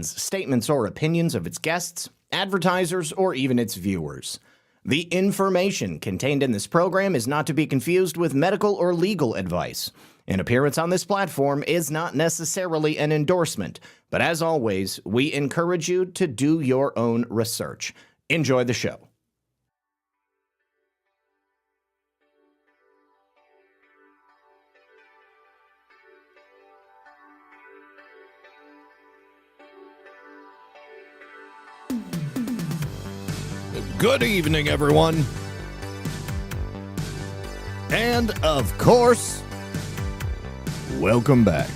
statements or opinions of its guests, advertisers, or even its viewers. The information contained in this program is not to be confused with medical or legal advice. An appearance on this platform is not necessarily an endorsement, but as always, we encourage you to do your own research. Enjoy the show. Good evening, everyone. And, of course, welcome back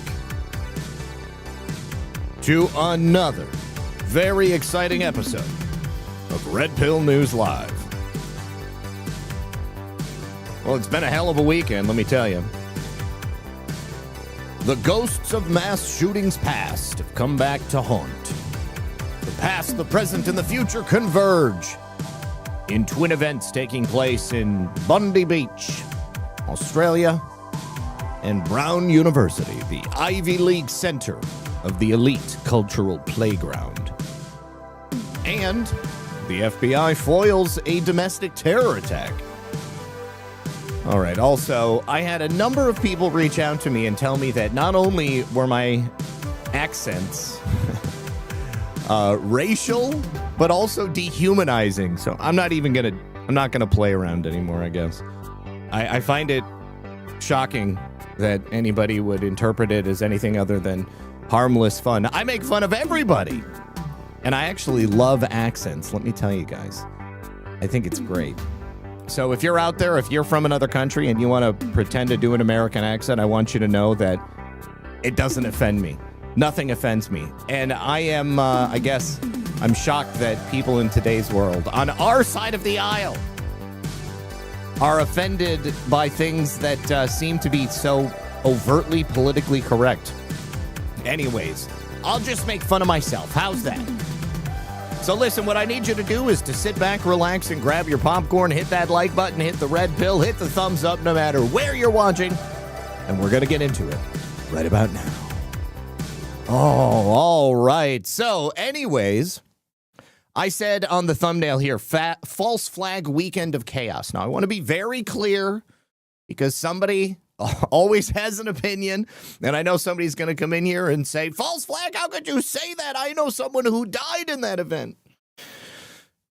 to another very exciting episode of Red Pill News Live. Well, it's been a hell of a weekend, let me tell you. The ghosts of mass shootings past have come back to haunt. The past, the present, and the future converge in twin events taking place in Bondi Beach, Australia, and Brown University, the Ivy League center of the elite cultural playground. And the FBI foils a domestic terror attack. All right, also, I had a number of people reach out to me and tell me that not only were my accents racial, but also dehumanizing. So I'm not gonna play around anymore, I guess. I find it shocking that anybody would interpret it as anything other than harmless fun. I make fun of everybody. And I actually love accents, let me tell you guys. I think it's great. So if you're out there, if you're from another country and you want to pretend to do an American accent, I want you to know that it doesn't offend me. Nothing offends me. And I am, I'm shocked that people in today's world, on our side of the aisle, are offended by things that seem to be so overtly politically correct. Anyways, I'll just make fun of myself. How's that? So listen, what I need you to do is to sit back, relax, and grab your popcorn, hit that like button, hit the red pill, hit the thumbs up no matter where you're watching, and we're going to get into it right about now. Oh, all right. So anyways, I said on the thumbnail here, false flag weekend of chaos. Now, I want to be very clear because somebody always has an opinion, and I know somebody's going to come in here and say, false flag, how could you say that? I know someone who died in that event.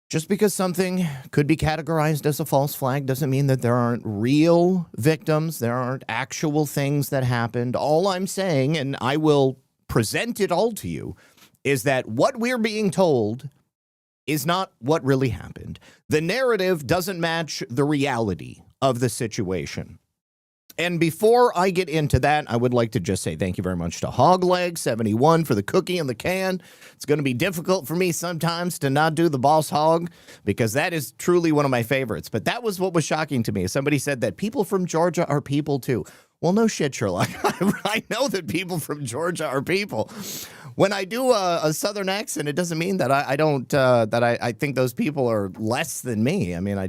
Just because something could be categorized as a false flag doesn't mean that there aren't real victims, there aren't actual things that happened. All I'm saying, and I will present it all to you, is that what we're being told is not what really happened. The narrative doesn't match the reality of the situation. And before I get into that, I would like to just say thank you very much to Hogleg71 for the cookie in the can. It's going to be difficult for me sometimes to not do the boss hog because that is truly one of my favorites. But that was what was shocking to me. Somebody said that people from Georgia are people too. Well, no shit, Sherlock. I know that people from Georgia are people. When I do a Southern accent, it doesn't mean that I think those people are less than me. I mean,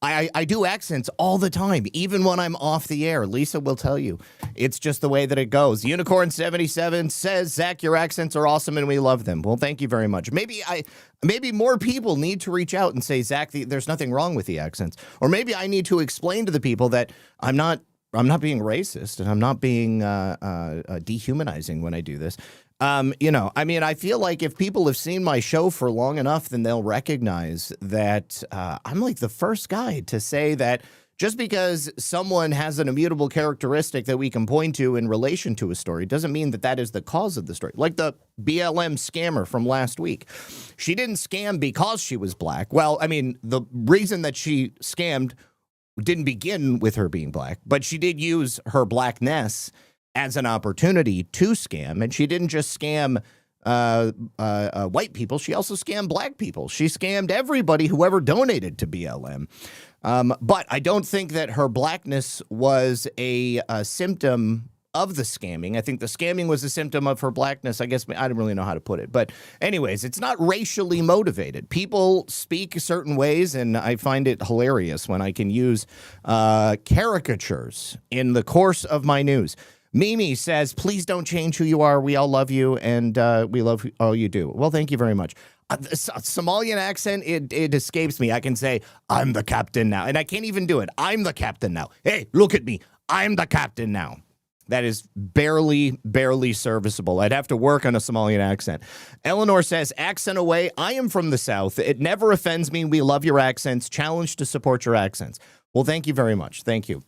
I do accents all the time, even when I'm off the air. Lisa will tell you. It's just the way that it goes. Unicorn77 says, Zach, your accents are awesome and we love them. Well, thank you very much. Maybe more people need to reach out and say, Zach, there's nothing wrong with the accents. Or maybe I need to explain to the people that I'm not being racist and I'm not being dehumanizing when I do this. I feel like if people have seen my show for long enough, then they'll recognize that I'm like the first guy to say that just because someone has an immutable characteristic that we can point to in relation to a story doesn't mean that that is the cause of the story. Like the BLM scammer from last week. She didn't scam because she was black. Well, I mean, the reason that she scammed didn't begin with her being black, but she did use her blackness as an opportunity to scam. And she didn't just scam white people. She also scammed black people. She scammed everybody who ever donated to BLM. But I don't think that her blackness was a symptom of the scamming. I think the scamming was a symptom of her blackness. I guess I don't really know how to put it. But anyways, it's not racially motivated. People speak certain ways, and I find it hilarious when I can use caricatures in the course of my news. Mimi says, please don't change who you are. We all love you, and we love all you do. Well, thank you very much. Somalian accent, it escapes me. I can say, I'm the captain now. And I can't even do it. I'm the captain now. Hey, look at me. I'm the captain now. That is barely serviceable. I'd have to work on a Somalian accent. Eleanor says, accent away. I am from the South. It never offends me. We love your accents. Challenge to support your accents. Well, thank you very much. Thank you.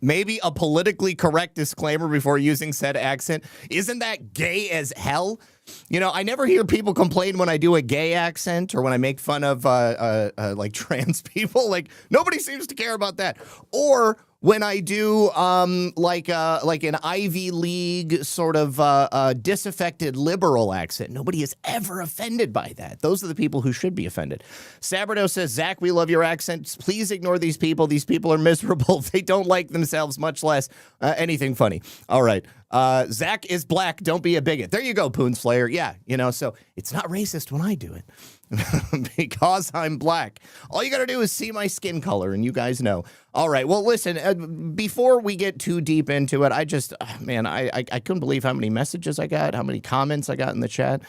Maybe a politically correct disclaimer before using said accent. Isn't that gay as hell? You know, I never hear people complain when I do a gay accent or when I make fun of like trans people. Like, nobody seems to care about that. Or when I do like an Ivy League sort of disaffected liberal accent. Nobody is ever offended by that. Those are the people who should be offended. Sabrado says, Zach, we love your accent. Please ignore these people. These people are miserable. They don't like themselves, much less anything funny. All right. Zach is black. Don't be a bigot. There you go, Poons Slayer. Yeah, you know, so it's not racist when I do it because I'm black. All you got to do is see my skin color, and you guys know. All right. Well, listen, before we get too deep into it, I just, man, I couldn't believe how many messages I got, how many comments I got in the chat.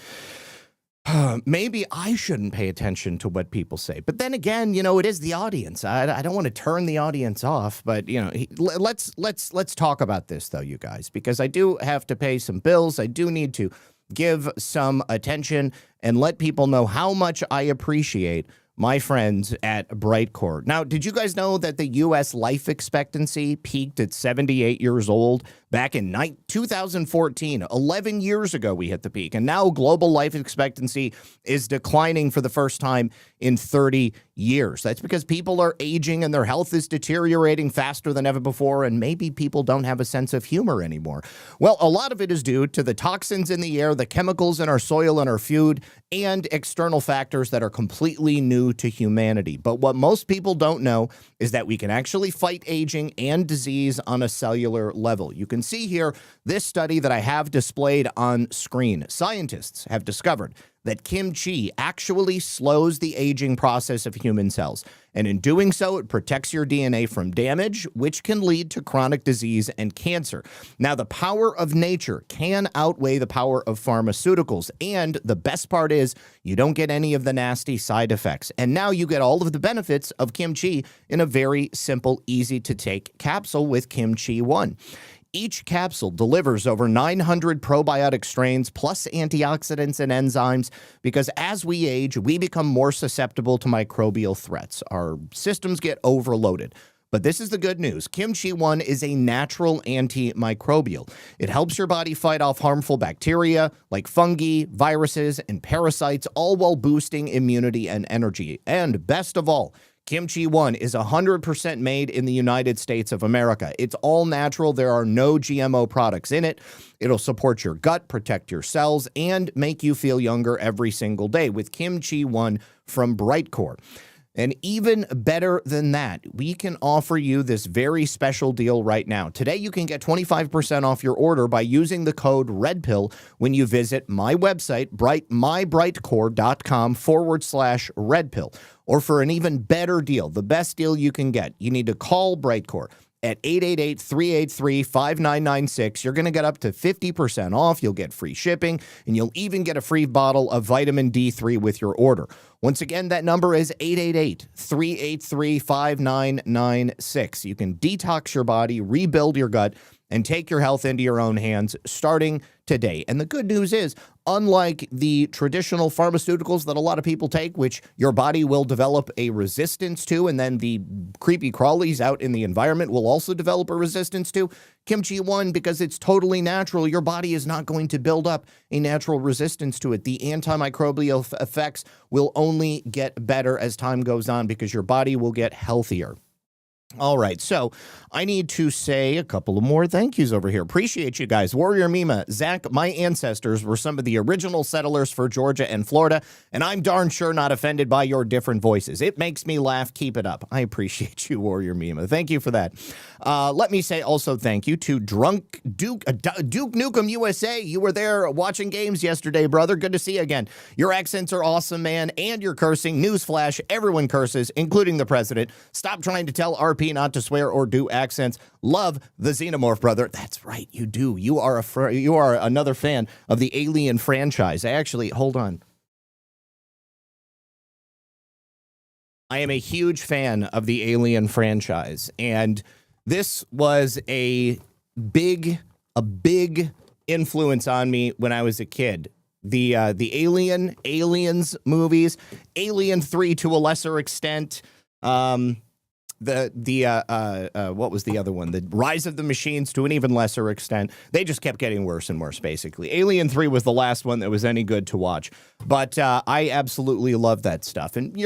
Maybe I shouldn't pay attention to what people say. But then again, you know, it is the audience. I don't want to turn the audience off. But, you know, let's talk about this, though, you guys, because I do have to pay some bills. I do need to give some attention and let people know how much I appreciate my friends at Brightcore. Now, did you guys know that the U.S. life expectancy peaked at 78 years old back in 2014? 11 years ago, we hit the peak. And now global life expectancy is declining for the first time in 30 years. That's because people are aging and their health is deteriorating faster than ever before, and maybe people don't have a sense of humor anymore. Well, a lot of it is due to the toxins in the air, the chemicals in our soil and our food, and external factors that are completely new to humanity. But what most people don't know is that we can actually fight aging and disease on a cellular level. You can see here this study that I have displayed on screen. Scientists have discovered that kimchi actually slows the aging process of human cells. And in doing so, it protects your DNA from damage, which can lead to chronic disease and cancer. Now, the power of nature can outweigh the power of pharmaceuticals. And the best part is you don't get any of the nasty side effects. And now you get all of the benefits of kimchi in a very simple, easy to take capsule with Kimchi 1. Each capsule delivers over 900 probiotic strains plus antioxidants and enzymes because as we age, we become more susceptible to microbial threats. Our systems get overloaded. But this is the good news. Kimchi 1 is a natural antimicrobial. It helps your body fight off harmful bacteria like fungi, viruses, and parasites, all while boosting immunity and energy. And best of all, Kimchi 1 is 100% made in the United States of America. It's all natural. There are no GMO products in it. It'll support your gut, protect your cells, and make you feel younger every single day with Kimchi 1 from Brightcore. And even better than that, we can offer you this very special deal right now. Today, you can get 25% off your order by using the code REDPILL when you visit my website, mybrightcore.com/RedPill. Or for an even better deal, the best deal you can get, you need to call Brightcore at 888-383-5996. You're going to get up to 50% off. You'll get free shipping, and you'll even get a free bottle of vitamin D3 with your order. Once again, that number is 888-383-5996. You can detox your body, rebuild your gut, and take your health into your own hands starting today. And the good news is, unlike the traditional pharmaceuticals that a lot of people take, which your body will develop a resistance to, and then the creepy crawlies out in the environment will also develop a resistance to, Kimchi 1, because it's totally natural, your body is not going to build up a natural resistance to it. The antimicrobial effects will only get better as time goes on because your body will get healthier. All right, so I need to say a couple of more thank yous over here. Appreciate you guys. Warrior Mima, Zach, my ancestors were some of the original settlers for Georgia and Florida, and I'm darn sure not offended by your different voices. It makes me laugh. Keep it up. I appreciate you, Warrior Mima. Thank you for that. Let me say also thank you to Duke Nukem USA. You were there watching games yesterday, brother. Good to see you again. Your accents are awesome, man, and you're cursing. Newsflash, everyone curses, including the president. Stop trying to tell our repeat not to swear or do accents. Love the Xenomorph, brother. That's right, you do. You are another fan of the Alien franchise. Hold on. I am a huge fan of the Alien franchise, and this was a big influence on me when I was a kid. The Aliens movies, Alien 3 to a lesser extent, what was the other one? The Rise of the Machines to an even lesser extent. They just kept getting worse and worse, basically. Alien 3 was the last one that was any good to watch. But I absolutely love that stuff. And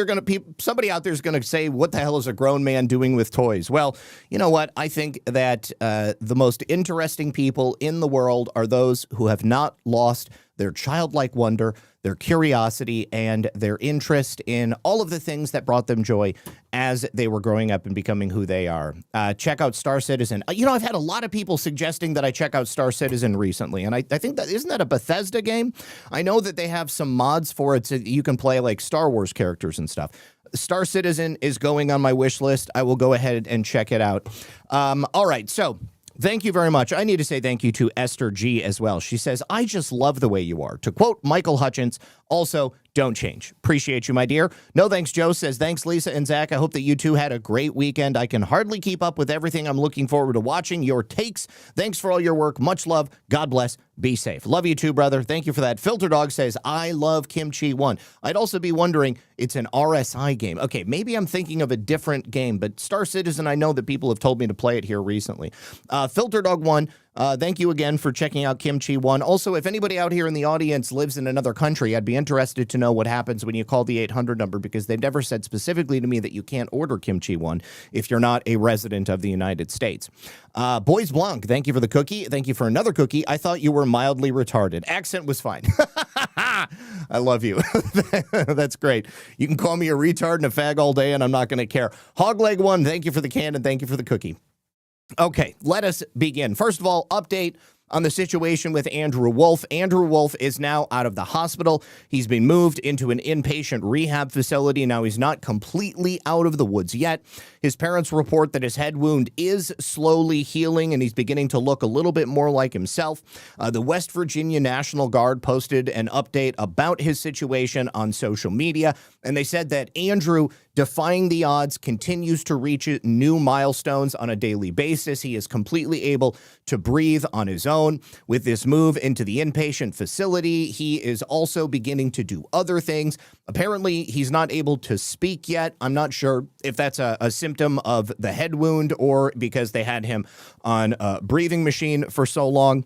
somebody out there is going to say, what the hell is a grown man doing with toys? Well, you know what? I think that the most interesting people in the world are those who have not lost their childlike wonder, their curiosity, and their interest in all of the things that brought them joy as they were growing up and becoming who they are. Check out Star Citizen. I've had a lot of people suggesting that I check out Star Citizen recently, and I think isn't that a Bethesda game? I know that they have some mods for it so that you can play like Star Wars characters and stuff. Star Citizen is going on my wish list. I will go ahead and check it out. All right, so thank you very much. I need to say thank you to Esther G as well. She says, I just love the way you are. To quote Michael Hutchins, also, don't change. Appreciate you, my dear. No thanks, Joe says, thanks, Lisa and Zach. I hope that you two had a great weekend. I can hardly keep up with everything. I'm looking forward to watching your takes. Thanks for all your work. Much love. God bless. Be safe. Love you too, brother. Thank you for that. Filter Dog says, I love Kimchi 1. I'd also be wondering, it's an RSI game. Okay, maybe I'm thinking of a different game, but Star Citizen, I know that people have told me to play it here recently. Filter Dog 1, thank you again for checking out Kimchi 1. Also, if anybody out here in the audience lives in another country, I'd be interested to know what happens when you call the 800 number, because they never said specifically to me that you can't order Kimchi 1 if you're not a resident of the United States. Boys Blanc, thank you for the cookie. Thank you for another cookie. I thought you were mildly retarded. Accent was fine. I love you. That's great. You can call me a retard and a fag all day, and I'm not going to care. Hogleg 1, thank you for the can, and thank you for the cookie. Okay, let us begin. First of all, update on the situation with Andrew Wolf. Andrew Wolf is now out of the hospital. He's been moved into an inpatient rehab facility. Now, he's not completely out of the woods yet. His parents report that his head wound is slowly healing, and he's beginning to look a little bit more like himself. The West Virginia National Guard posted an update about his situation on social media, and they said that Andrew, defying the odds, continues to reach new milestones on a daily basis. He is completely able to breathe on his own. With this move into the inpatient facility, he is also beginning to do other things. Apparently, he's not able to speak yet. I'm not sure if that's a symptom of the head wound or because they had him on a breathing machine for so long.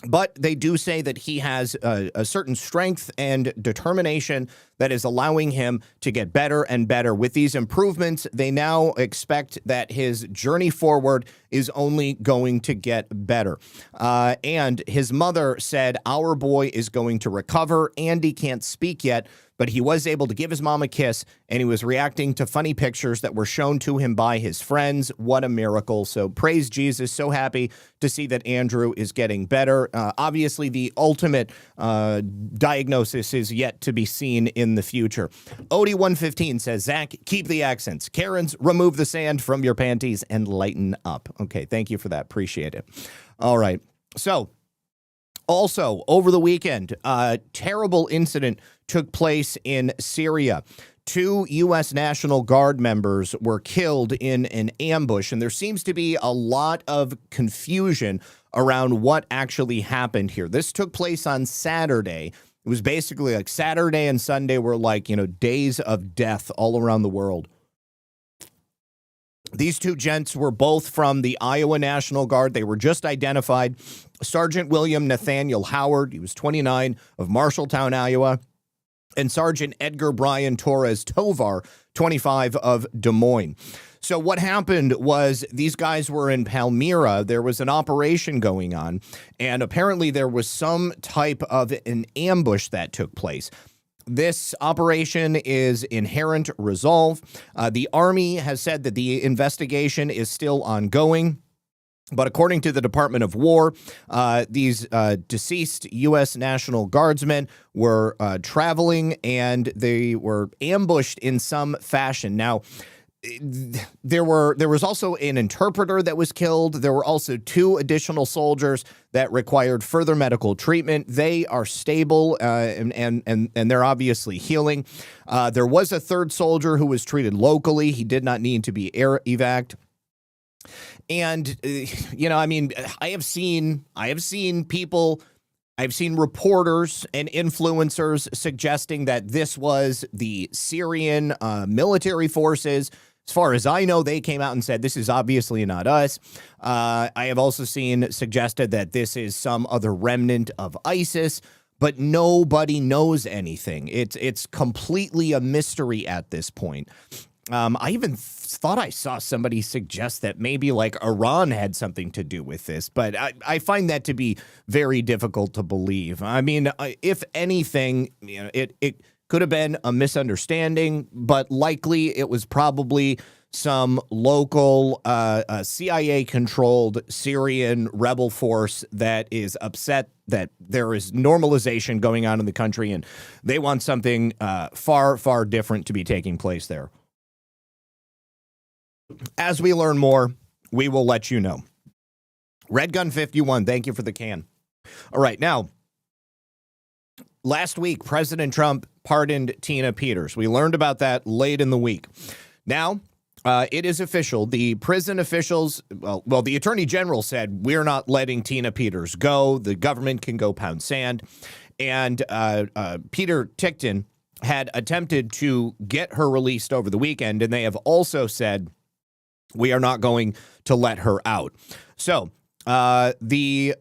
But they do say that he has a certain strength and determination that is allowing him to get better and better. With these improvements, they now expect that his journey forward is only going to get better. And his mother said, our boy is going to recover. Andy can't speak yet, but he was able to give his mom a kiss, and he was reacting to funny pictures that were shown to him by his friends. What a miracle. So praise Jesus. So happy to see that Andrew is getting better. Obviously, the ultimate diagnosis is yet to be seen in the future. Odie115 says, Zach, keep the accents. Karens, remove the sand from your panties and lighten up. Okay, thank you for that. Appreciate it. All right. So, also, over the weekend, a terrible incident took place in Syria. 2 U.S. National Guard members were killed in an ambush, and there seems to be a lot of confusion around what actually happened here. This took place on Saturday. It was basically like Saturday and Sunday were like, days of death all around the world. These 2 gents were both from the Iowa National Guard. They were just identified. Sergeant William Nathaniel Howard, he was 29, of Marshalltown, Iowa, and Sergeant Edgar Brian Torres Tovar, 25, of Des Moines. So what happened was these guys were in Palmyra. There was an operation going on, and apparently there was some type of an ambush that took place. This operation is Inherent Resolve. The Army has said that the investigation is still ongoing. But according to the Department of War, these deceased U.S. National Guardsmen were traveling, and they were ambushed in some fashion. Now, there was also an interpreter that was killed. There were also 2 additional soldiers that required further medical treatment. They are stable and they're obviously healing. There was a 3rd soldier who was treated locally. He did not need to be air evac. And I mean, I have seen people. I've seen reporters and influencers suggesting that this was the Syrian military forces. As far as I know, they came out and said, this is obviously not us. I have also seen suggested that this is some other remnant of ISIS, but nobody knows anything. It's completely a mystery at this point. I even thought I saw somebody suggest that maybe like Iran had something to do with this, but I find that to be very difficult to believe. I mean, if anything, it could have been a misunderstanding, but likely it was probably some local CIA-controlled Syrian rebel force that is upset that there is normalization going on in the country, and they want something far, far different to be taking place there. As we learn more, we will let you know. Redgun51, thank you for the can. All right, now, last week, President Trump pardoned Tina Peters. We learned about that late in the week. Now, it is official. The prison officials, well, the Attorney General said, we're not letting Tina Peters go. The government can go pound sand. And Peter Tickton had attempted to get her released over the weekend, and they have also said, we are not going to let her out. So the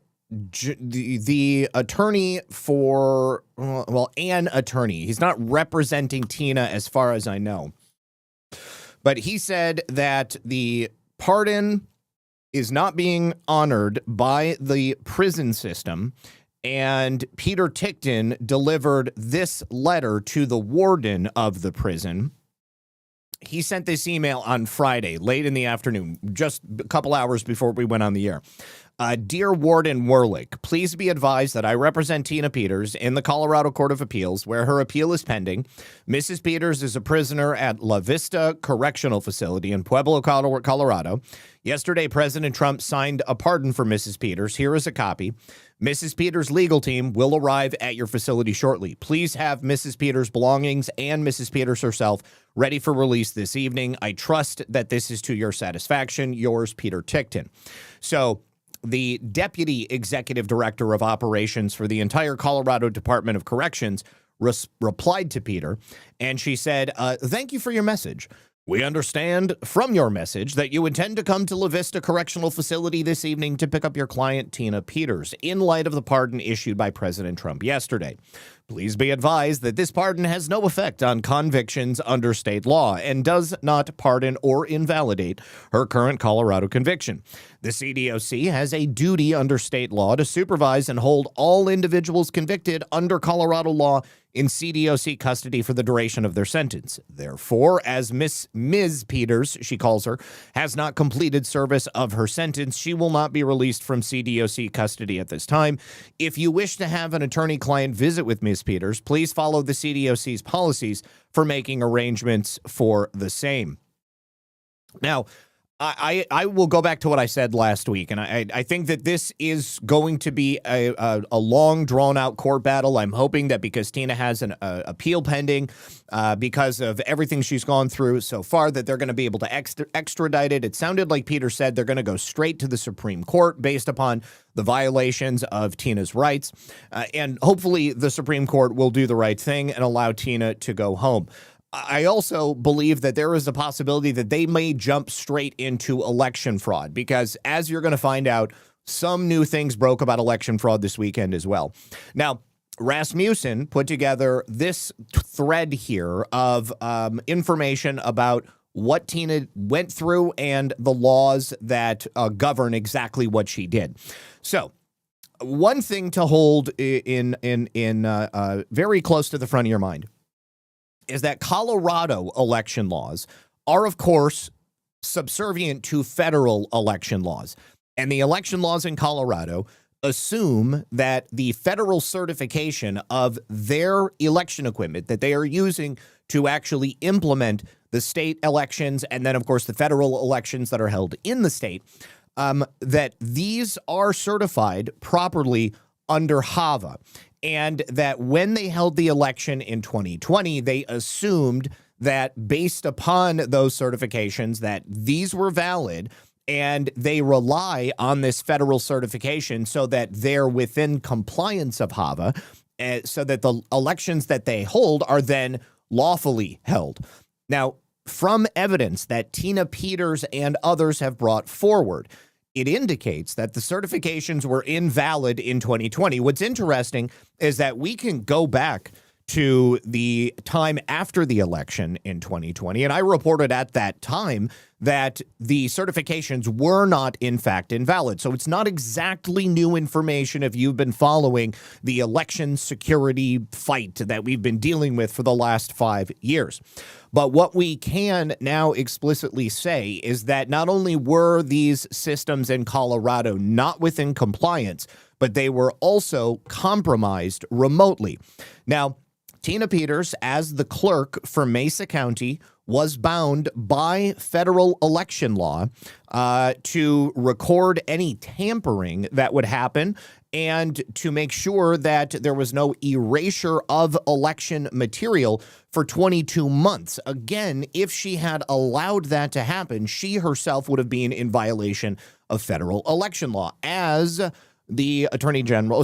attorney for, an attorney, he's not representing Tina as far as I know, but he said that the pardon is not being honored by the prison system. And Peter Tickton delivered this letter to the warden of the prison. He sent this email on Friday, late in the afternoon, just a couple hours before we went on the air. Dear Warden Werlich, please be advised that I represent Tina Peters in the Colorado Court of Appeals, where her appeal is pending. Mrs. Peters is a prisoner at La Vista Correctional Facility in Pueblo, Colorado. Yesterday, President Trump signed a pardon for Mrs. Peters. Here is a copy. Mrs. Peters' legal team will arrive at your facility shortly. Please have Mrs. Peters' belongings and Mrs. Peters herself ready for release this evening. I trust that this is to your satisfaction. Yours, Peter Tickton. So the Deputy Executive Director of Operations for the entire Colorado Department of Corrections replied to Peter, and she said, thank you for your message. We understand from your message that you intend to come to La Vista Correctional Facility this evening to pick up your client, Tina Peters, in light of the pardon issued by President Trump yesterday. Please be advised that this pardon has no effect on convictions under state law and does not pardon or invalidate her current Colorado conviction. The CDOC has a duty under state law to supervise and hold all individuals convicted under Colorado law in CDOC custody for the duration of their sentence. Therefore, as Ms. Peters, she calls her, has not completed service of her sentence, she will not be released from CDOC custody at this time. If you wish to have an attorney-client visit with Ms. Peters, please follow the CDOC's policies for making arrangements for the same. Now, I will go back to what I said last week, and I think that this is going to be a long, drawn-out court battle. I'm hoping that because Tina has an appeal pending, because of everything she's gone through so far, that they're going to be able to extradite it. It sounded like Peter said they're going to go straight to the Supreme Court based upon the violations of Tina's rights, and hopefully the Supreme Court will do the right thing and allow Tina to go home. I also believe that there is a possibility that they may jump straight into election fraud because, as you're going to find out, some new things broke about election fraud this weekend as well. Now, Rasmussen put together this thread here of information about what Tina went through and the laws that govern exactly what she did. So, one thing to hold in very close to the front of your mind is that Colorado election laws are, of course, subservient to federal election laws. And the election laws in Colorado assume that the federal certification of their election equipment that they are using to actually implement the state elections, and then, of course, the federal elections that are held in the state, that these are certified properly under HAVA. And that when they held the election in 2020, they assumed that based upon those certifications that these were valid, and they rely on this federal certification so that they're within compliance of HAVA, so that the elections that they hold are then lawfully held. Now, from evidence that Tina Peters and others have brought forward, it indicates that the certifications were invalid in 2020. What's interesting is that we can go back to the time after the election in 2020, and I reported at that time that the certifications were not, in fact, invalid. So it's not exactly new information if you've been following the election security fight that we've been dealing with for the last 5 years. But what we can now explicitly say is that not only were these systems in Colorado not within compliance, but they were also compromised remotely. Now, Tina Peters, as the clerk for Mesa County, was bound by federal election law to record any tampering that would happen and to make sure that there was no erasure of election material for 22 months. Again, if she had allowed that to happen, she herself would have been in violation of federal election law, as the Attorney General,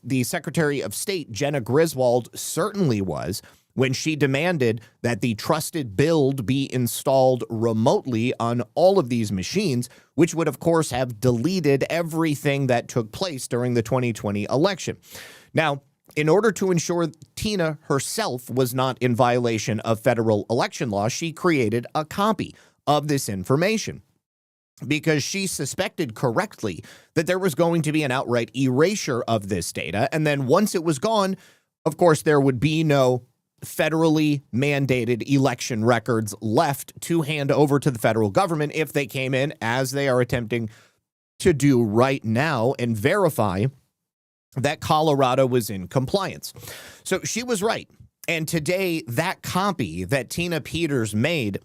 the Secretary of State, Jenna Griswold, certainly was when she demanded that the trusted build be installed remotely on all of these machines, which would, of course, have deleted everything that took place during the 2020 election. Now, in order to ensure Tina herself was not in violation of federal election law, she created a copy of this information, because she suspected correctly that there was going to be an outright erasure of this data. And then once it was gone, of course, there would be no federally mandated election records left to hand over to the federal government if they came in, as they are attempting to do right now, and verify that Colorado was in compliance. So she was right. And today, that copy that Tina Peters made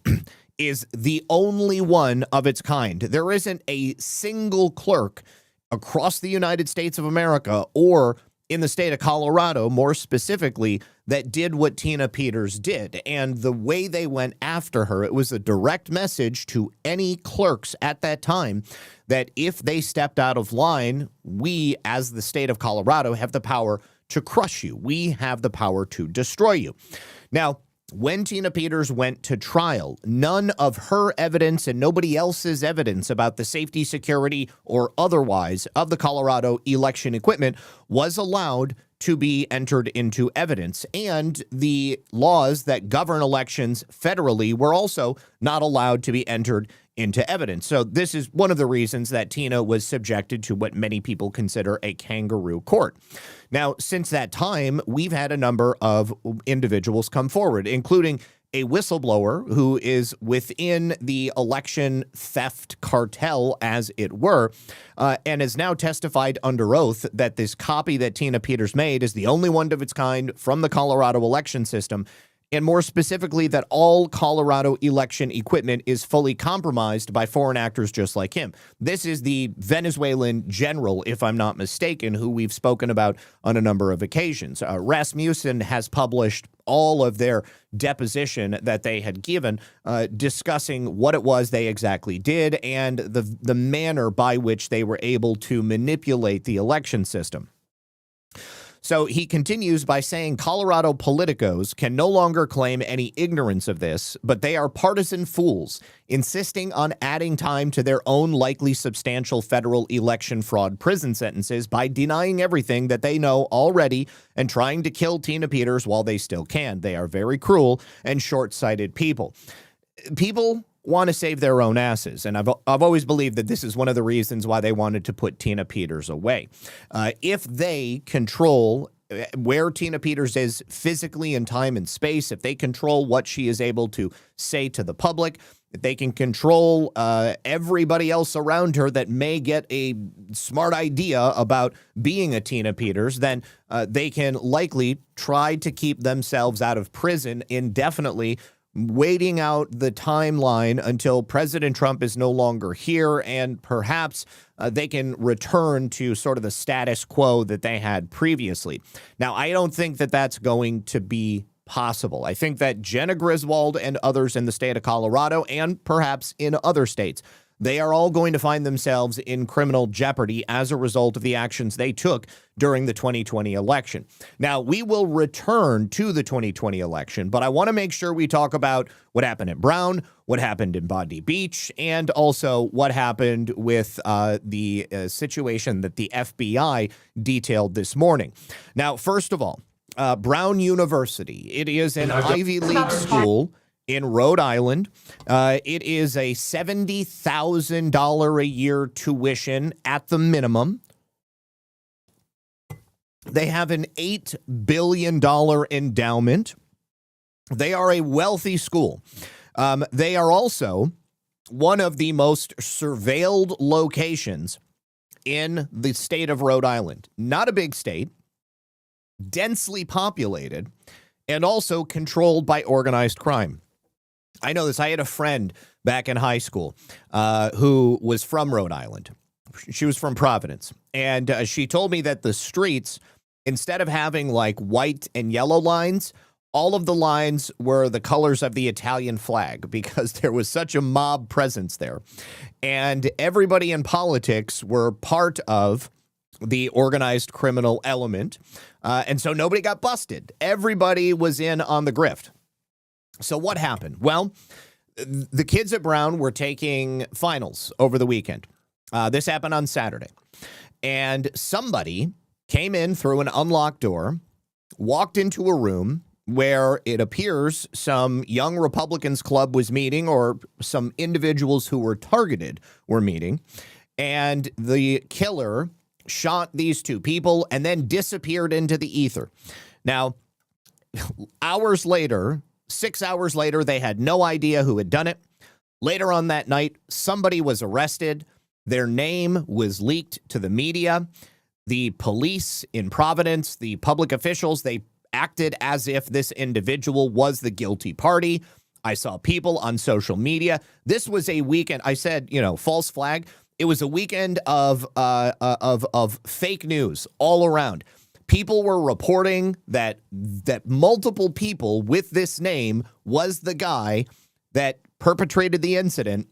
is the only one of its kind. There isn't a single clerk across the United States of America, or in the state of Colorado, more specifically, that did what Tina Peters did. And the way they went after her, it was a direct message to any clerks at that time that if they stepped out of line, we, as the state of Colorado, have the power to crush you. We have the power to destroy you. Now, when Tina Peters went to trial, none of her evidence and nobody else's evidence about the safety, security, or otherwise of the Colorado election equipment was allowed to be entered into evidence. And the laws that govern elections federally were also not allowed to be entered into evidence. So this is one of the reasons that Tina was subjected to what many people consider a kangaroo court. Now, since that time, we've had a number of individuals come forward, including a whistleblower who is within the election theft cartel, as it were, and has now testified under oath that this copy that Tina Peters made is the only one of its kind from the Colorado election system, and more specifically that all Colorado election equipment is fully compromised by foreign actors just like him. This is the Venezuelan general, if I'm not mistaken, who we've spoken about on a number of occasions. Rasmussen has published all of their deposition that they had given, discussing what it was they exactly did and the manner by which they were able to manipulate the election system. So he continues by saying Colorado politicos can no longer claim any ignorance of this, but they are partisan fools, insisting on adding time to their own likely substantial federal election fraud prison sentences by denying everything that they know already and trying to kill Tina Peters while they still can. They are very cruel and short-sighted people. People want to save their own asses, and I've always believed that this is one of the reasons why they wanted to put Tina Peters away. If they control where Tina Peters is physically in time and space, if they control what she is able to say to the public, if they can control everybody else around her that may get a smart idea about being a Tina Peters, then they can likely try to keep themselves out of prison indefinitely waiting out the timeline until President Trump is no longer here, and perhaps they can return to sort of the status quo that they had previously. Now, I don't think that that's going to be possible. I think that Jenna Griswold and others in the state of Colorado, and perhaps in other states, they are all going to find themselves in criminal jeopardy as a result of the actions they took during the 2020 election. Now, we will return to the 2020 election, but I want to make sure we talk about what happened at Brown, what happened in Bondi Beach, and also what happened with the situation that the FBI detailed this morning. Now, first of all, Brown University, it is an Ivy League school in Rhode Island. It is a $70,000 a year tuition at the minimum. They have an $8 billion endowment. They are a wealthy school. They are also one of the most surveilled locations in the state of Rhode Island. Not a big state, densely populated, and also controlled by organized crime. I know this. I had a friend back in high school who was from Rhode Island. She was from Providence. And she told me that the streets, instead of having like white and yellow lines, all of the lines were the colors of the Italian flag because there was such a mob presence there. And everybody in politics were part of the organized criminal element. And so nobody got busted. Everybody was in on the grift. So what happened? Well, the kids at Brown were taking finals over the weekend. This happened on Saturday. And somebody came in through an unlocked door, walked into a room where it appears some young Republicans club was meeting, or some individuals who were targeted were meeting. And the killer shot these two people and then disappeared into the ether. Now, hours later, 6 hours later, they had no idea who had done it. Later on that night, somebody was arrested. Their name was leaked to the media. The police in Providence, the public officials, they acted as if this individual was the guilty party. I saw people on social media. This was a weekend. I said, false flag. It was a weekend of fake news all around. People were reporting that multiple people with this name was the guy that perpetrated the incident.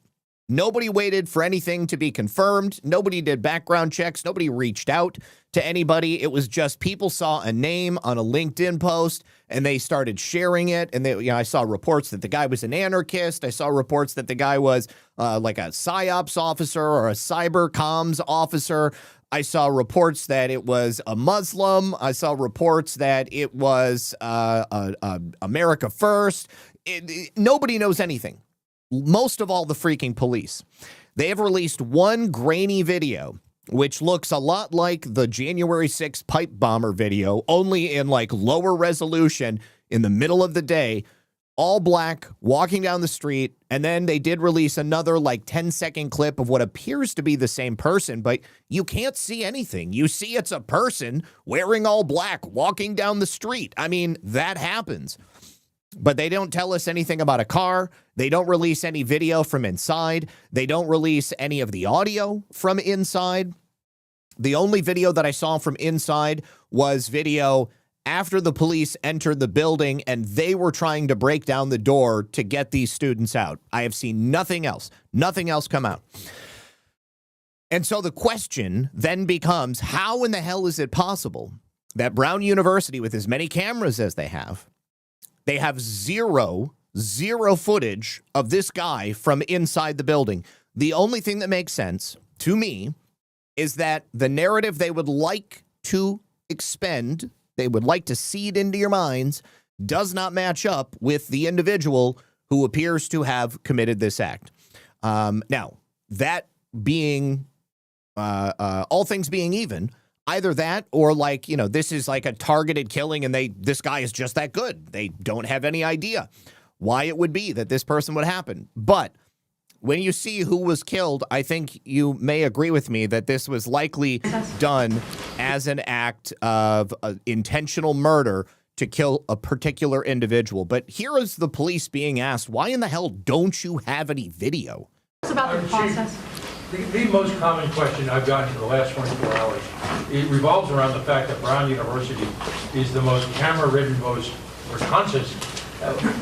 Nobody waited for anything to be confirmed. Nobody did background checks. Nobody reached out to anybody. It was just people saw a name on a LinkedIn post and they started sharing it. And I saw reports that the guy was an anarchist. I saw reports that the guy was like a PSYOPs officer or a cyber comms officer. I saw reports that it was a Muslim. I saw reports that it was America First. Nobody knows anything. Most of all, the freaking police. They have released one grainy video, which looks a lot like the January 6th pipe bomber video, only in like lower resolution in the middle of the day, all black, walking down the street. And then they did release another like 10-second clip of what appears to be the same person, but you can't see anything. You see it's a person wearing all black, walking down the street. I mean, that happens. But they don't tell us anything about a car. They don't release any video from inside. They don't release any of the audio from inside. The only video that I saw from inside was video after the police entered the building and they were trying to break down the door to get these students out. I have seen nothing else come out. And so the question then becomes, how in the hell is it possible that Brown University, with as many cameras as they have zero footage of this guy from inside the building? The only thing that makes sense to me is that the narrative they would like to expend, they would like to seed into your minds, does not match up with the individual who appears to have committed this act. Now, that being, all things being even, either that or this is like a targeted killing and this guy is just that good. They don't have any idea why it would be that this person would happen. But when you see who was killed, I think you may agree with me that this was likely done as an act of intentional murder to kill a particular individual. But here is the police being asked, why in the hell don't you have any video? It's about the process. The most common question I've gotten for the last 24 hours, it revolves around the fact that Brown University is the most camera-ridden, most responsive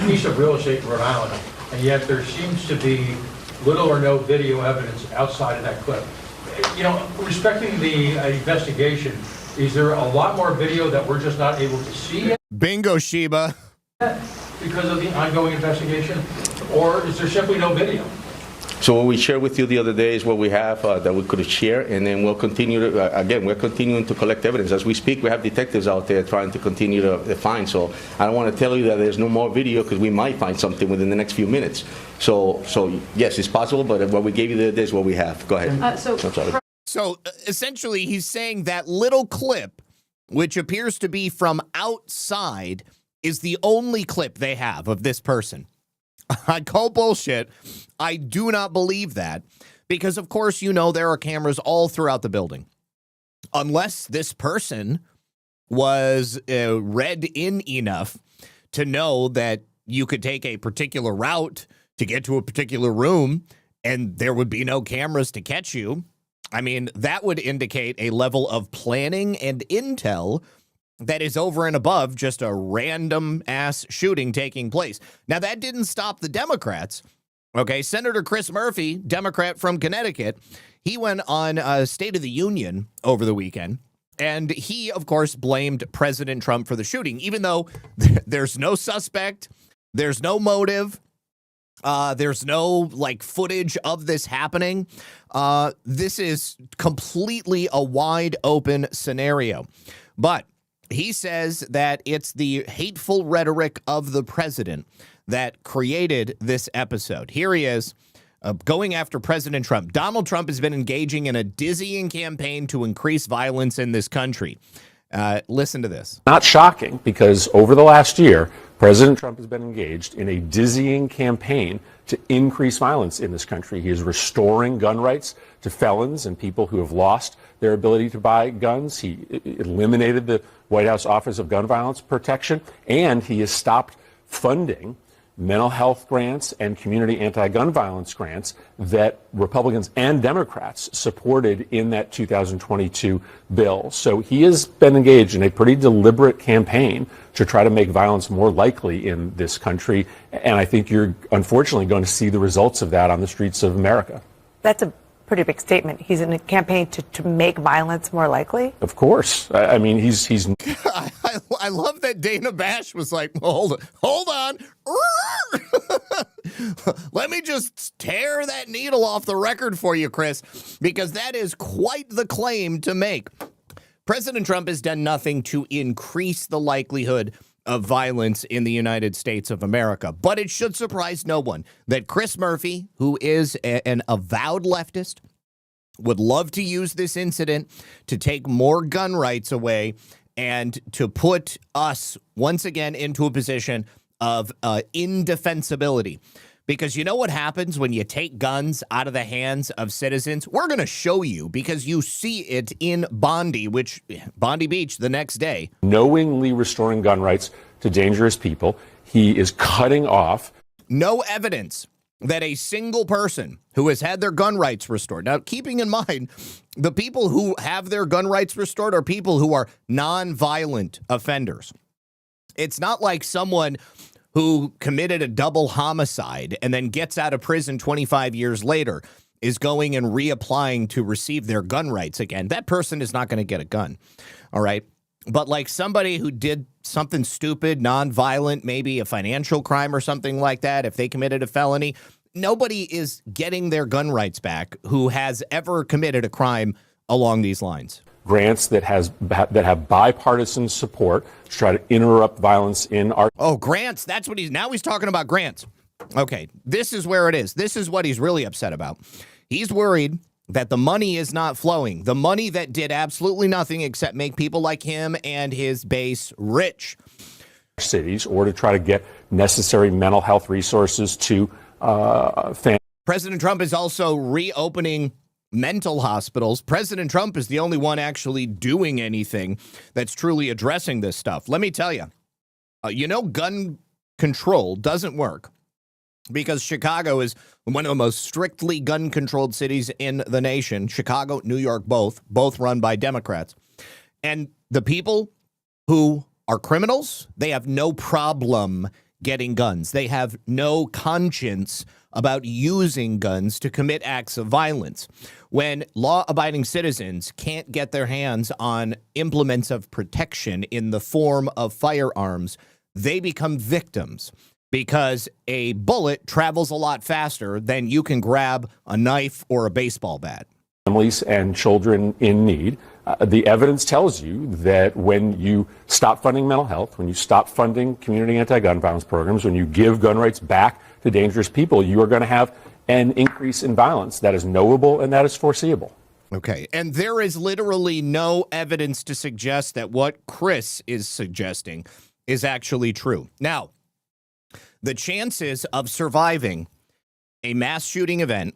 piece of real estate in Rhode Island, and yet there seems to be little or no video evidence outside of that clip. You know, respecting the investigation, is there a lot more video that we're just not able to see yet? Bingo, Sheba. Because of the ongoing investigation, or is there simply no video? So what we shared with you the other day is what we have that we could share, and then we'll continue to, again, we're continuing to collect evidence. As we speak, we have detectives out there trying to continue to find. So I don't want to tell you that there's no more video because we might find something within the next few minutes. So yes, it's possible, but what we gave you the other day is what we have. Go ahead. I'm sorry. So essentially, he's saying that little clip, which appears to be from outside, is the only clip they have of this person. I call bullshit. I do not believe that because, of course, you know, there are cameras all throughout the building. Unless this person was read in enough to know that you could take a particular route to get to a particular room and there would be no cameras to catch you. I mean, that would indicate a level of planning and intel that is over and above just a random ass shooting taking place. Now, that didn't stop the Democrats. Okay, Senator Chris Murphy, Democrat from Connecticut, he went on State of the Union over the weekend, and he, of course, blamed President Trump for the shooting, even though there's no suspect, there's no motive, there's no, like, footage of this happening. This is completely a wide open scenario. But he says that it's the hateful rhetoric of the president that created this episode. Here he is going after President Trump. Donald Trump has been engaging in a dizzying campaign to increase violence in this country. Listen to this. Not shocking, because over the last year, President Trump has been engaged in a dizzying campaign to increase violence in this country. He is restoring gun rights to felons and people who have lost their ability to buy guns. He eliminated the White House Office of Gun Violence Protection, and he has stopped funding mental health grants and community anti-gun violence grants that Republicans and Democrats supported in that 2022 bill. So he has been engaged in a pretty deliberate campaign to try to make violence more likely in this country. And I think you're unfortunately going to see the results of that on the streets of America. That's a pretty big statement. He's in a campaign to make violence more likely. Of course. I mean, he's. I love that Dana Bash was like, hold on. Let me just tear that needle off the record for you, Chris, because that is quite the claim to make. President Trump has done nothing to increase the likelihood of violence in the United States of America. But it should surprise no one that Chris Murphy, who is an avowed leftist, would love to use this incident to take more gun rights away and to put us once again into a position of indefensibility. Because you know what happens when you take guns out of the hands of citizens? We're going to show you because you see it in Bondi Beach the next day. Knowingly restoring gun rights to dangerous people. He is cutting off. No evidence that a single person who has had their gun rights restored. Now, keeping in mind, the people who have their gun rights restored are people who are non-violent offenders. It's not like someone who committed a double homicide and then gets out of prison 25 years later is going and reapplying to receive their gun rights again. That person is not going to get a gun. All right. But like somebody who did something stupid, non-violent, maybe a financial crime or something like that, if they committed a felony, nobody is getting their gun rights back who has ever committed a crime along these lines. Grants that have bipartisan support to try to interrupt violence in our. Oh, grants. That's what he's talking about, grants. Okay, this is where it is. This is what he's really upset about. He's worried that the money is not flowing. The money that did absolutely nothing except make people like him and his base rich. Cities, or to try to get necessary mental health resources to families. President Trump is also reopening mental hospitals. President Trump is the only one actually doing anything that's truly addressing this stuff. Let me tell you, gun control doesn't work because Chicago is one of the most strictly gun-controlled cities in the nation. Chicago, New York, both run by Democrats. And the people who are criminals, they have no problem getting guns. They have no conscience about using guns to commit acts of violence. When law-abiding citizens can't get their hands on implements of protection in the form of firearms, they become victims because a bullet travels a lot faster than you can grab a knife or a baseball bat. Families and children in need. The evidence tells you that when you stop funding mental health, when you stop funding community anti-gun violence programs, when you give gun rights back to dangerous people, you are going to have an increase in violence that is knowable and that is foreseeable. Okay, and there is literally no evidence to suggest that what Chris is suggesting is actually true. Now, the chances of surviving a mass shooting event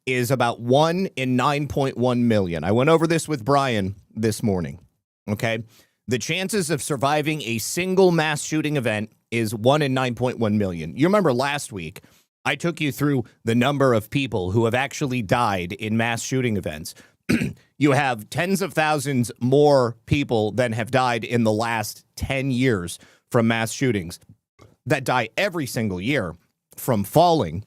is about 1 in 9.1 million. I went over this with Brian this morning, okay? The chances of surviving a single mass shooting event is 1 in 9.1 million. You remember last week, I took you through the number of people who have actually died in mass shooting events. You have tens of thousands more people than have died in the last 10 years from mass shootings that die every single year from falling.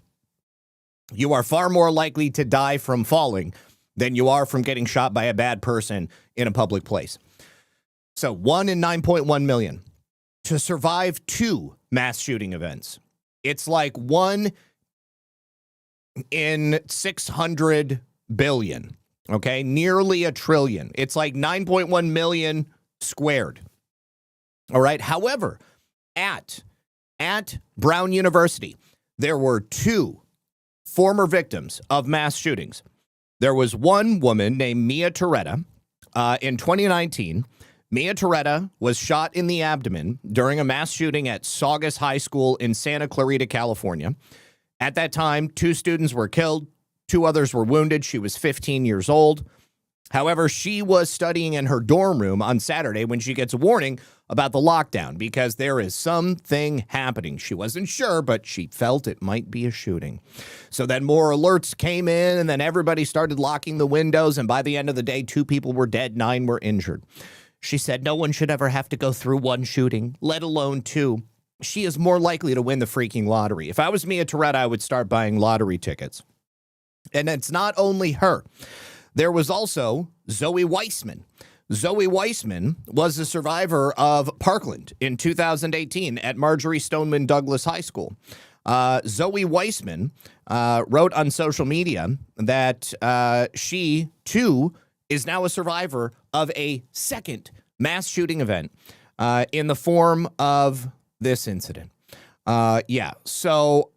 You are far more likely to die from falling than you are from getting shot by a bad person in a public place. So 1 in 9.1 million. To survive 2 mass shooting events, it's like 1 in 600 billion, okay? Nearly a trillion. It's like 9.1 million squared. All right. However, at Brown University, there were 2 former victims of mass shootings. There was one woman named Mia Toretta in 2019. Mia Toretta was shot in the abdomen during a mass shooting at Saugus High School in Santa Clarita, California. At that time, 2 students were killed. 2 others were wounded. She was 15 years old. However, she was studying in her dorm room on Saturday when she gets a warning about the lockdown because there is something happening. She wasn't sure, but she felt it might be a shooting. So then more alerts came in, and then everybody started locking the windows, and by the end of the day, 2 people were dead, 9 were injured. She said no one should ever have to go through 1 shooting, let alone 2. She is more likely to win the freaking lottery. If I was Mia Toretta, I would start buying lottery tickets. And it's not only her. There was also Zoe Weissman. Zoe Weissman was a survivor of Parkland in 2018 at Marjorie Stoneman Douglas High School. Zoe Weissman wrote on social media that she, too, is now a survivor of a second mass shooting event in the form of this incident. So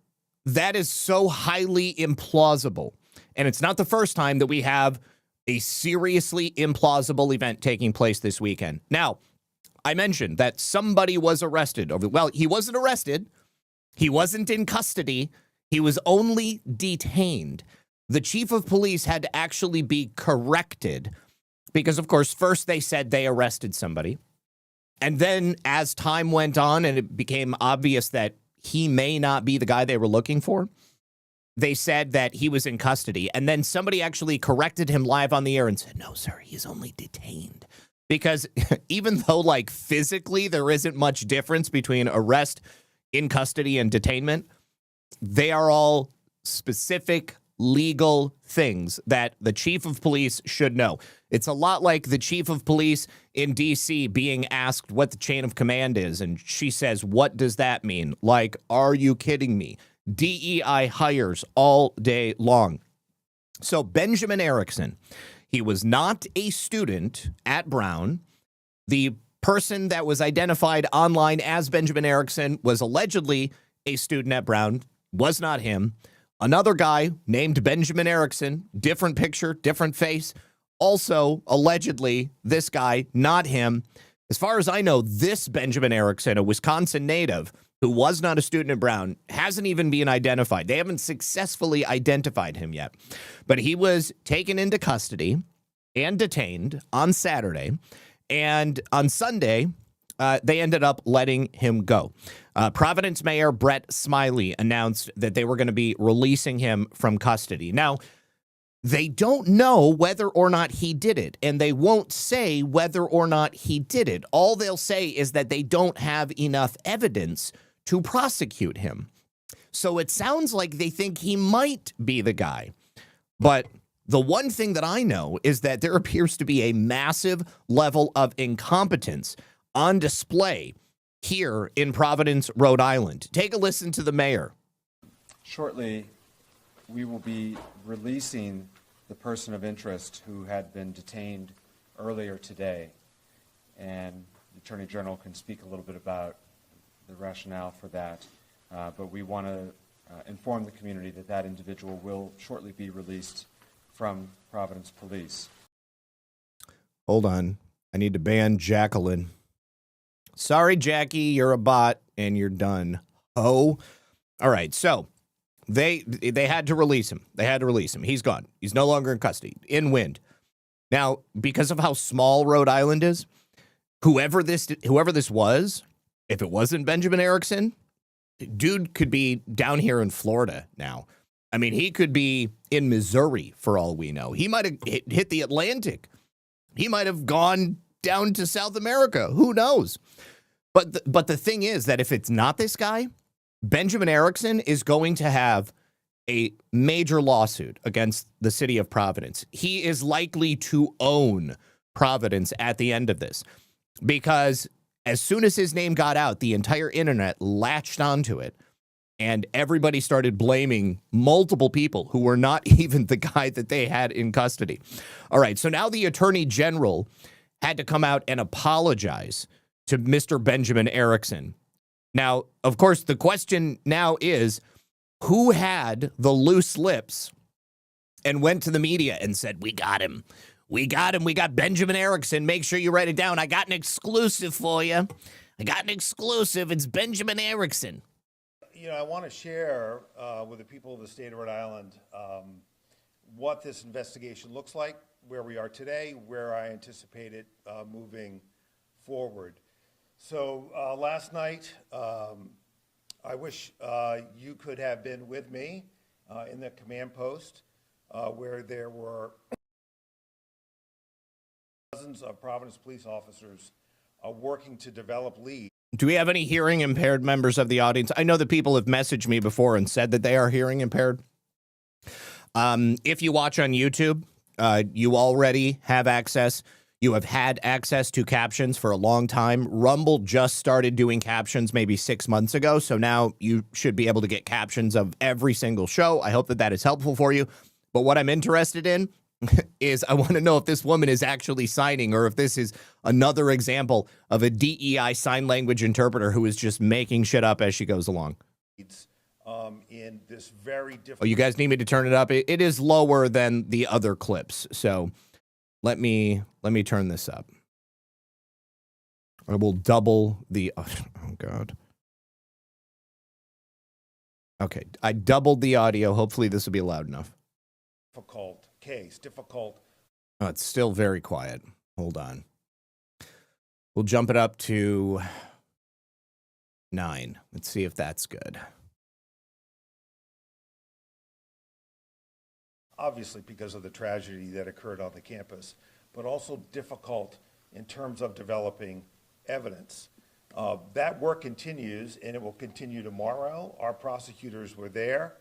that is so highly implausible. And it's not the first time that we have a seriously implausible event taking place this weekend. Now, I mentioned that somebody was arrested. Well, he wasn't arrested. He wasn't in custody. He was only detained. The chief of police had to actually be corrected because, of course, first they said they arrested somebody. And then as time went on and it became obvious that he may not be the guy they were looking for, they said that he was in custody. And then somebody actually corrected him live on the air and said, no, sir, he's only detained. Because even though, like, physically there isn't much difference between arrest, in custody, and detainment, they are all specific legal things that the chief of police should know. It's a lot like the chief of police in D.C. being asked what the chain of command is. And she says, what does that mean? Like, are you kidding me? DEI hires all day long. So Benjamin Erickson, he was not a student at Brown. The person that was identified online as Benjamin Erickson was allegedly a student at Brown, was not him. Another guy named Benjamin Erickson, different picture, different face, also allegedly this guy, not him. As far as I know, this Benjamin Erickson, a Wisconsin native who was not a student at Brown, hasn't even been identified. They haven't successfully identified him yet. But he was taken into custody and detained on Saturday. And on Sunday, they ended up letting him go. Providence Mayor Brett Smiley announced that they were going to be releasing him from custody. Now, they don't know whether or not he did it, and they won't say whether or not he did it. All they'll say is that they don't have enough evidence to prosecute him. So it sounds like they think he might be the guy. But the one thing that I know is that there appears to be a massive level of incompetence on display here in Providence, Rhode Island. Take a listen to the mayor. Shortly, we will be releasing the person of interest who had been detained earlier today. And the Attorney General can speak a little bit about the rationale for that. But we want to inform the community that that individual will shortly be released from Providence Police. Hold on. I need to ban Jacqueline. Sorry, Jackie, you're a bot and you're done. Oh, all right. So they had to release him. They had to release him. He's gone. He's no longer in custody. In wind. Now, because of how small Rhode Island is, whoever this was, if it wasn't Benjamin Erickson, dude could be down here in Florida now. I mean, he could be in Missouri for all we know. He might have hit the Atlantic. He might have gone down to South America. Who knows? But the thing is that if it's not this guy, Benjamin Erickson is going to have a major lawsuit against the city of Providence. He is likely to own Providence at the end of this, because as soon as his name got out, the entire internet latched onto it, and everybody started blaming multiple people who were not even the guy that they had in custody. All right, so now the Attorney General had to come out and apologize to Mr. Benjamin Erickson. Now, of course, the question now is, who had the loose lips and went to the media and said, we got him. We got him. We got Benjamin Erickson. Make sure you write it down. I got an exclusive for you. I got an exclusive. It's Benjamin Erickson. You know, I want to share with the people of the state of Rhode Island what this investigation looks like, where we are today, where I anticipate it moving forward. So last night, I wish you could have been with me in the command post where there were dozens of Providence police officers working to develop leads. Do we have any hearing impaired members of the audience? I know that people have messaged me before and said that they are hearing impaired. If you watch on YouTube, you already have access. You have had access to captions for a long time. Rumble just started doing captions maybe 6 months ago, so now you should be able to get captions of every single show. I hope that that is helpful for you. But what I'm interested in is I want to know if this woman is actually signing, or if this is another example of a DEI sign language interpreter who is just making shit up as she goes along. In this very difficult... Oh, you guys need me to turn it up? It is lower than the other clips, so let me turn this up. I will double the... Oh, God. Okay, I doubled the audio. Hopefully this will be loud enough. Difficult. Oh, it's still very quiet. Hold on. We'll jump it up to 9. Let's see if that's good. Obviously because of the tragedy that occurred on the campus, but also difficult in terms of developing evidence. That work continues, and it will continue tomorrow. Our prosecutors were there.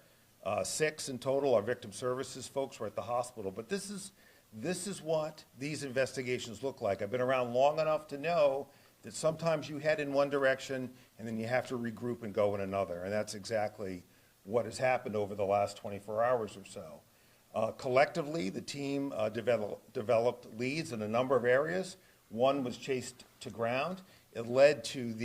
6 in total. Our victim services folks were at the hospital. But this is what these investigations look like. I've been around long enough to know that sometimes you head in one direction and then you have to regroup and go in another. And that's exactly what has happened over the last 24 hours or so. Collectively, the team developed leads in a number of areas. One was chased to ground. It led to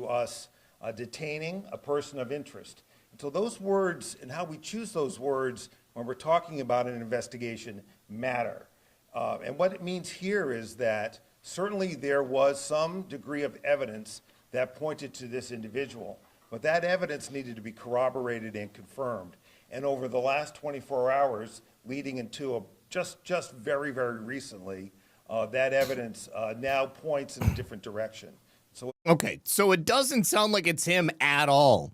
us detaining a person of interest. And so those words and how we choose those words when we're talking about an investigation matter. And what it means here is that certainly there was some degree of evidence that pointed to this individual, but that evidence needed to be corroborated and confirmed. And over the last 24 hours, leading into just very, very recently, that evidence now points in a different direction. So, Okay, so it doesn't sound like it's him at all.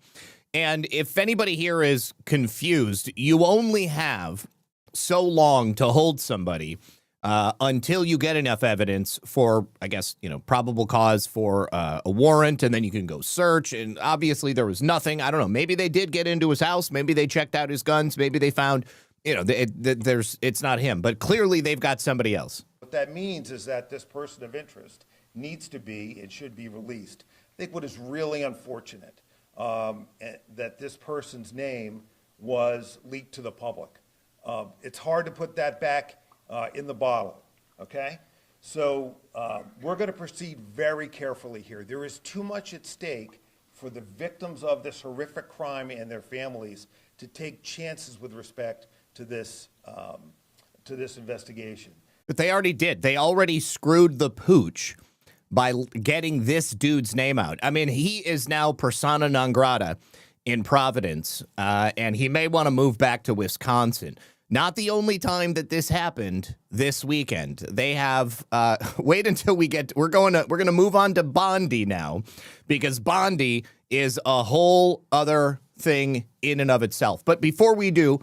And if anybody here is confused, you only have so long to hold somebody until you get enough evidence for, I guess, probable cause for a warrant, and then you can go search. And obviously there was nothing. I don't know. Maybe they did get into his house. Maybe they checked out his guns. Maybe they found, it's not him. But clearly they've got somebody else. what that means is that this person of interest needs to be and should be released. I think what is really unfortunate that this person's name was leaked to the public. It's hard to put that back in the bottle, okay? So we're going to proceed very carefully here. There is too much at stake for the victims of this horrific crime and their families to take chances with respect to this investigation. But they already did. They already screwed the pooch by getting this dude's name out. I mean, he is now persona non grata in Providence, and he may want to move back to Wisconsin. Not the only time that this happened this weekend. They have wait until we get. We're going to move on to Bondi now, because Bondi is a whole other thing in and of itself. But before we do,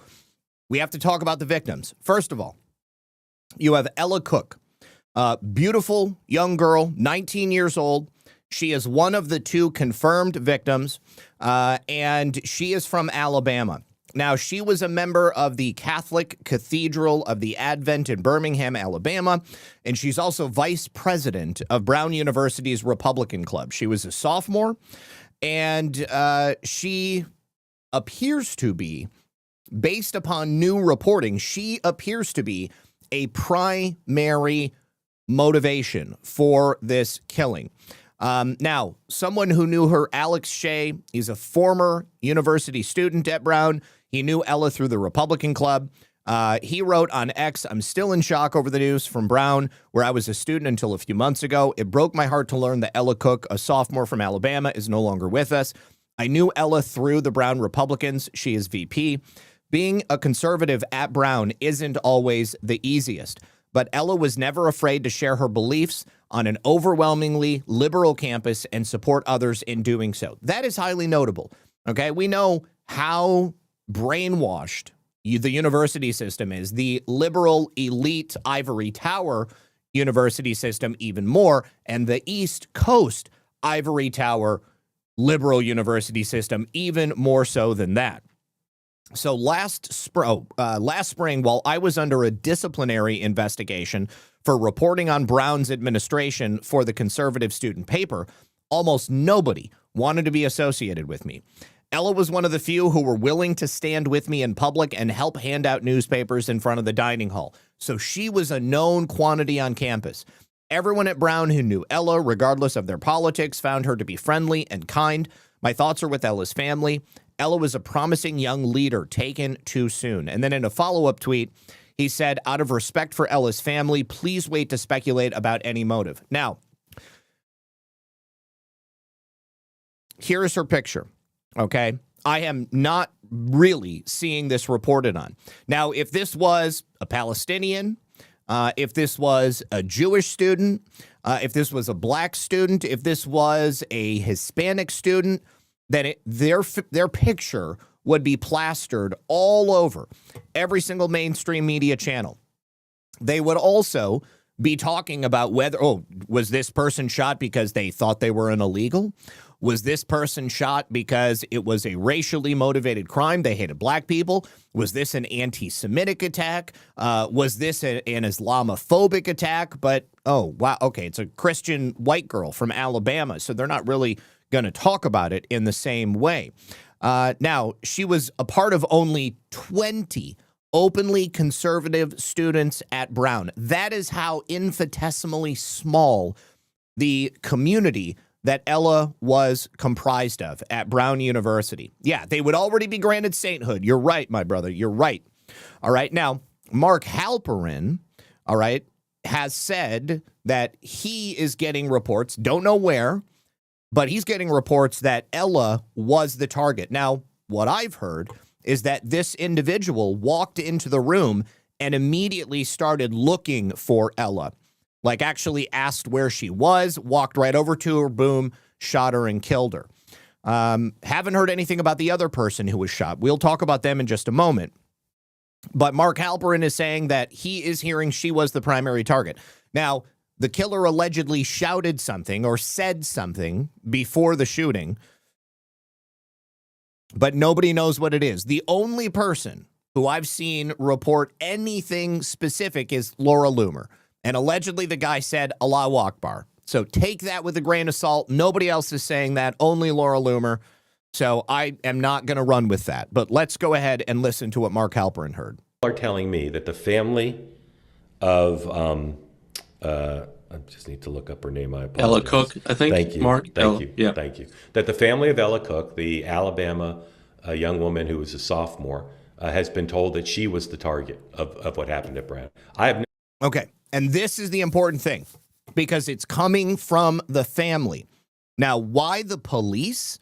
we have to talk about the victims. First of all, you have Ella Cook, beautiful young girl, 19 years old. She is one of the two confirmed victims, and she is from Alabama. Now, she was a member of the Catholic Cathedral of the Advent in Birmingham, Alabama, and she's also vice president of Brown University's Republican Club. She was a sophomore, and she appears to be, based upon new reporting, she appears to be a primary motivation for this killing. Now, someone who knew her, Alex Shea, is a former university student at Brown. He knew Ella through the Republican Club. He wrote on X, "I'm still in shock over the news from Brown, where I was a student until a few months ago. It broke my heart to learn that Ella Cook, a sophomore from Alabama, is no longer with us. I knew Ella through the Brown Republicans. She is VP. Being a conservative at Brown isn't always the easiest, but Ella was never afraid to share her beliefs on an overwhelmingly liberal campus and support others in doing so." That is highly notable. Okay, we know how brainwashed the university system is. The liberal elite ivory tower university system even more, and the East Coast ivory tower liberal university system even more so than that. So last spring, while I was under a disciplinary investigation for reporting on Brown's administration for the conservative student paper, almost nobody wanted to be associated with me. Ella was one of the few who were willing to stand with me in public and help hand out newspapers in front of the dining hall. So she was a known quantity on campus. Everyone at Brown who knew Ella, regardless of their politics, found her to be friendly and kind. My thoughts are with Ella's family. Ella was a promising young leader taken too soon. And then in a follow-up tweet, he said, "Out of respect for Ella's family, please wait to speculate about any motive." Now, here is her picture, okay? I am not really seeing this reported on. Now, if this was a Palestinian, if this was a Jewish student, if this was a black student, if this was a Hispanic student, then their picture would be plastered all over every single mainstream media channel. They would also be talking about whether, was this person shot because they thought they were an illegal? Was this person shot because it was a racially motivated crime? They hated black people. Was this an anti-Semitic attack? Was this an Islamophobic attack? But, oh, wow, okay, it's a Christian white girl from Alabama, so they're not really going to talk about it in the same way. Now, she was a part of only 20 openly conservative students at Brown. That is how infinitesimally small the community that Ella was comprised of at Brown University. Yeah, they would already be granted sainthood. You're right, my brother. You're right. All right. Now, Mark Halperin, all right, has said that he is getting reports, don't know where, but he's getting reports that Ella was the target. Now, what I've heard is that this individual walked into the room and immediately started looking for Ella. Like actually asked where she was, walked right over to her, boom, shot her and killed her. Haven't heard anything about the other person who was shot. We'll talk about them in just a moment. But Mark Halperin is saying that he is hearing she was the primary target. Now, the killer allegedly shouted something or said something before the shooting, but nobody knows what it is. The only person who I've seen report anything specific is Laura Loomer. And allegedly the guy said Allahu Akbar. So take that with a grain of salt. Nobody else is saying that, only Laura Loomer. So I am not going to run with that. But let's go ahead and listen to what Mark Halperin heard. Are telling me that the family of, I just need to look up her name, I apologize. Ella Cook, I think. Thank you. Mark. Thank you. Yeah. Thank you. That the family of Ella Cook, the Alabama young woman who was a sophomore, has been told that she was the target of what happened at Brown. I have no. Okay. And this is the important thing, because it's coming from the family. Now, why the police,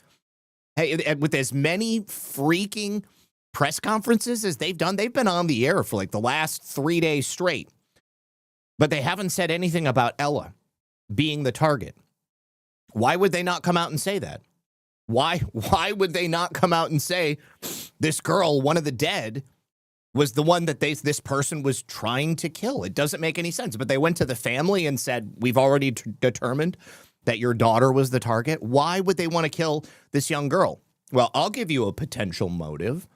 hey, with as many freaking press conferences as they've done, they've been on the air for like the last 3 days straight, but they haven't said anything about Ella being the target. Why would they not come out and say that? Why would they not come out and say this girl, one of the dead, was the one that this person was trying to kill? It doesn't make any sense. But they went to the family and said, we've already determined that your daughter was the target. Why would they want to kill this young girl? Well, I'll give you a potential motive.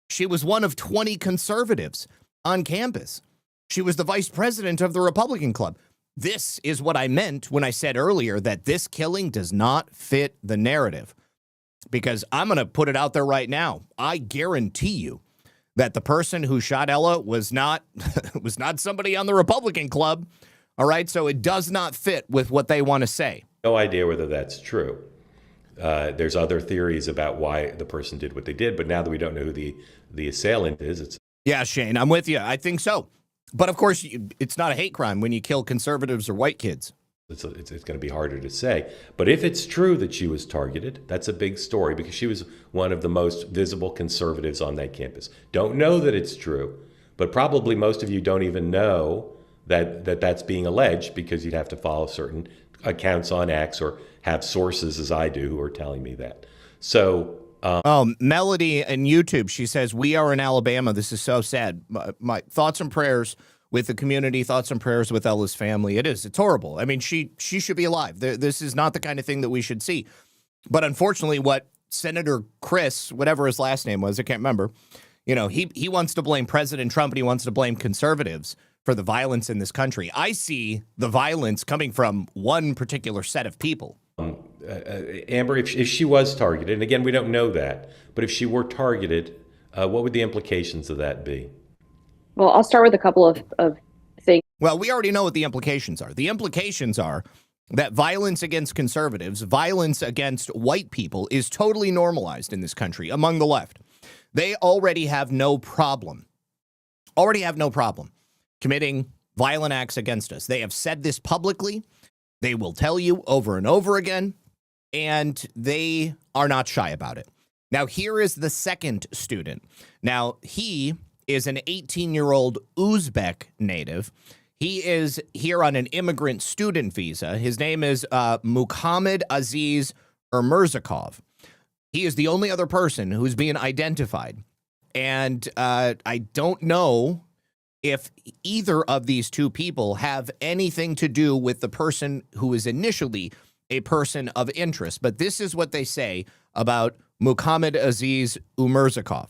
She was one of 20 conservatives on campus. She was the vice president of the Republican Club. This is what I meant when I said earlier that this killing does not fit the narrative. Because I'm going to put it out there right now. I guarantee you that the person who shot Ella was not somebody on the Republican Club. All right, so it does not fit with what they want to say. No idea whether that's true. There's other theories about why the person did what they did, but now that we don't know who the assailant is, it's... Yeah, Shane, I'm with you. I think so. But of course, it's not a hate crime when you kill conservatives or white kids. It's going to be harder to say. But if it's true that she was targeted, that's a big story because she was one of the most visible conservatives on that campus. Don't know that it's true, but probably most of you don't even know that that's being alleged because you'd have to follow certain accounts on X or have sources, as I do, who are telling me that. So... Melody in YouTube, she says, we are in Alabama. This is so sad. My thoughts and prayers with the community, thoughts and prayers with Ella's family. It is. It's horrible. I mean, she should be alive. This is not the kind of thing that we should see. But unfortunately, what Senator Chris, whatever his last name was, I can't remember, he wants to blame President Trump and he wants to blame conservatives for the violence in this country. I see the violence coming from one particular set of people. Amber, if she was targeted, and again, we don't know that, but if she were targeted, what would the implications of that be? Well, I'll start with a couple of things. Well, we already know what the implications are. The implications are that violence against conservatives, violence against white people is totally normalized in this country among the left. They already have no problem committing violent acts against us. They have said this publicly. They will tell you over and over again, and they are not shy about it. Now, here is the second student. Now, he is an 18-year-old Uzbek native. He is here on an immigrant student visa. His name is Muhammad Aziz Ermerzakov. He is the only other person who's being identified. And I don't know if either of these two people have anything to do with the person who is initially a person of interest. But this is what they say about Muhammad Aziz Ermerzakov.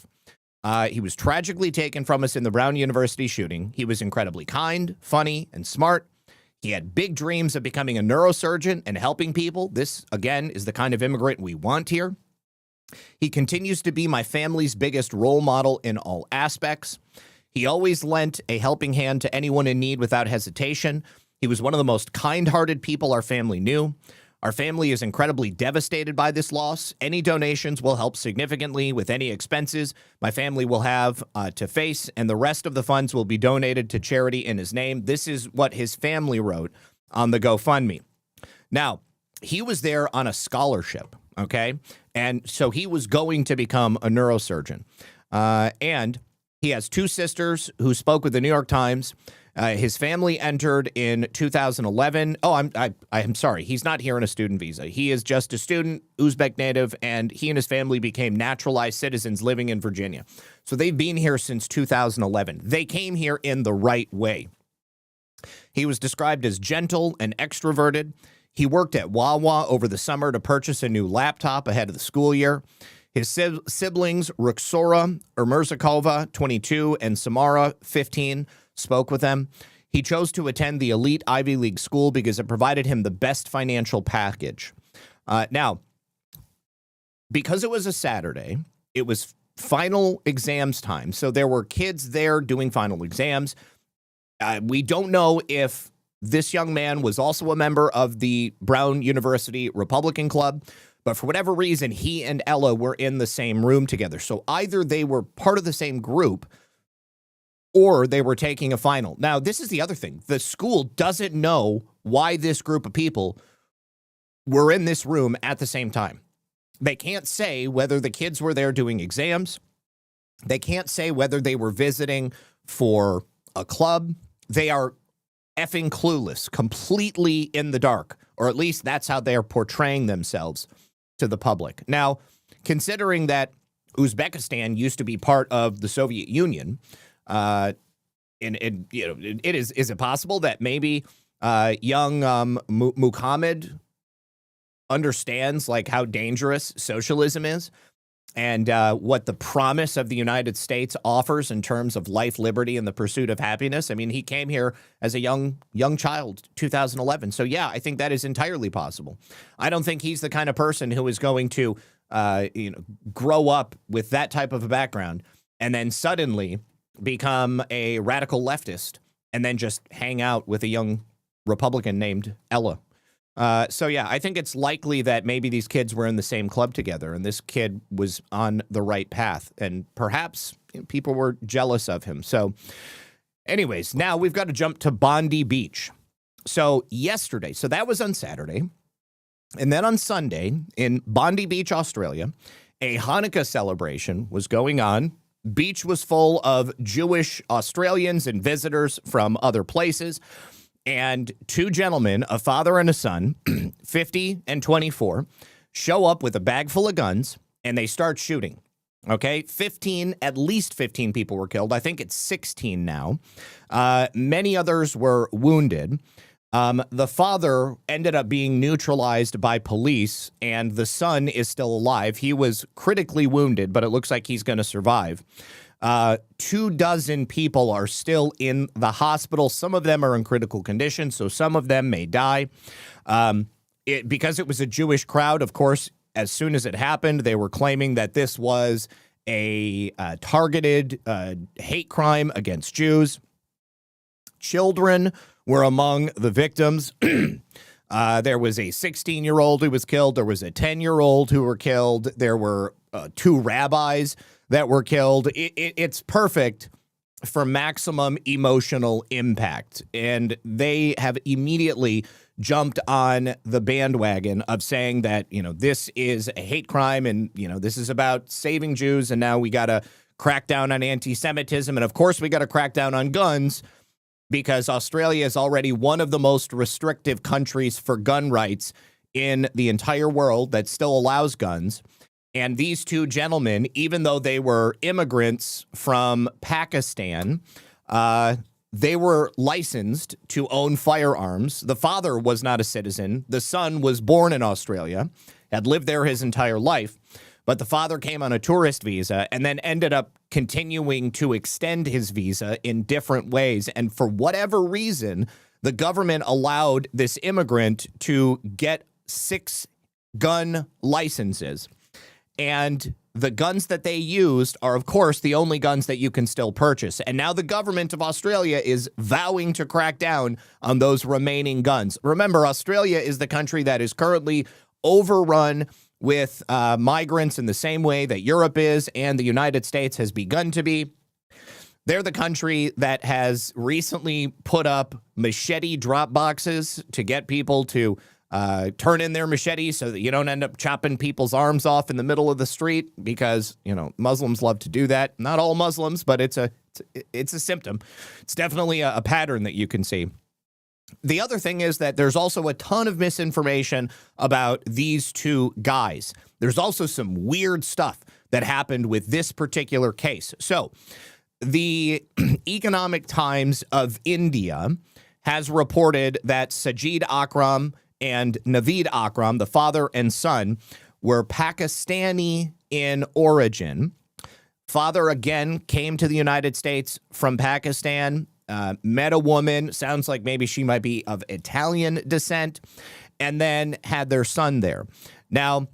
He was tragically taken from us in the Brown University shooting. He was incredibly kind, funny, and smart. He had big dreams of becoming a neurosurgeon and helping people. This, again, is the kind of immigrant we want here. He continues to be my family's biggest role model in all aspects. He always lent a helping hand to anyone in need without hesitation. He was one of the most kind-hearted people our family knew. Our family is incredibly devastated by this loss. Any donations will help significantly with any expenses my family will have to face, and the rest of the funds will be donated to charity in his name. This is what his family wrote on the GoFundMe. Now, he was there on a scholarship, okay? And so he was going to become a neurosurgeon. And he has two sisters who spoke with the New York Times, His family entered in 2011. Oh, I'm sorry. He's not here on a student visa. He is just a student, Uzbek native, and he and his family became naturalized citizens living in Virginia. So they've been here since 2011. They came here in the right way. He was described as gentle and extroverted. He worked at Wawa over the summer to purchase a new laptop ahead of the school year. His siblings, Ruxora Ermerzakova, 22, and Samara, 15, spoke with them. He chose to attend the elite Ivy League school because it provided him the best financial package. Now, because it was a Saturday, it was final exams time. So there were kids there doing final exams. We don't know if this young man was also a member of the Brown University Republican Club, but for whatever reason, he and Ella were in the same room together. So either they were part of the same group or they were taking a final. Now, this is the other thing. The school doesn't know why this group of people were in this room at the same time. They can't say whether the kids were there doing exams. They can't say whether they were visiting for a club. They are effing clueless, completely in the dark, or at least that's how they're portraying themselves to the public. Now, considering that Uzbekistan used to be part of the Soviet Union, is it possible that maybe young Muhammad understands like how dangerous socialism is and what the promise of the United States offers in terms of life, liberty, and the pursuit of happiness? I mean, he came here as a young child, 2011. So, yeah, I think that is entirely possible. I don't think he's the kind of person who is going to, grow up with that type of a background and then suddenly become a radical leftist and then just hang out with a young Republican named Ella. So, yeah, I think it's likely that maybe these kids were in the same club together and this kid was on the right path and perhaps people were jealous of him. So anyways, now we've got to jump to Bondi Beach. So yesterday, so that was on Saturday. And then on Sunday in Bondi Beach, Australia, a Hanukkah celebration was going on. Beach was full of Jewish Australians and visitors from other places. And two gentlemen, a father and a son, 50 and 24, show up with a bag full of guns and they start shooting. Okay, at least 15 people were killed. I think it's 16 now. Many others were wounded. The father ended up being neutralized by police and the son is still alive. He was critically wounded, but it looks like he's going to survive. 24 people are still in the hospital. Some of them are in critical condition, so some of them may die. Because it was a Jewish crowd, of course, as soon as it happened, they were claiming that this was a targeted hate crime against Jews. Children were among the victims. There was a 16-year-old who was killed. There was a 10-year-old who were killed. There were two rabbis that were killed. It's perfect for maximum emotional impact. And they have immediately jumped on the bandwagon of saying that, this is a hate crime and, this is about saving Jews. And now we got to crack down on anti-Semitism. And of course, we got to crack down on guns because Australia is already one of the most restrictive countries for gun rights in the entire world that still allows guns. And these two gentlemen, even though they were immigrants from Pakistan, they were licensed to own firearms. The father was not a citizen. The son was born in Australia, had lived there his entire life. But the father came on a tourist visa and then ended up continuing to extend his visa in different ways. And for whatever reason, the government allowed this immigrant to get 6 gun licenses. And the guns that they used are, of course, the only guns that you can still purchase. And now the government of Australia is vowing to crack down on those remaining guns. Remember, Australia is the country that is currently overrun with migrants in the same way that Europe is and the United States has begun to be. They're the country that has recently put up machete drop boxes to get people to turn in their machetes so that you don't end up chopping people's arms off in the middle of the street because, Muslims love to do that. Not all Muslims, but it's a It's a symptom. It's definitely a pattern that you can see. The other thing is that there's also a ton of misinformation about these two guys. There's also some weird stuff that happened with this particular case. So the Economic Times of India has reported that Sajid Akram and Naveed Akram, the father and son, were Pakistani in origin. Father, again, came to the United States from Pakistan, met a woman, sounds like maybe she might be of Italian descent, and then had their son there. Now,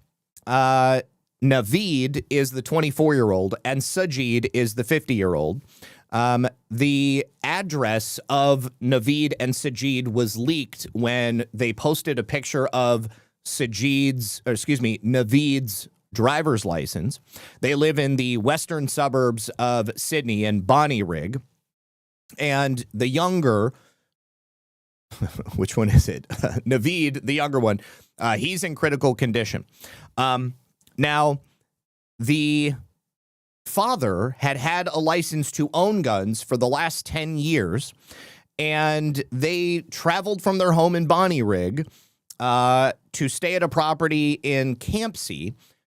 Naveed is the 24-year-old, and Sajid is the 50-year-old. The address of Naveed and Sajid was leaked when they posted a picture of Naveed's driver's license. They live in the western suburbs of Sydney in Bonnyrigg. And the younger, which one is it? Naveed, the younger one, he's in critical condition. Now, the father had a license to own guns for the last 10 years, and they traveled from their home in Bonnyrigg to stay at a property in Campsie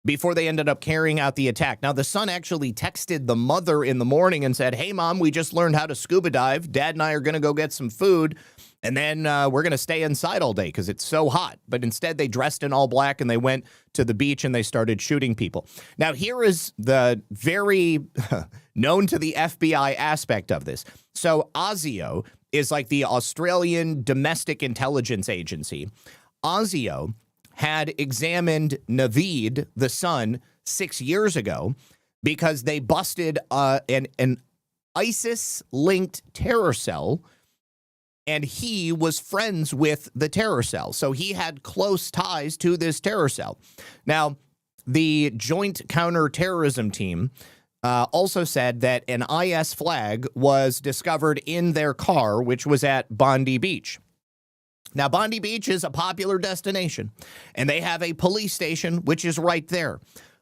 before they ended up carrying out the attack. Now, the son actually texted the mother in the morning and said, "Hey, Mom, we just learned how to scuba dive. Dad and I are going to go get some food, and then we're going to stay inside all day because it's so hot." But instead, they dressed in all black, and they went to the beach, and they started shooting people. Now, here is the very known to the FBI aspect of this. So ASIO is like the Australian Domestic Intelligence Agency. ASIO had examined Naveed, the son, 6 years ago because they busted an ISIS-linked terror cell, and he was friends with the terror cell. So he had close ties to this terror cell. Now, the Joint Counterterrorism Team also said that an IS flag was discovered in their car, which was at Bondi Beach. Now, Bondi Beach is a popular destination, and they have a police station, which is right there.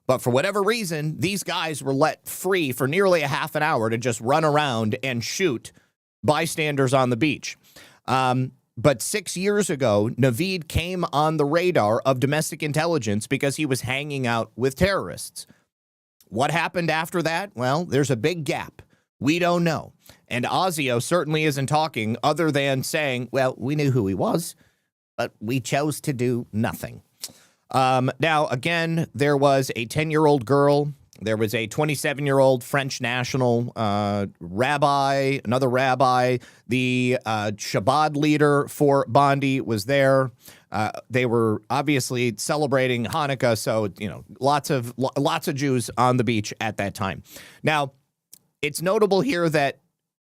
But for whatever reason, these guys were let free for nearly a half an hour to just run around and shoot bystanders on the beach. But 6 years ago, Naveed came on the radar of domestic intelligence because he was hanging out with terrorists. What happened after that? Well, there's a big gap. We don't know. And ASIO certainly isn't talking other than saying, well, we knew who he was, but we chose to do nothing. Now, again, there was a 10-year-old girl. There was a 27-year-old French national rabbi, another rabbi. The Shabbat leader for Bondi was there. They were obviously celebrating Hanukkah, so, you know, lots of Jews on the beach at that time. Now, it's notable here that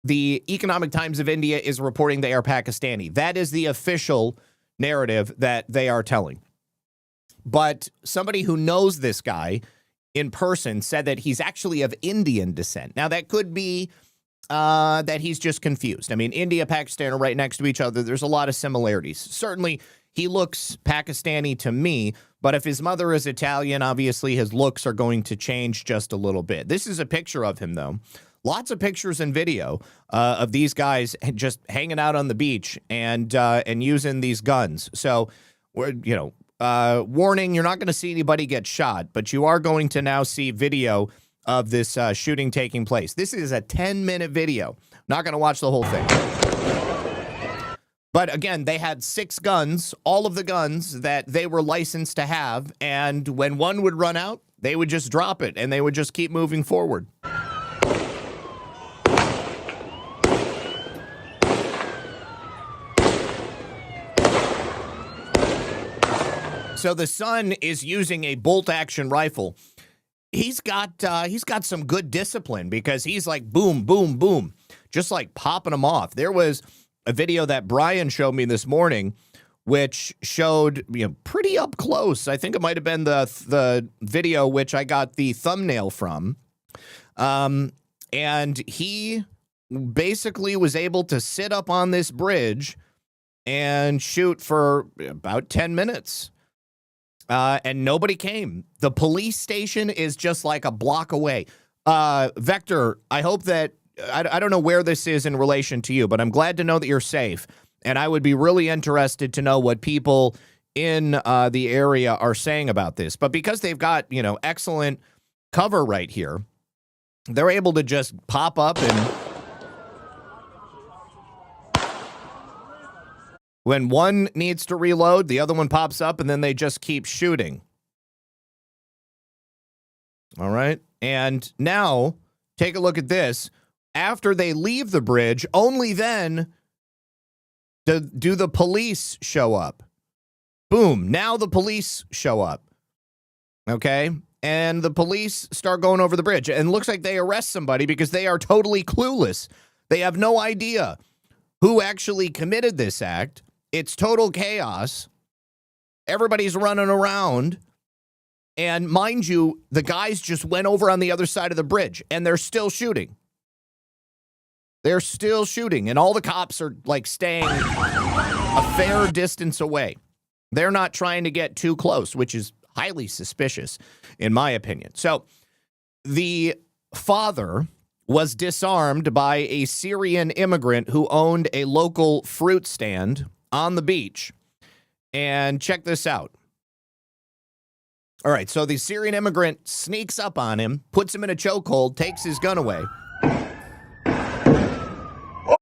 the Economic Times of India is reporting they are Pakistani. That is the official narrative that they are telling. But somebody who knows this guy in person said that he's actually of Indian descent. Now, that could be that he's just confused. I mean, India and Pakistan are right next to each other. There's a lot of similarities. Certainly, he looks Pakistani to me, but if his mother is Italian, obviously his looks are going to change just a little bit. This is a picture of him, though. Lots of pictures and video of these guys just hanging out on the beach and using these guns. So, warning, you're not going to see anybody get shot, but you are going to now see video of this shooting taking place. This is a 10-minute video. Not going to watch the whole thing. But again, they had 6 guns, all of the guns that they were licensed to have, and when one would run out, they would just drop it, and they would just keep moving forward. So the son is using a bolt-action rifle. He's got some good discipline because he's like boom, boom, boom, just like popping them off. There was a video that Brian showed me this morning, which showed pretty up close. I think it might have been the video which I got the thumbnail from, and he basically was able to sit up on this bridge and shoot for about 10 minutes. And nobody came. The police station is just like a block away. Vector, I hope that I don't know where this is in relation to you, but I'm glad to know that you're safe. And I would be really interested to know what people in the area are saying about this. But because they've got, excellent cover right here, they're able to just pop up and when one needs to reload, the other one pops up and then they just keep shooting. All right. And now take a look at this. After they leave the bridge, only then do the police show up. Boom. Now the police show up. Okay. And the police start going over the bridge. And it looks like they arrest somebody because they are totally clueless. They have no idea who actually committed this act. It's total chaos. Everybody's running around. And mind you, the guys just went over on the other side of the bridge and they're still shooting. They're still shooting. And all the cops are like staying a fair distance away. They're not trying to get too close, which is highly suspicious, in my opinion. So the father was disarmed by a Syrian immigrant who owned a local fruit stand on the beach. And check this out. All right, so the Syrian immigrant sneaks up on him, puts him in a chokehold, takes his gun away.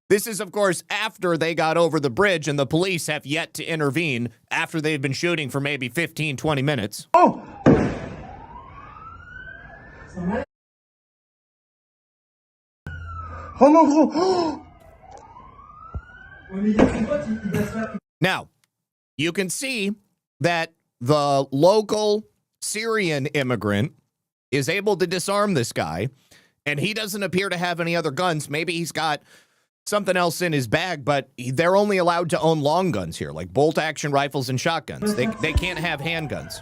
This is, of course, after they got over the bridge and the police have yet to intervene after they've been shooting for maybe 15, 20 minutes. Oh! Now, you can see that the local Syrian immigrant is able to disarm this guy, and he doesn't appear to have any other guns. Maybe he's got something else in his bag, but they're only allowed to own long guns here, like bolt-action rifles and shotguns. They can't have handguns.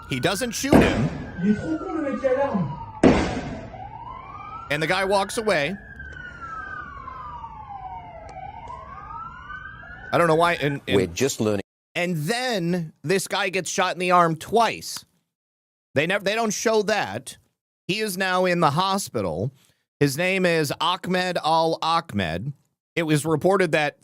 He doesn't shoot him. And the guy walks away. I don't know why. And we're just learning. And then this guy gets shot in the arm twice. They don't show that. He is now in the hospital. His name is Ahmed al-Ahmed. It was reported that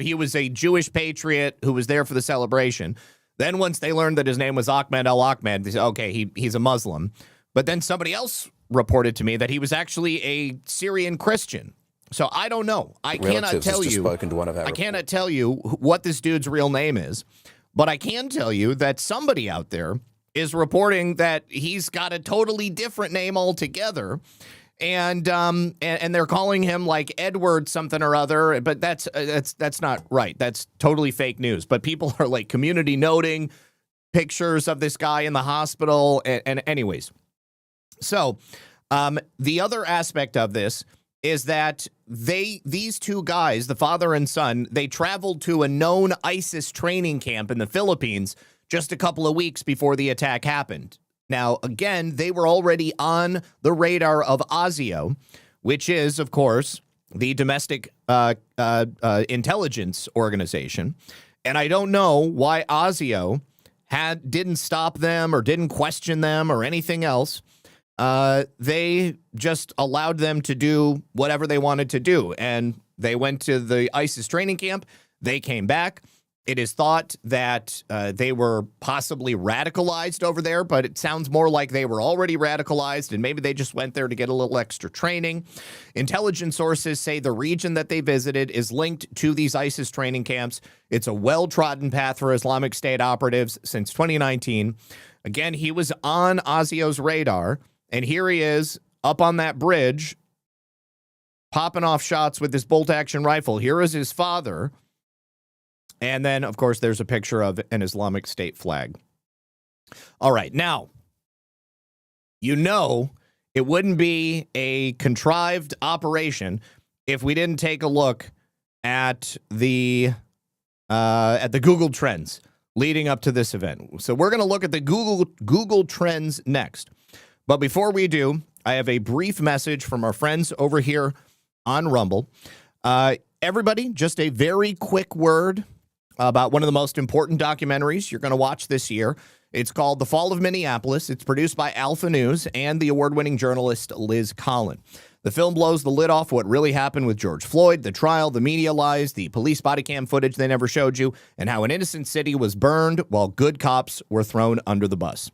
he was a Jewish patriot who was there for the celebration. Then once they learned that his name was Ahmed al-Ahmed, they said, okay, he's a Muslim. But then somebody else reported to me that he was actually a Syrian Christian. So I don't know. I cannot tell you what this dude's real name is, but I can tell you that somebody out there is reporting that he's got a totally different name altogether. And they're calling him like Edward something or other, but that's not right. That's totally fake news. But people are like community noting pictures of this guy in the hospital. And anyways, so the other aspect of this is that these two guys, the father and son, they traveled to a known ISIS training camp in the Philippines just a couple of weeks before the attack happened. Now, again, they were already on the radar of ASIO, which is, of course, the domestic intelligence organization. And I don't know why ASIO didn't stop them or didn't question them or anything else. They just allowed them to do whatever they wanted to do. And they went to the ISIS training camp. They came back. It is thought that they were possibly radicalized over there, but it sounds more like they were already radicalized and maybe they just went there to get a little extra training. Intelligence sources say the region that they visited is linked to these ISIS training camps. It's a well-trodden path for Islamic State operatives since 2019. Again, he was on ASIO's radar, and here he is up on that bridge popping off shots with this bolt-action rifle. Here is his father. And then, of course, there's a picture of an Islamic State flag. All right. Now, it wouldn't be a contrived operation if we didn't take a look at the Google Trends leading up to this event. So we're going to look at the Google Trends next. But before we do, I have a brief message from our friends over here on Rumble. Everybody, just a very quick word about one of the most important documentaries you're going to watch this year. It's called The Fall of Minneapolis. It's produced by Alpha News and the award-winning journalist Liz Collin. The film blows the lid off what really happened with George Floyd, the trial, the media lies, the police body cam footage they never showed you, and how an innocent city was burned while good cops were thrown under the bus.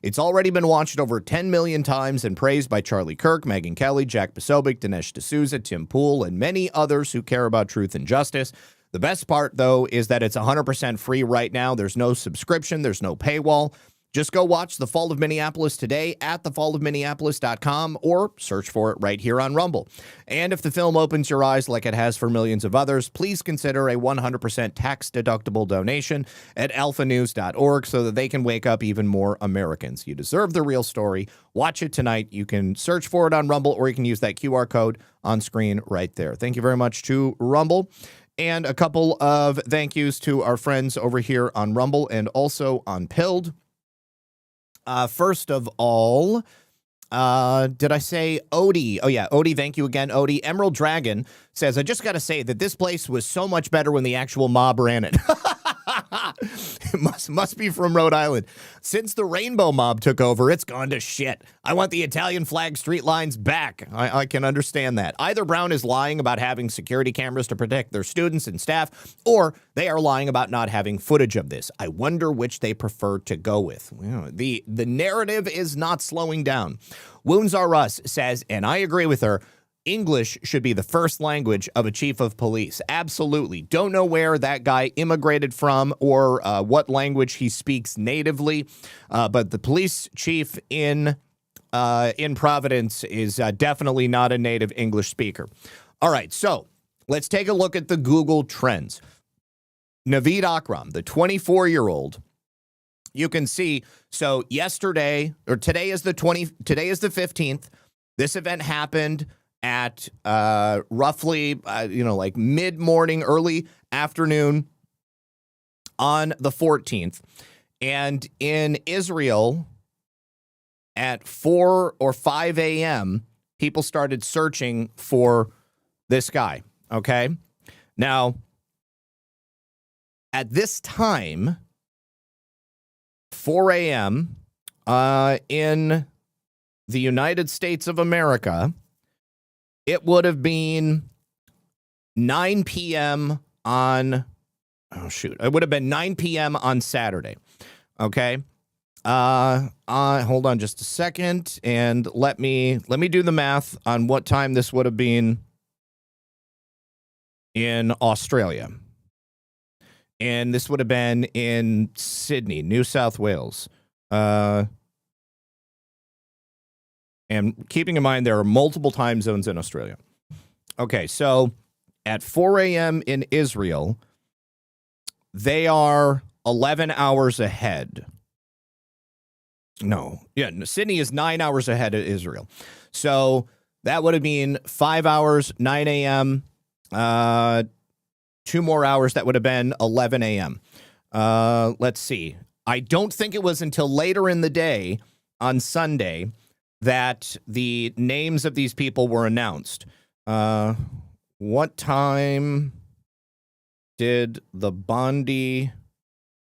It's already been watched over 10 million times and praised by Charlie Kirk, Megyn Kelly, Jack Posobiec, Dinesh D'Souza, Tim Pool, and many others who care about truth and justice. The best part, though, is that it's 100% free right now. There's no subscription. There's no paywall. Just go watch The Fall of Minneapolis today at thefallofminneapolis.com or search for it right here on Rumble. And if the film opens your eyes like it has for millions of others, please consider a 100% tax-deductible donation at alphanews.org so that they can wake up even more Americans. You deserve the real story. Watch it tonight. You can search for it on Rumble, or you can use that QR code on screen right there. Thank you very much to Rumble. And a couple of thank yous to our friends over here on Rumble and also on Pilled. First of all, did I say Odie? Oh, yeah, Odie, thank you again, Odie. Emerald Dragon says, I just got to say that this place was so much better when the actual mob ran it. It must be from Rhode Island. Since the Rainbow Mob took over, it's gone to shit. I want the Italian flag street lines back. I can understand that. Either Brown is lying about having security cameras to protect their students and staff, or they are lying about not having footage of this. I wonder which they prefer to go with. The narrative is not slowing down. Wounds Are Us says, and I agree with her, English should be the first language of a chief of police. Absolutely. Don't know where that guy immigrated from or what language he speaks natively, but the police chief in Providence is definitely not a native English speaker. All right, so let's take a look at the Google Trends. Naveed Akram, the 24-year-old, you can see, so yesterday, or today is the 15th. This event happened at roughly, like mid-morning, early afternoon on the 14th. And in Israel, at 4 or 5 a.m., people started searching for this guy, okay? Now, at this time, 4 a.m., in the United States of America, it would have been 9 p.m. on, it would have been 9 p.m. on Saturday, okay? Hold on just a second, and let me do the math on what time this would have been in Australia. And this would have been in Sydney, New South Wales. And keeping in mind, there are multiple time zones in Australia. Okay, so at 4 a.m. in Israel, they are 11 hours ahead. Sydney is 9 hours ahead of Israel. So that would have been 5 hours, 9 a.m., 2 more hours, that would have been 11 a.m. Let's see. I don't think it was until later in the day on Sunday that the names of these people were announced. What time did the Bondi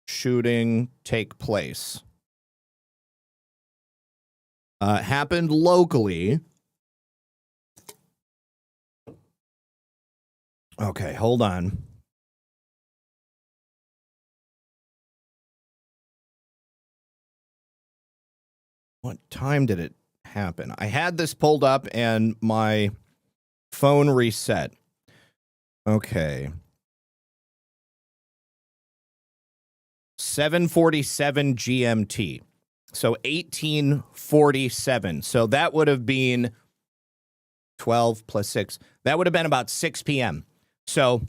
shooting take place? Happened locally. Okay, hold on. What time did it happen? I had this pulled up and my phone reset. Okay. 7:47 GMT. So 18:47. So that would have been 12 plus 6. That would have been about 6 p.m. So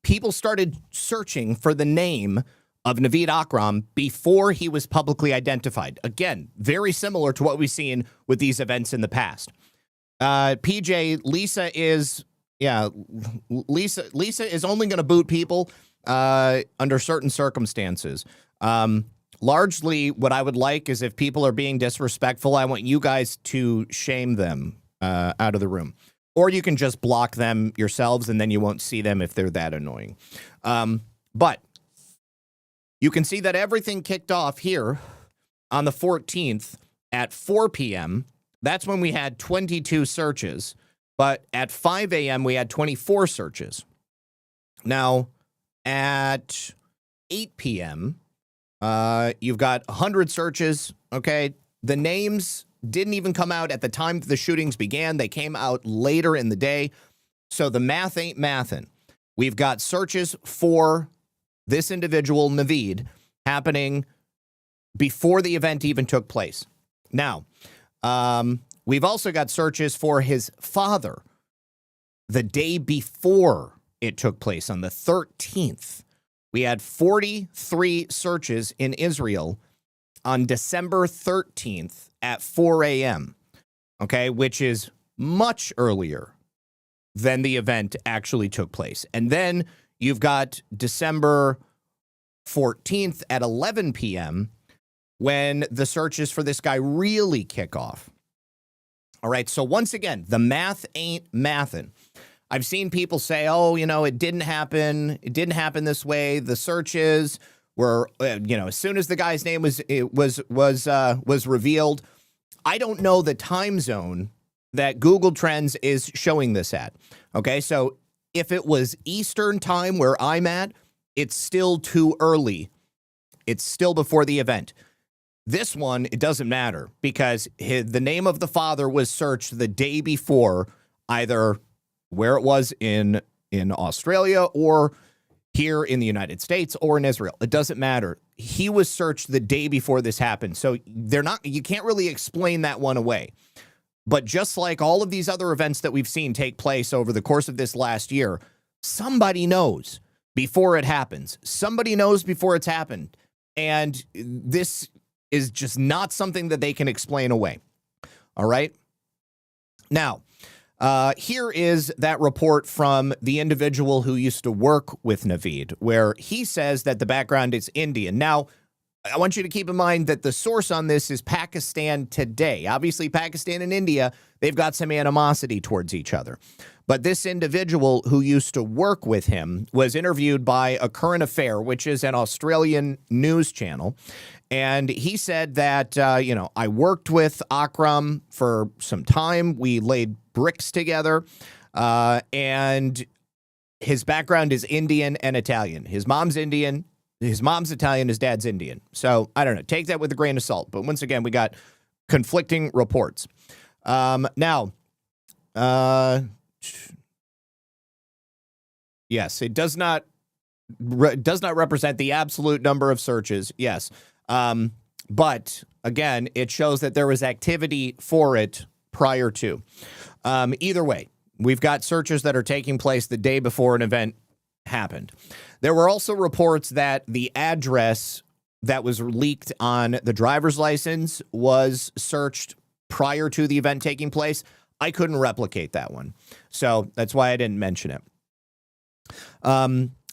people started searching for the name of Naveed Akram before he was publicly identified. Again, very similar to what we've seen with these events in the past. PJ, Lisa is only going to boot people under certain circumstances. Largely, what I would like is if people are being disrespectful, I want you guys to shame them out of the room. Or you can just block them yourselves, and then you won't see them if they're that annoying. But you can see that everything kicked off here on the 14th at 4 p.m. That's when we had 22 searches. But at 5 a.m., we had 24 searches. Now, at 8 p.m., you've got 100 searches, okay? The names didn't even come out at the time the shootings began. They came out later in the day. So the math ain't mathin'. We've got searches for this individual, Naveed, happening before the event even took place. Now, we've also got searches for his father the day before it took place on the 13th. We had 43 searches in Israel on December 13th at 4 a.m., okay, which is much earlier than the event actually took place. And then you've got December 14th at 11 p.m. when the searches for this guy really kick off. All right, so once again, the math ain't mathin'. I've seen people say, oh, you know, it didn't happen. It didn't happen this way. The searches were, as soon as the guy's name was revealed. I don't know the time zone that Google Trends is showing this at. Okay, so if it was Eastern time where I'm at, it's still too early. It's still before the event. This one, it doesn't matter because the name of the father was searched the day before, either where it was in Australia or here in the United States or in Israel. It doesn't matter. He was searched the day before this happened. So you can't really explain that one away. But just like all of these other events that we've seen take place over the course of this last year, somebody knows before it happens. Somebody knows before it's happened. And this is just not something that they can explain away. All right? Now, here is that report from the individual who used to work with Naveed, where he says that the background is Indian. Now, I want you to keep in mind that the source on this is Pakistan Today. Obviously, Pakistan and India, they've got some animosity towards each other. But this individual who used to work with him was interviewed by A Current Affair, which is an Australian news channel. And he said that, I worked with Akram for some time. We laid bricks together. And his background is Indian and Italian. His mom's Indian. His mom's Italian, his dad's Indian. So, I don't know. Take that with a grain of salt. But once again, we got conflicting reports. Yes, it does not represent the absolute number of searches. Yes. But, again, it shows that there was activity for it prior to. Either way, we've got searches that are taking place the day before an event happened. There were also reports that the address that was leaked on the driver's license was searched prior to the event taking place. I couldn't replicate that one. So that's why I didn't mention it.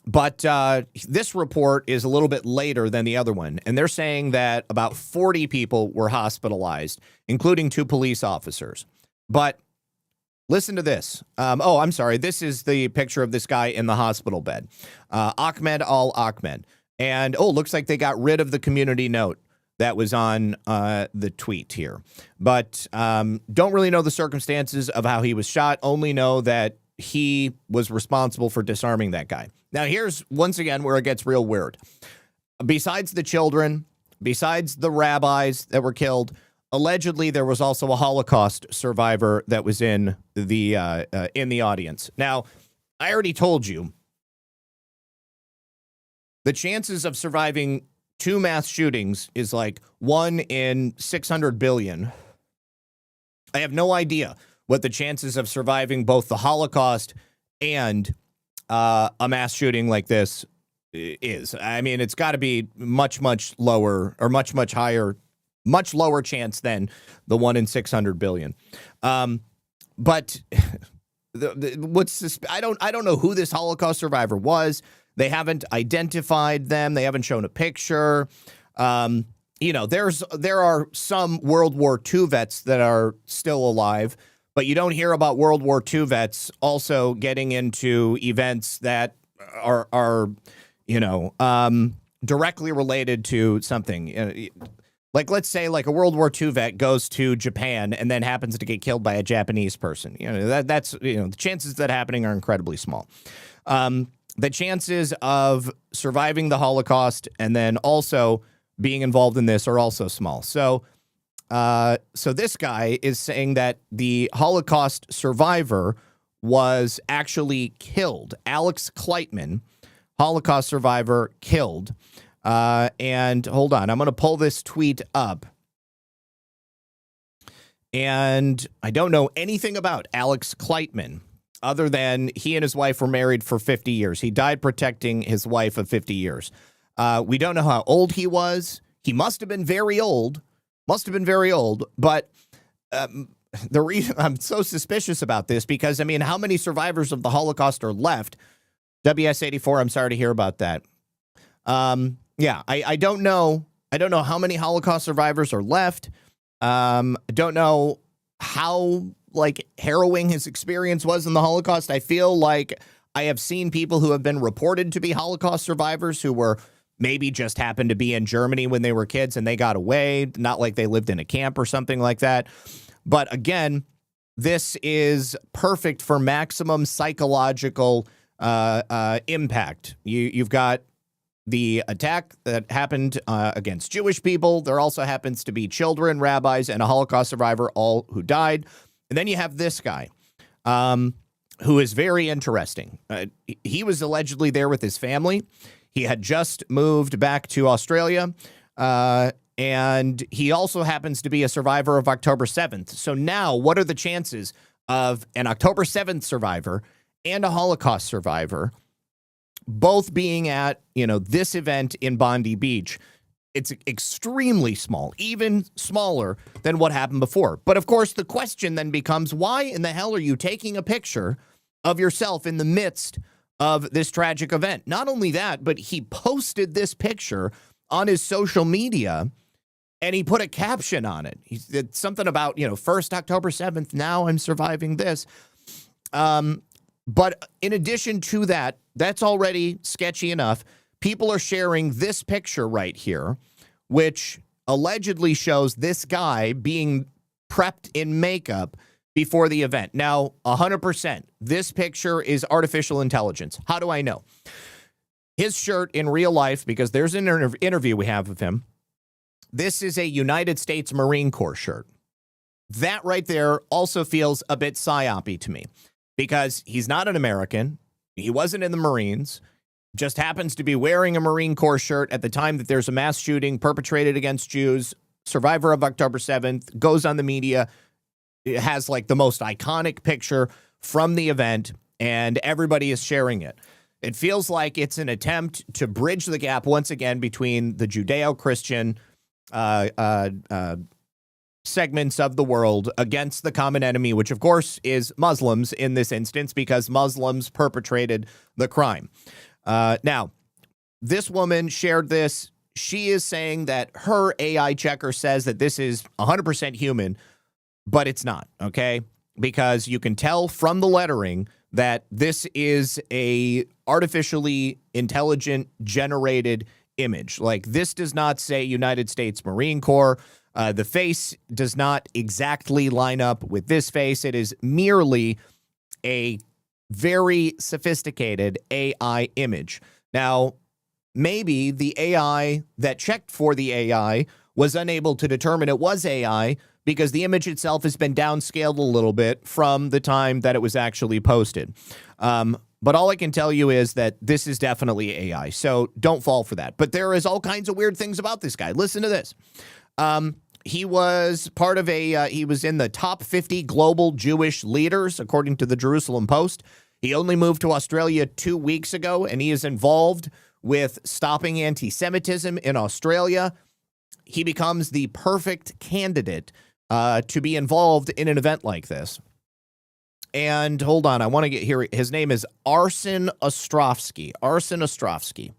But this report is a little bit later than the other one. And they're saying that about 40 people were hospitalized, including 2 police officers. But listen to this. I'm sorry. This is the picture of this guy in the hospital bed. Ahmed Al-Ahmed. And, looks like they got rid of the community note that was on the tweet here. But don't really know the circumstances of how he was shot. Only know that he was responsible for disarming that guy. Now, here's once again where it gets real weird. Besides the children, besides the rabbis that were killed, allegedly there was also a Holocaust survivor that was in the audience. Now, I already told you the chances of surviving 2 mass shootings is like 1 in 600 billion. I have no idea what the chances of surviving both the Holocaust and a mass shooting like this is. I mean, it's got to be much, much lower or much, much higher, much lower chance than the 1 in 600 billion. But what's this? I don't know who this Holocaust survivor was. They haven't identified them. They haven't shown a picture. There are some World War II vets that are still alive, but you don't hear about World War II vets also getting into events that are directly related to something. Like, let's say, like a World War II vet goes to Japan and then happens to get killed by a Japanese person. That's the chances of that happening are incredibly small. The chances of surviving the Holocaust and then also being involved in this are also small. So this guy is saying that the Holocaust survivor was actually killed. Alex Kleitman, Holocaust survivor, killed. And hold on, I'm going to pull this tweet up. And I don't know anything about Alex Kleitman other than he and his wife were married for 50 years. He died protecting his wife of 50 years. We don't know how old he was. He must have been very old. But the reason I'm so suspicious about this, because, I mean, how many survivors of the Holocaust are left? WS84, I'm sorry to hear about that. Yeah, I don't know. I don't know how many Holocaust survivors are left. I don't know how, like, harrowing his experience was in the Holocaust. I feel like I have seen people who have been reported to be Holocaust survivors who were maybe just happened to be in Germany when they were kids and they got away, not like they lived in a camp or something like that. But again, this is perfect for maximum psychological impact. You've got the attack that happened against Jewish people. There also happens to be children, rabbis, and a Holocaust survivor, all who died. And then you have this guy, who is very interesting. He was allegedly there with his family. He had just moved back to Australia, and he also happens to be a survivor of October 7th. So now, what are the chances of an October 7th survivor and a Holocaust survivor both being at, this event in Bondi Beach? It's extremely small, even smaller than what happened before. But of course, the question then becomes, why in the hell are you taking a picture of yourself in the midst of this tragic event? Not only that, but he posted this picture on his social media and he put a caption on it. He said something about, first October 7th, now I'm surviving this. But in addition to that, that's already sketchy enough. People are sharing this picture right here, which allegedly shows this guy being prepped in makeup before the event. Now, 100%, this picture is artificial intelligence. How do I know? His shirt in real life, because there's an interview we have of him, this is a United States Marine Corps shirt. That right there also feels a bit psyop-y to me, because he's not an American. He wasn't in the Marines. Just happens to be wearing a Marine Corps shirt at the time that there's a mass shooting perpetrated against Jews, survivor of October 7th, goes on the media. It has like the most iconic picture from the event, and everybody is sharing it. It feels like it's an attempt to bridge the gap once again between the Judeo-Christian segments of the world against the common enemy, which of course is Muslims in this instance, because Muslims perpetrated the crime. Now, this woman shared this. She is saying that her AI checker says that this is 100% human, but it's not, okay? Because you can tell from the lettering that this is a artificially intelligent generated image. Like, this does not say United States Marine Corps. The face does not exactly line up with this face. It is merely a very sophisticated AI image. Now, maybe the AI that checked for the AI was unable to determine it was AI because the image itself has been downscaled a little bit from the time that it was actually posted. But all I can tell you is that this is definitely AI, so don't fall for that. But there is all kinds of weird things about this guy. Listen to this. He was part of he was in the top 50 global Jewish leaders, according to the Jerusalem Post. He only moved to Australia 2 weeks ago, and he is involved with stopping anti-Semitism in Australia. He becomes the perfect candidate to be involved in an event like this. And hold on, I want to get here. His name is Arsen Ostrovsky. Arsen Ostrovsky.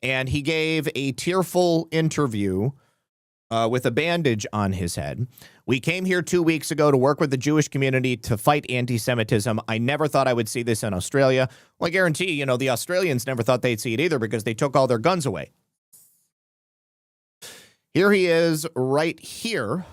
And he gave a tearful interview with a bandage on his head. We came here 2 weeks ago to work with the Jewish community to fight anti-Semitism. I never thought I would see this in Australia. Well, I guarantee, the Australians never thought they'd see it either because they took all their guns away. Here he is right here.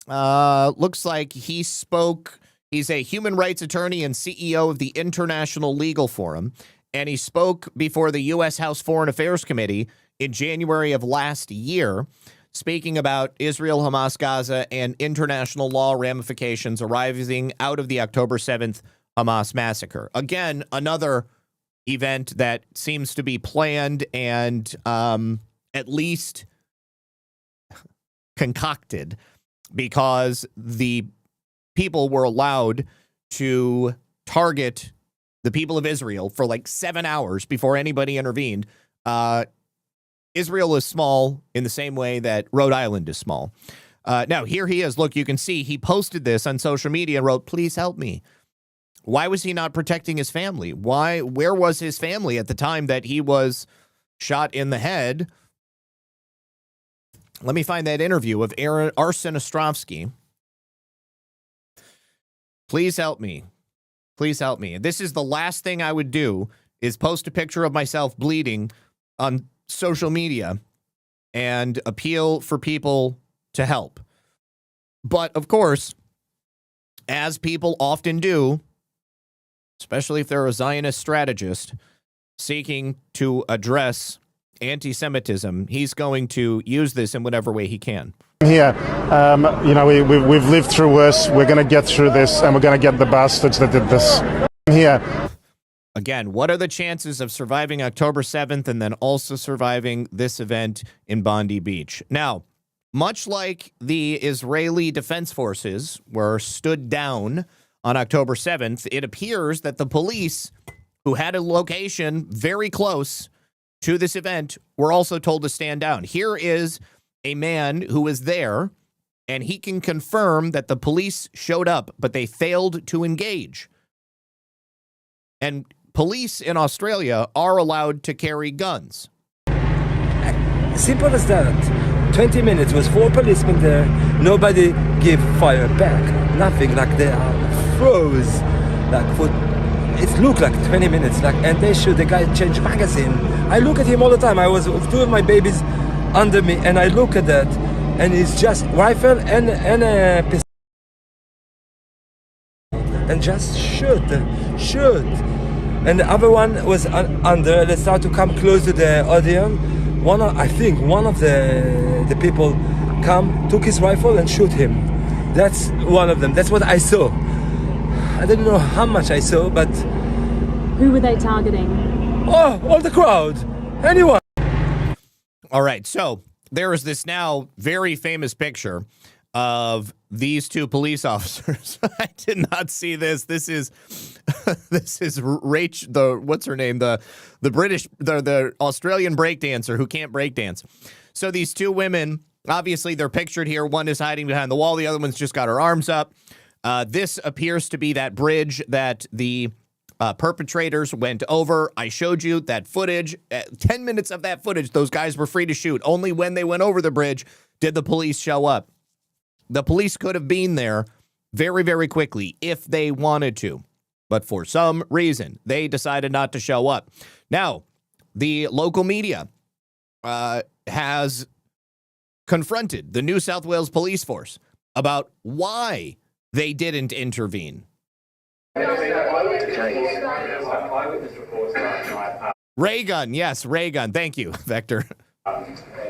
Looks like he spoke. He's a human rights attorney and CEO of the International Legal Forum, and he spoke before the U.S. House Foreign Affairs Committee in January of last year, speaking about Israel, Hamas, Gaza, and international law ramifications arising out of the October 7th Hamas massacre. Again, another event that seems to be planned and at least concocted, because the people were allowed to target the people of Israel for like 7 hours before anybody intervened. Israel is small in the same way that Rhode Island is small. Now, here he is. Look, you can see he posted this on social media and wrote, "Please help me." Why was he not protecting his family? Where was his family at the time that he was shot in the head? Let me find that interview of Arsen Ostrovsky. Please help me. Please help me. This is the last thing I would do, is post a picture of myself bleeding on social media and appeal for people to help. But, of course, as people often do, especially if they're a Zionist strategist seeking to address anti-Semitism, he's going to use this in whatever way he can. Here, we've lived through worse. We're going to get through this, and we're going to get the bastards that did this. Here. Again, what are the chances of surviving October 7th and then also surviving this event in Bondi Beach? Now, much like the Israeli Defense Forces were stood down on October 7th, it appears that the police, who had a location very close to this event, were also told to stand down. Here is a man who was there, and he can confirm that the police showed up, but they failed to engage. And police in Australia are allowed to carry guns. Simple as that. 20 minutes was 4 policemen there. Nobody gave fire back. Nothing. Like they are froze. Like for it looked like 20 minutes. Like, and they shoot. The guy changed magazine. I look at him all the time. I was with 2 of my babies under me, and I look at that, and it's just rifle and a pistol, and just shoot. And the other one was under. They start to come close to the audience. I think one of the people took his rifle and shoot him. That's one of them. That's what I saw. I didn't know how much I saw, but... Who were they targeting? Oh, all the crowd. Anyone. All right, so there is this now very famous picture of these 2 police officers. I did not see this. This is Rach, what's her name? The Australian breakdancer who can't breakdance. So these 2 women, obviously they're pictured here. One is hiding behind the wall. The other one's just got her arms up. This appears to be that bridge that the perpetrators went over. I showed you that footage. 10 minutes of that footage, those guys were free to shoot. Only when they went over the bridge did the police show up. The police could have been there very, very quickly if they wanted to. But for some reason, they decided not to show up. Now, the local media has confronted the New South Wales Police Force about why they didn't intervene. Ray gun, yes, ray gun. Thank you, Vector.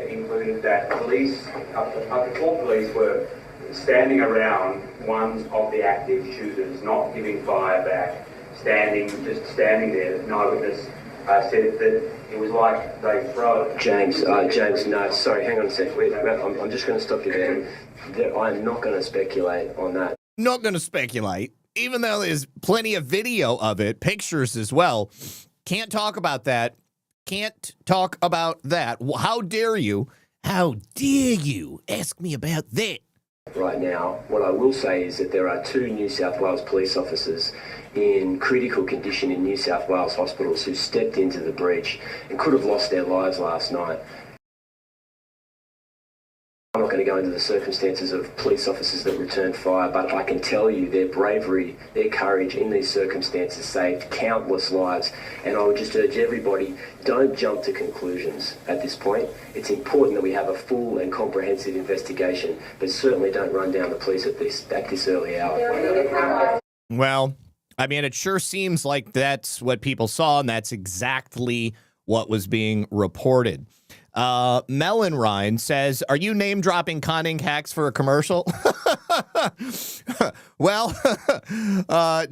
Including that police, up to 4 police were standing around one of the active shooters, not giving fire back, just standing there. An eyewitness said that it was like they froze. James, no, sorry, hang on a sec. I'm just going to stop you there. I'm not going to speculate on that. Not going to speculate, even though there's plenty of video of it, pictures as well. Can't talk about that. Can't talk about that. How dare you? How dare you ask me about that? Right now, what I will say is that there are 2 New South Wales police officers in critical condition in New South Wales hospitals who stepped into the breach and could have lost their lives last night. One not going to go into the circumstances of police officers that returned fire, but I can tell you their bravery, their courage in these circumstances saved countless lives. And I would just urge everybody, don't jump to conclusions at this point. It's important that we have a full and comprehensive investigation, but certainly don't run down the police at this early hour. Well, I mean, it sure seems like that's what people saw, and that's exactly what was being reported. Melon Ryan says, are you name dropping conning hacks for a commercial? Well,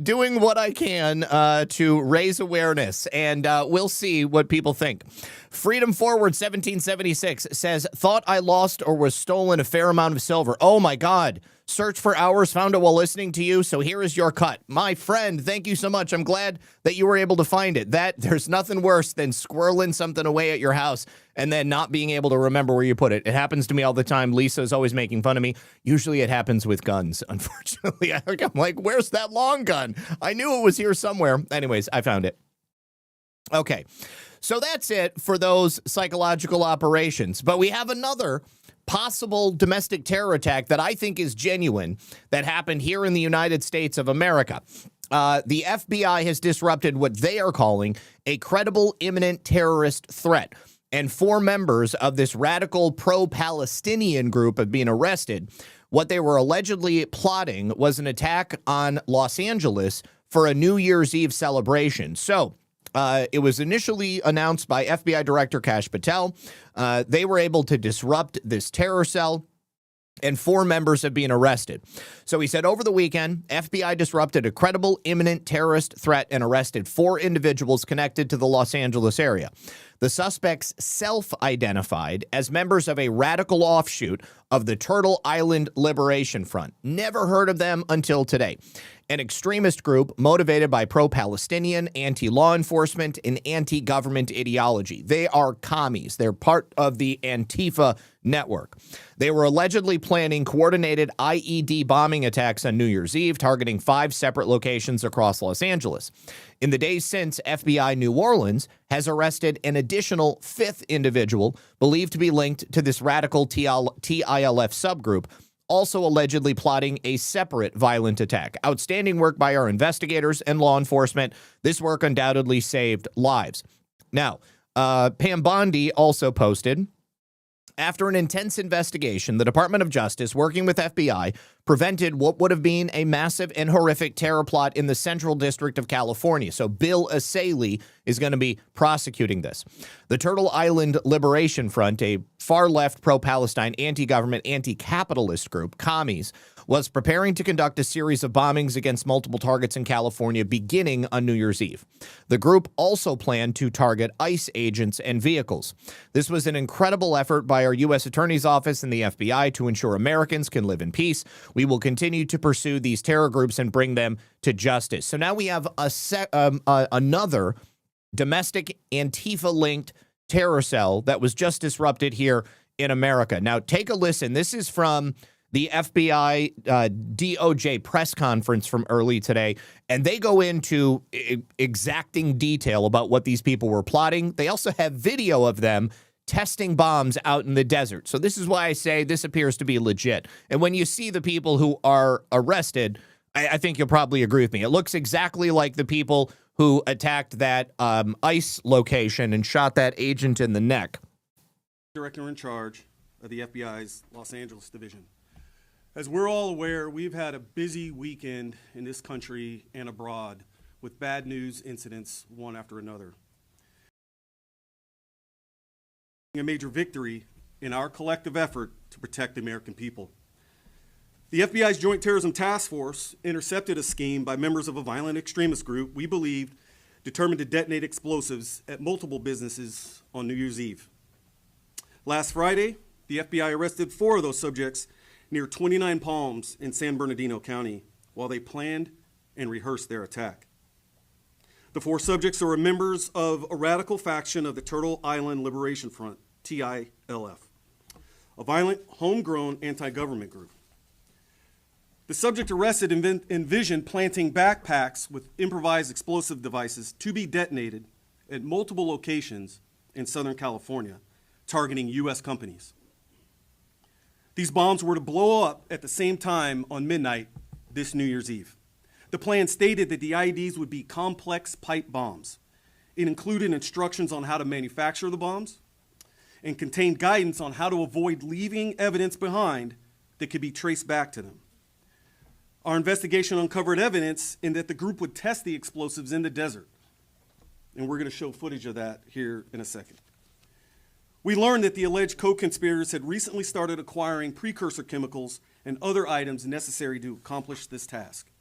doing what I can to raise awareness, and we'll see what people think. Freedom Forward 1776 says, thought I lost or was stolen a fair amount of silver. Oh my God. Search for hours, found it while listening to you, so here is your cut. My friend, thank you so much. I'm glad that you were able to find it. There's nothing worse than squirreling something away at your house and then not being able to remember where you put it. It happens to me all the time. Lisa's always making fun of me. Usually it happens with guns, unfortunately. I'm like, where's that long gun? I knew it was here somewhere. Anyways, I found it. Okay, so that's it for those psychological operations. But we have another possible domestic terror attack that I think is genuine that happened here in the United States of America. The FBI has disrupted what they are calling a credible imminent terrorist threat. And 4 members of this radical pro-Palestinian group have been arrested. What they were allegedly plotting was an attack on Los Angeles for a New Year's Eve celebration. So it was initially announced by FBI Director Kash Patel. They were able to disrupt this terror cell, and 4 members have been arrested. So he said over the weekend, FBI disrupted a credible imminent terrorist threat and arrested 4 individuals connected to the Los Angeles area. The suspects self-identified as members of a radical offshoot of the Turtle Island Liberation Front. Never heard of them until today. An extremist group motivated by pro-Palestinian, anti-law enforcement, and anti-government ideology. They are commies. They're part of the Antifa network. They were allegedly planning coordinated IED bombing attacks on New Year's Eve, targeting 5 separate locations across Los Angeles. In the days since, FBI New Orleans has arrested an additional 5th individual believed to be linked to this radical TILF subgroup, also allegedly plotting a separate violent attack. Outstanding work by our investigators and law enforcement. This work undoubtedly saved lives. Now, Pam Bondi also posted, after an intense investigation, the Department of Justice, working with FBI, prevented what would have been a massive and horrific terror plot in the Central District of California. So Bill Asaley is going to be prosecuting this. The Turtle Island Liberation Front, a far-left, pro-Palestine, anti-government, anti-capitalist group, commies, was preparing to conduct a series of bombings against multiple targets in California beginning on New Year's Eve. The group also planned to target ICE agents and vehicles. This was an incredible effort by our U.S. Attorney's Office and the FBI to ensure Americans can live in peace. We will continue to pursue these terror groups and bring them to justice. So now we have another domestic Antifa-linked terror cell that was just disrupted here in America. Now, take a listen. This is from the FBI DOJ press conference from early today, and they go into exacting detail about what these people were plotting. They also have video of them testing bombs out in the desert. So this is why I say this appears to be legit. And when you see the people who are arrested, I think you'll probably agree with me. It looks exactly like the people who attacked that ICE location and shot that agent in the neck. Director in charge of the FBI's Los Angeles division. As we're all aware, we've had a busy weekend in this country and abroad with bad news incidents one after another. A major victory in our collective effort to protect the American people. The FBI's Joint Terrorism Task Force intercepted a scheme by members of a violent extremist group we believed determined to detonate explosives at multiple businesses on New Year's Eve. Last Friday, the FBI arrested 4 of those subjects near 29 Palms in San Bernardino County while they planned and rehearsed their attack. The 4 subjects are members of a radical faction of the Turtle Island Liberation Front, TILF, a violent, homegrown anti-government group. The subject arrested envisioned planting backpacks with improvised explosive devices to be detonated at multiple locations in Southern California, targeting U.S. companies. These bombs were to blow up at the same time on midnight this New Year's Eve. The plan stated that the IEDs would be complex pipe bombs. It included instructions on how to manufacture the bombs and contained guidance on how to avoid leaving evidence behind that could be traced back to them. Our investigation uncovered evidence in that the group would test the explosives in the desert. And we're going to show footage of that here in a second. We learned that the alleged co-conspirators had recently started acquiring precursor chemicals and other items necessary to accomplish this task.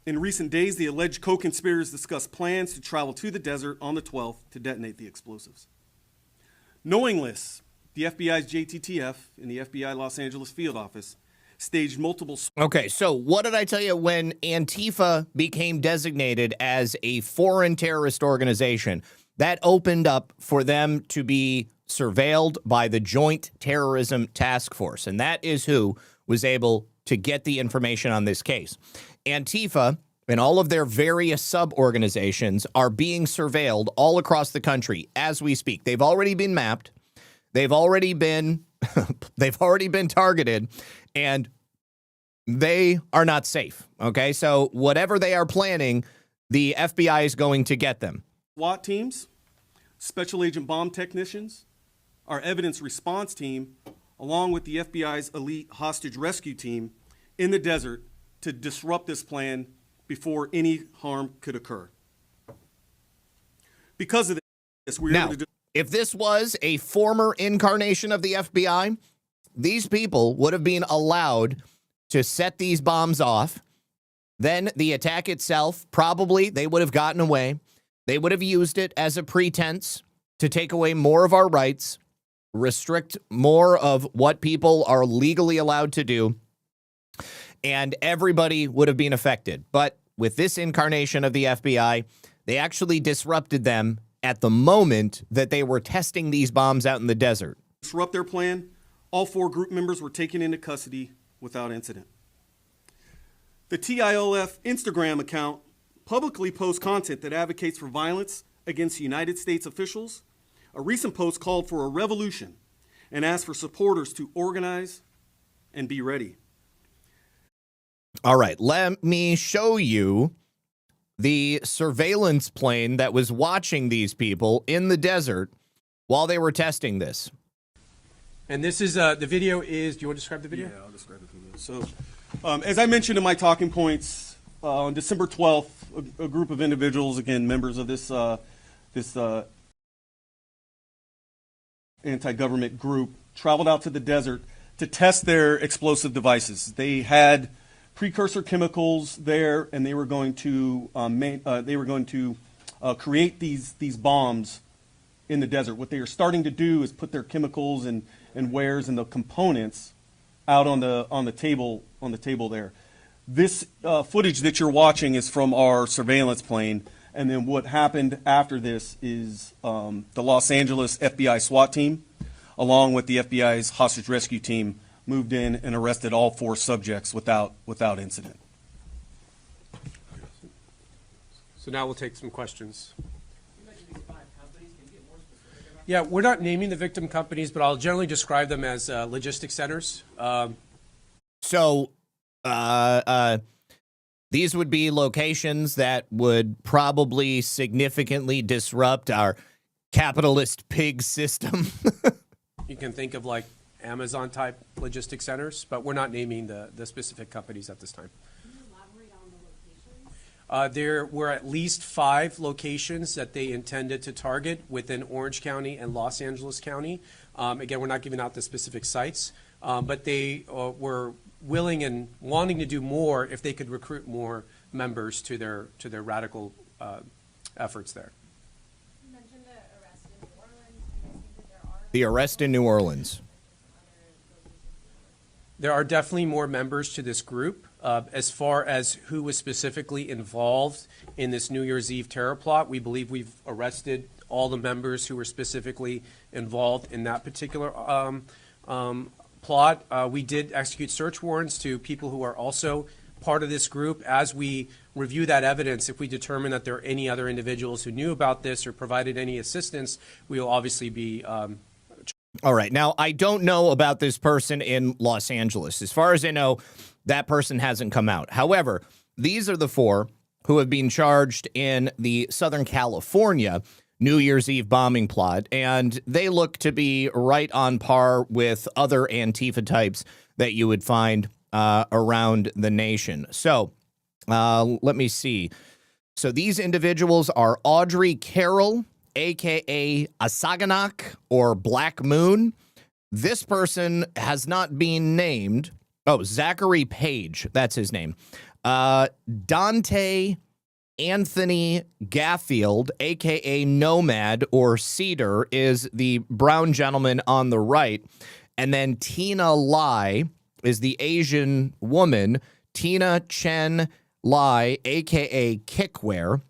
In recent days, the alleged co-conspirators discussed plans to travel to the desert on the 12th to detonate the explosives. Knowing this, the FBI's JTTF and the FBI Los Angeles field office staged multiple... Okay, so what did I tell you when Antifa became designated as a foreign terrorist organization? That opened up for them to be surveilled by the Joint Terrorism Task Force, and that is who was able to get the information on this case. Antifa and all of their various sub-organizations are being surveilled all across the country as we speak. They've already been mapped. They've already been targeted, and they are not safe. Okay, so whatever they are planning, the FBI is going to get them. SWAT teams, special agent bomb technicians, our evidence response team, along with the FBI's elite hostage rescue team in the desert to disrupt this plan before any harm could occur. Because of this, we're able to do... If this was a former incarnation of the FBI, these people would have been allowed to set these bombs off. Then the attack itself, probably they would have gotten away. They would have used it as a pretense to take away more of our rights, restrict more of what people are legally allowed to do, and everybody would have been affected. But with this incarnation of the FBI, they actually disrupted them at the moment that they were testing these bombs out in the desert. Disrupt their plan. All 4 group members were taken into custody without incident. The TILF Instagram account publicly posts content that advocates for violence against United States officials. A recent post called for a revolution and asked for supporters to organize and be ready. All right, let me show you the surveillance plane that was watching these people in the desert while they were testing this. And this is, the video is, do you want to describe the video? Yeah, I'll describe the video. So, as I mentioned in my talking points, on December 12th, a group of individuals, again, members of this anti-government group, traveled out to the desert to test their explosive devices. They had precursor chemicals there, and they were going to create these bombs in the desert. What they are starting to do is put their chemicals and wares and the components out on the table there. This footage that you're watching is from our surveillance plane, and then what happened after this is the Los Angeles FBI SWAT team, along with the FBI's hostage rescue team, moved in and arrested all 4 subjects without incident. So now we'll take some questions. Yeah, we're not naming the victim companies, but I'll generally describe them as logistics centers. These would be locations that would probably significantly disrupt our capitalist pig system. You can think of like Amazon-type logistics centers, but we're not naming the specific companies at this time. Can you elaborate on the locations? There were at least 5 locations that they intended to target within Orange County and Los Angeles County. Again, we're not giving out the specific sites, but they were willing and wanting to do more if they could recruit more members to their radical efforts there. You mentioned the arrest in New Orleans. Do you guys think that there are... The arrest in New Orleans. There are definitely more members to this group. As far as who was specifically involved in this New Year's Eve terror plot, we believe we've arrested all the members who were specifically involved in that particular plot. We did execute search warrants to people who are also part of this group. As we review that evidence, if we determine that there are any other individuals who knew about this or provided any assistance, we will obviously be All right. Now, I don't know about this person in Los Angeles. As far as I know, that person hasn't come out. However, these are the 4 who have been charged in the Southern California New Year's Eve bombing plot, and they look to be right on par with other Antifa types that you would find around the nation. So let me see. So these individuals are Audrey Carroll, a.k.a. Asaganak, or Black Moon. This person has not been named. Oh, Zachary Page. That's his name. Dante Anthony Gaffield, a.k.a. Nomad, or Cedar, is the brown gentleman on the right. And then Tina Lai is the Asian woman, Tina Chen Lai, a.k.a. Kickware.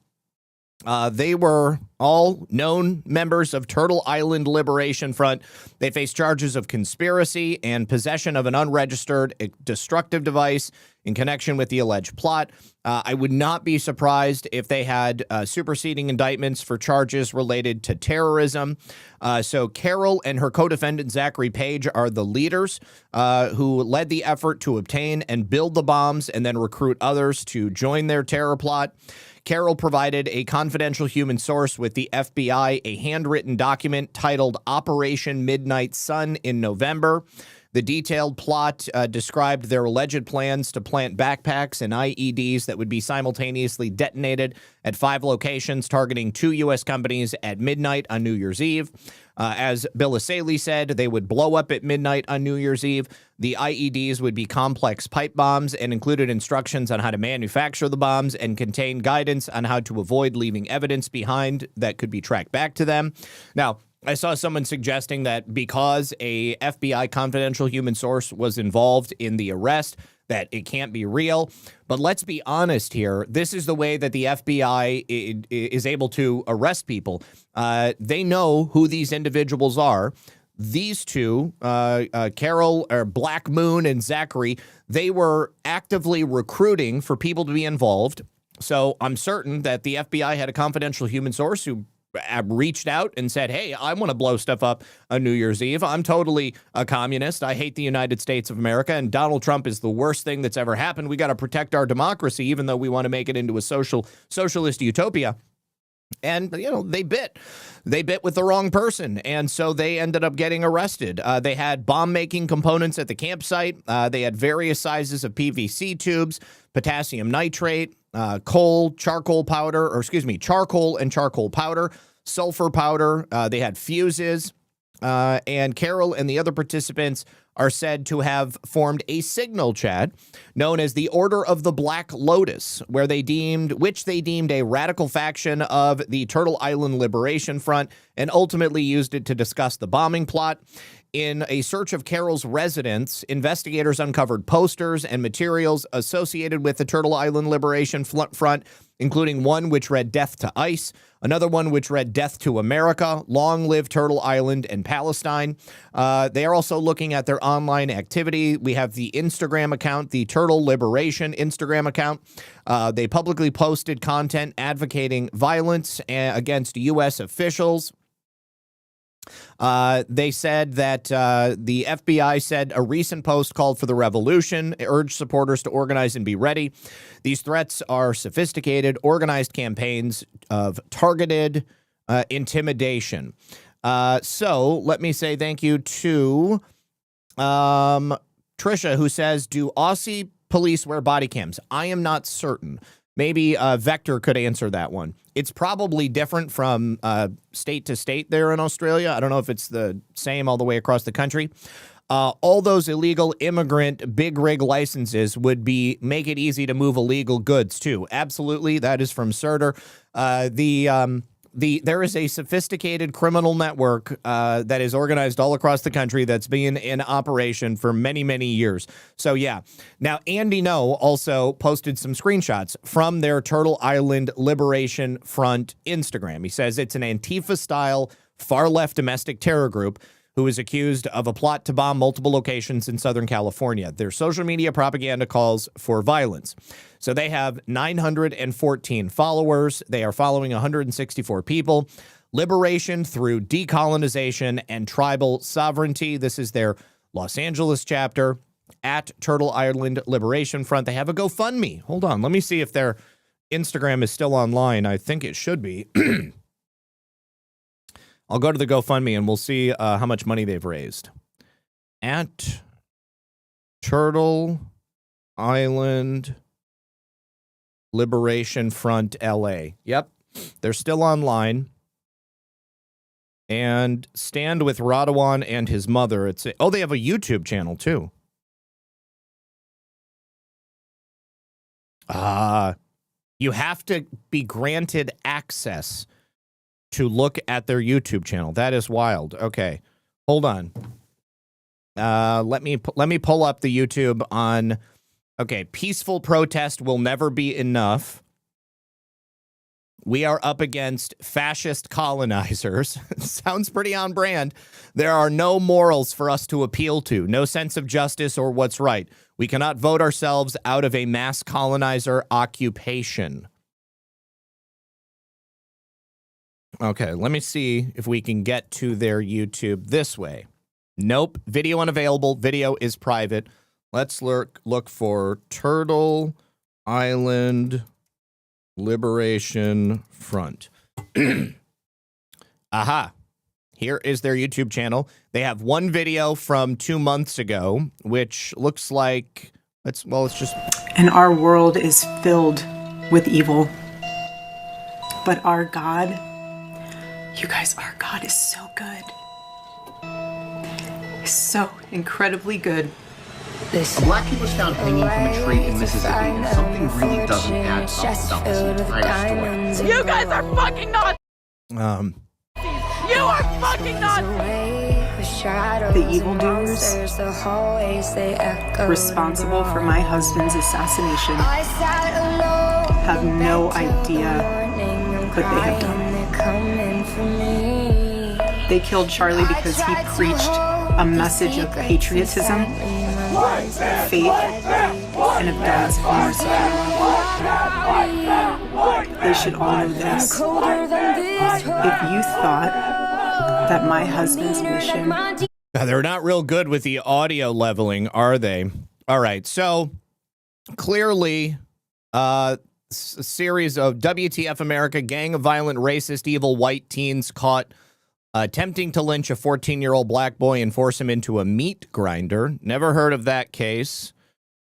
They were all known members of Turtle Island Liberation Front. They face charges of conspiracy and possession of an unregistered destructive device in connection with the alleged plot. I would not be surprised if they had superseding indictments for charges related to terrorism. So Carol and her co-defendant Zachary Page are the leaders who led the effort to obtain and build the bombs and then recruit others to join their terror plot. Carol provided a confidential human source with the FBI a handwritten document titled Operation Midnight Sun in November. The detailed plot described their alleged plans to plant backpacks and IEDs that would be simultaneously detonated at 5 locations targeting 2 U.S. companies at midnight on New Year's Eve. As Bill Asaley said, they would blow up at midnight on New Year's Eve. The IEDs would be complex pipe bombs and included instructions on how to manufacture the bombs and contain guidance on how to avoid leaving evidence behind that could be tracked back to them. Now, I saw someone suggesting that because a FBI confidential human source was involved in the arrest, that it can't be real. But let's be honest here. This is the way that the FBI is able to arrest people. They know who these individuals are. These two, Carol, or Black Moon, and Zachary, they were actively recruiting for people to be involved. So I'm certain that the FBI had a confidential human source who reached out and said, hey, I want to blow stuff up on New Year's Eve. I'm totally a communist. I hate the United States of America, and Donald Trump is the worst thing that's ever happened. We got to protect our democracy, even though we want to make it into a socialist utopia. And, you know, they bit with the wrong person. And so they ended up getting arrested. They had bomb-making components at the campsite. They had various sizes of PVC tubes, potassium nitrate, charcoal and charcoal powder, sulfur powder. They had fuses. And Carol and the other participants are said to have formed a signal chat known as the Order of the Black Lotus, which they deemed a radical faction of the Turtle Island Liberation Front, and ultimately used it to discuss the bombing plot. In a search of Carol's residence, investigators uncovered posters and materials associated with the Turtle Island Liberation Front, including one which read "Death to ICE," another one which read "Death to America," "Long Live Turtle Island and Palestine." They are also looking at their online activity. We have the Instagram account, the Turtle Liberation Instagram account. They publicly posted content advocating violence against U.S. officials. They said that the FBI said a recent post called for the revolution, urged supporters to organize and be ready. These threats are sophisticated, organized campaigns of targeted intimidation. So let me say thank you to Trisha, who says, do Aussie police wear body cams? I am not certain. Maybe Vector could answer that one. It's probably different from state to state there in Australia. I don't know if it's the same all the way across the country. All those illegal immigrant big rig licenses would make it easy to move illegal goods too. Absolutely. That is from Surter. There is a sophisticated criminal network that is organized all across the country that's been in operation for many, many years. So, yeah. Now, Andy No also posted some screenshots from their Turtle Island Liberation Front Instagram. He says it's an Antifa-style, far-left domestic terror group who is accused of a plot to bomb multiple locations in Southern California. Their social media propaganda calls for violence. So they have 914 followers. They are following 164 people. Liberation through Decolonization and Tribal Sovereignty. This is their Los Angeles chapter at Turtle Island Liberation Front. They have a GoFundMe. Hold on. Let me see if their Instagram is still online. I think it should be. I'll go to the GoFundMe and we'll see how much money they've raised. At Turtle Island Liberation Front LA. Yep, they're still online. And Stand with Radwan and his mother. Oh, they have a YouTube channel too. You have to be granted access to look at their YouTube channel. That is wild. Okay, hold on. Let me pull up the YouTube on. Okay, peaceful protest will never be enough. We are up against fascist colonizers. Sounds pretty on brand. There are no morals for us to appeal to, no sense of justice or what's right. We cannot vote ourselves out of a mass colonizer occupation. Okay, let me see if we can get to their YouTube this way. Nope, video unavailable. Video is private. Let's look for Turtle Island Liberation Front. Aha. Here is their YouTube channel. They have one video from 2 months ago, which looks like, it's just... And our world is filled with evil. But our God, you guys, our God is so good. He's so incredibly good. A black kid was found hanging from a tree in Mississippi, and something really doesn't add up about this entire story. You guys are fucking nuts! You are fucking nuts! The evildoers responsible for my husband's assassination have no idea what they have done. They killed Charlie because he preached a message of patriotism, faith, and of God's mercy. They should all know this. If you thought that my husband's mission... They're not real good with the audio leveling, are they? All right, so clearly a series of WTF America, gang of violent, racist, evil white teens caught attempting to lynch a 14-year-old black boy and force him into a meat grinder. Never heard of that case.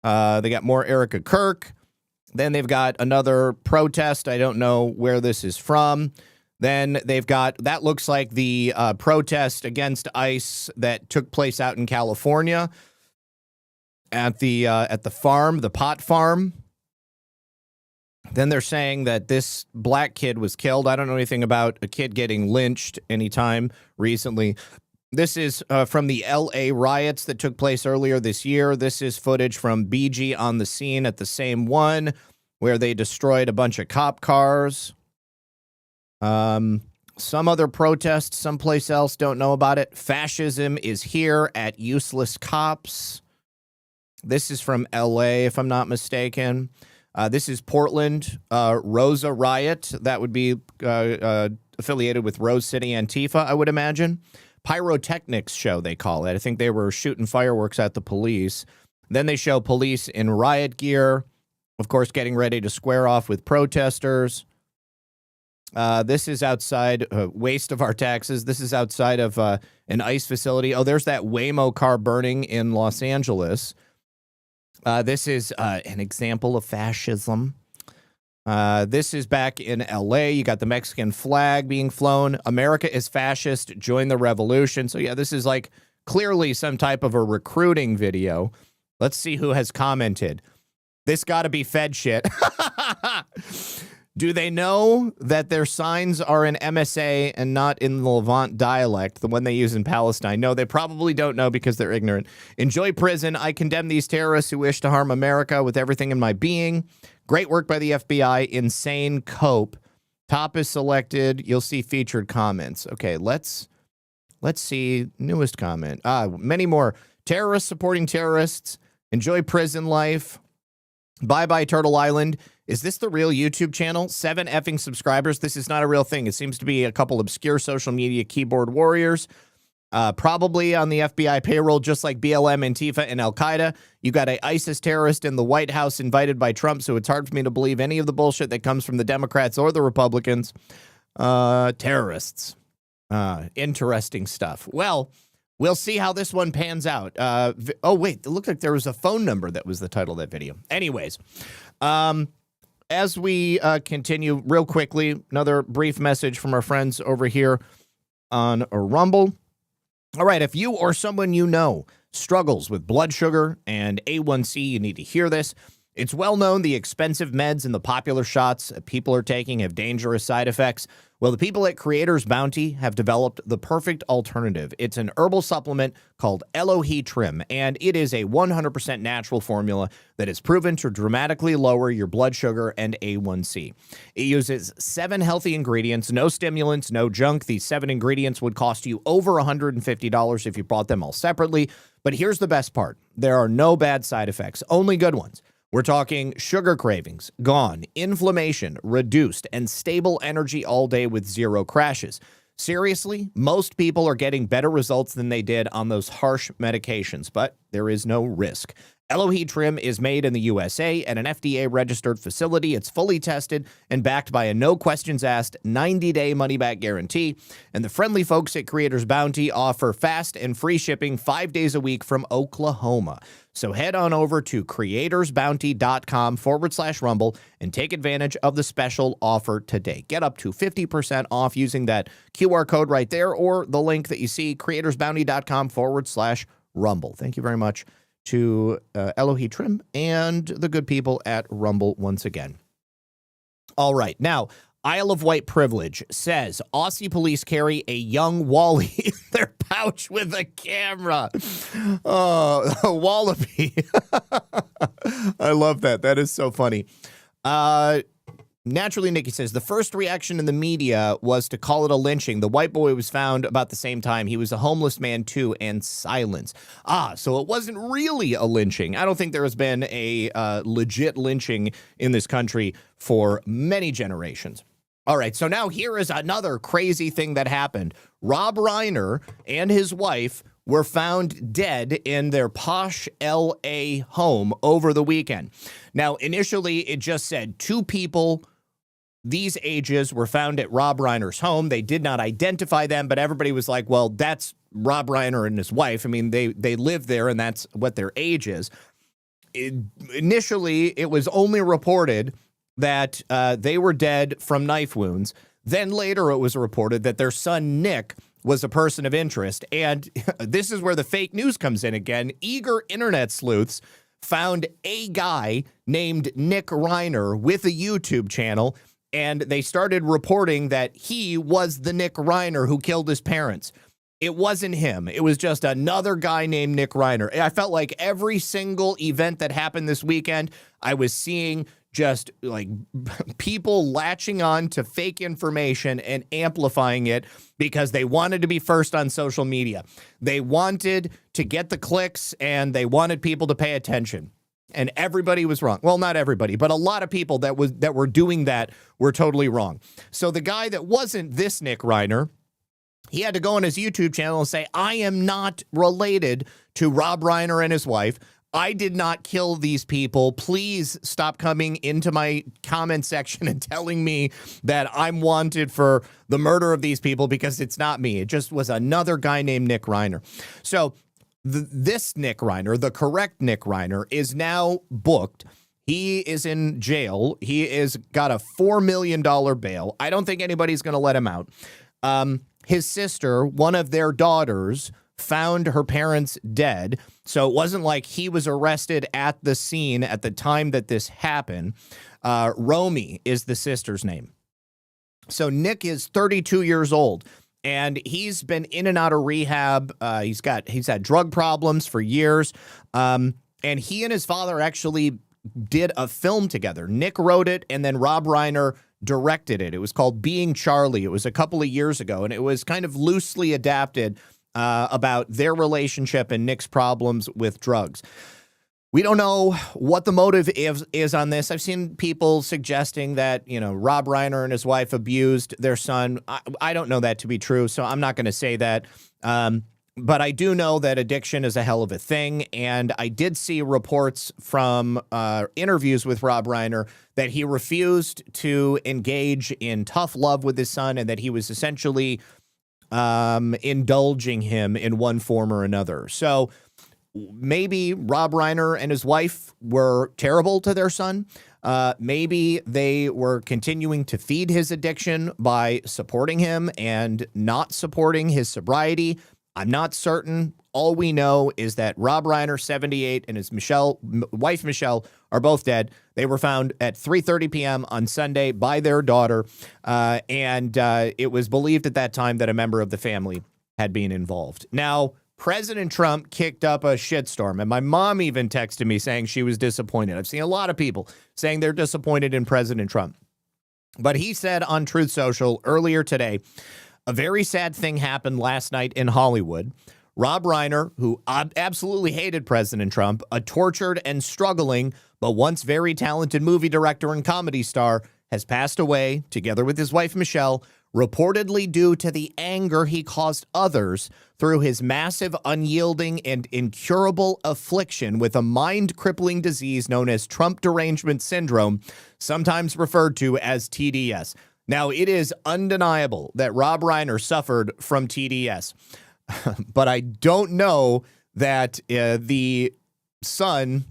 They got more Erica Kirk. Then they've got another protest. I don't know where this is from. Then they've got, that looks like the protest against ICE that took place out in California at the farm, the pot farm. Then they're saying that this black kid was killed. I don't know anything about a kid getting lynched anytime recently. This is from the L.A. riots that took place earlier this year. This is footage from BG on the scene at the same one where they destroyed a bunch of cop cars. Some other protests someplace else, don't know about it. Fascism is here at useless cops. This is from L.A., if I'm not mistaken. This is Portland, Rosa Riot. That would be affiliated with Rose City Antifa, I would imagine. Pyrotechnics show, they call it. I think they were shooting fireworks at the police. Then they show police in riot gear, of course, getting ready to square off with protesters. This is outside, waste of our taxes. This is outside of an ICE facility. Oh, there's that Waymo car burning in Los Angeles. This is an example of fascism. This is back in L.A. You got the Mexican flag being flown. America is fascist. Join the revolution. So, yeah, this is like clearly some type of a recruiting video. Let's see who has commented. This got to be Fed shit. Do they know that their signs are in MSA and not in the Levant dialect, the one they use in Palestine? No, they probably don't know because they're ignorant. Enjoy prison. I condemn these terrorists who wish to harm America with everything in my being. Great work by the FBI. Insane cope. Top is selected. You'll see featured comments. Okay, let's see newest comment. Many more. Terrorists supporting terrorists. Enjoy prison life. Bye Turtle Island. Is this the real YouTube channel? 7 effing subscribers. This is not a real thing. It seems to be a couple obscure social media keyboard warriors. Probably on the FBI payroll, just like BLM, Antifa, and Al-Qaeda. You got a ISIS terrorist in the White House invited by Trump, so it's hard for me to believe any of the bullshit that comes from the Democrats or the Republicans. Terrorists. Interesting stuff. Well, we'll see how this one pans out. Oh, wait, it looked like there was a phone number that was the title of that video. Anyways, as we continue real quickly, another brief message from our friends over here on Rumble. All right, if you or someone you know struggles with blood sugar and A1C, you need to hear this. It's well known the expensive meds and the popular shots people are taking have dangerous side effects. Well, the people at Creators Bounty have developed the perfect alternative. It's an herbal supplement called Elohe Trim, and it is a 100% natural formula that is proven to dramatically lower your blood sugar and A1C. It uses 7 healthy ingredients, no stimulants, no junk. These 7 ingredients would cost you over $150 if you bought them all separately. But here's the best part. There are no bad side effects, only good ones. We're talking sugar cravings, gone, inflammation, reduced, and stable energy all day with 0 crashes. Seriously, most people are getting better results than they did on those harsh medications, but there is no risk. Elohe Trim is made in the USA at an FDA-registered facility. It's fully tested and backed by a no-questions-asked 90-day money-back guarantee. And the friendly folks at Creators Bounty offer fast and free shipping 5 days a week from Oklahoma. So head on over to creatorsbounty.com/rumble and take advantage of the special offer today. Get up to 50% off using that QR code right there or the link that you see, creatorsbounty.com/rumble. Thank you very much to Elohe Trim and the good people at Rumble once again. All right. Now, Isle of Wight Privilege says Aussie police carry a young Wally in their pouch with a camera. Oh, a wallaby. I love that. That is so funny. Naturally, Nikki says, the first reaction in the media was to call it a lynching. The white boy was found about the same time. He was a homeless man, too, and silence. So it wasn't really a lynching. I don't think there has been a legit lynching in this country for many generations. All right, so now here is another crazy thing that happened. Rob Reiner and his wife were found dead in their posh L.A. home over the weekend. Now, initially, it just said 2 people these ages were found at Rob Reiner's home. They did not identify them, but everybody was like, well, that's Rob Reiner and his wife. I mean, they live there, and that's what their age is. Initially, it was only reported that they were dead from knife wounds. Then later, it was reported that their son, Nick, was a person of interest. And this is where the fake news comes in again. Eager internet sleuths found a guy named Nick Reiner with a YouTube channel, and they started reporting that he was the Nick Reiner who killed his parents. It wasn't him. It was just another guy named Nick Reiner. I felt like every single event that happened this weekend, I was seeing just like people latching on to fake information and amplifying it because they wanted to be first on social media. They wanted to get the clicks and they wanted people to pay attention. And everybody was wrong. Well, not everybody, but a lot of people that were doing that were totally wrong. So the guy that wasn't this Nick Reiner, he had to go on his YouTube channel and say, I am not related to Rob Reiner and his wife. I did not kill these people. Please stop coming into my comment section and telling me that I'm wanted for the murder of these people because it's not me. It just was another guy named Nick Reiner. So this Nick Reiner, the correct Nick Reiner, is now booked. He is in jail. He is got a $4 million bail. I don't think anybody's going to let him out. His sister, one of their daughters, found her parents dead. So it wasn't like he was arrested at the scene at the time that this happened. Romy is the sister's name. So Nick is 32 years old. And he's been in and out of rehab. He's had drug problems for years. And he and his father actually did a film together. Nick wrote it, and then Rob Reiner directed it. It was called Being Charlie. It was a couple of years ago, and it was kind of loosely adapted about their relationship and Nick's problems with drugs. We don't know what the motive is on this. I've seen people suggesting that, Rob Reiner and his wife abused their son. I don't know that to be true, so I'm not going to say that. But I do know that addiction is a hell of a thing, and I did see reports from interviews with Rob Reiner that he refused to engage in tough love with his son and that he was essentially indulging him in one form or another. So maybe Rob Reiner and his wife were terrible to their son. Maybe they were continuing to feed his addiction by supporting him and not supporting his sobriety. I'm not certain. All we know is that Rob Reiner, 78, and his wife Michelle are both dead. They were found at 3:30 p.m. on Sunday by their daughter, and it was believed at that time that a member of the family had been involved. Now, President Trump kicked up a shitstorm, and my mom even texted me saying she was disappointed. I've seen a lot of people saying they're disappointed in President Trump. But he said on Truth Social earlier today, a very sad thing happened last night in Hollywood. Rob Reiner, who absolutely hated President Trump, a tortured and struggling but once very talented movie director and comedy star, has passed away together with his wife Michelle, reportedly due to the anger he caused others through his massive, unyielding, and incurable affliction with a mind-crippling disease known as Trump derangement syndrome, sometimes referred to as TDS. Now, it is undeniable that Rob Reiner suffered from TDS, but I don't know that the son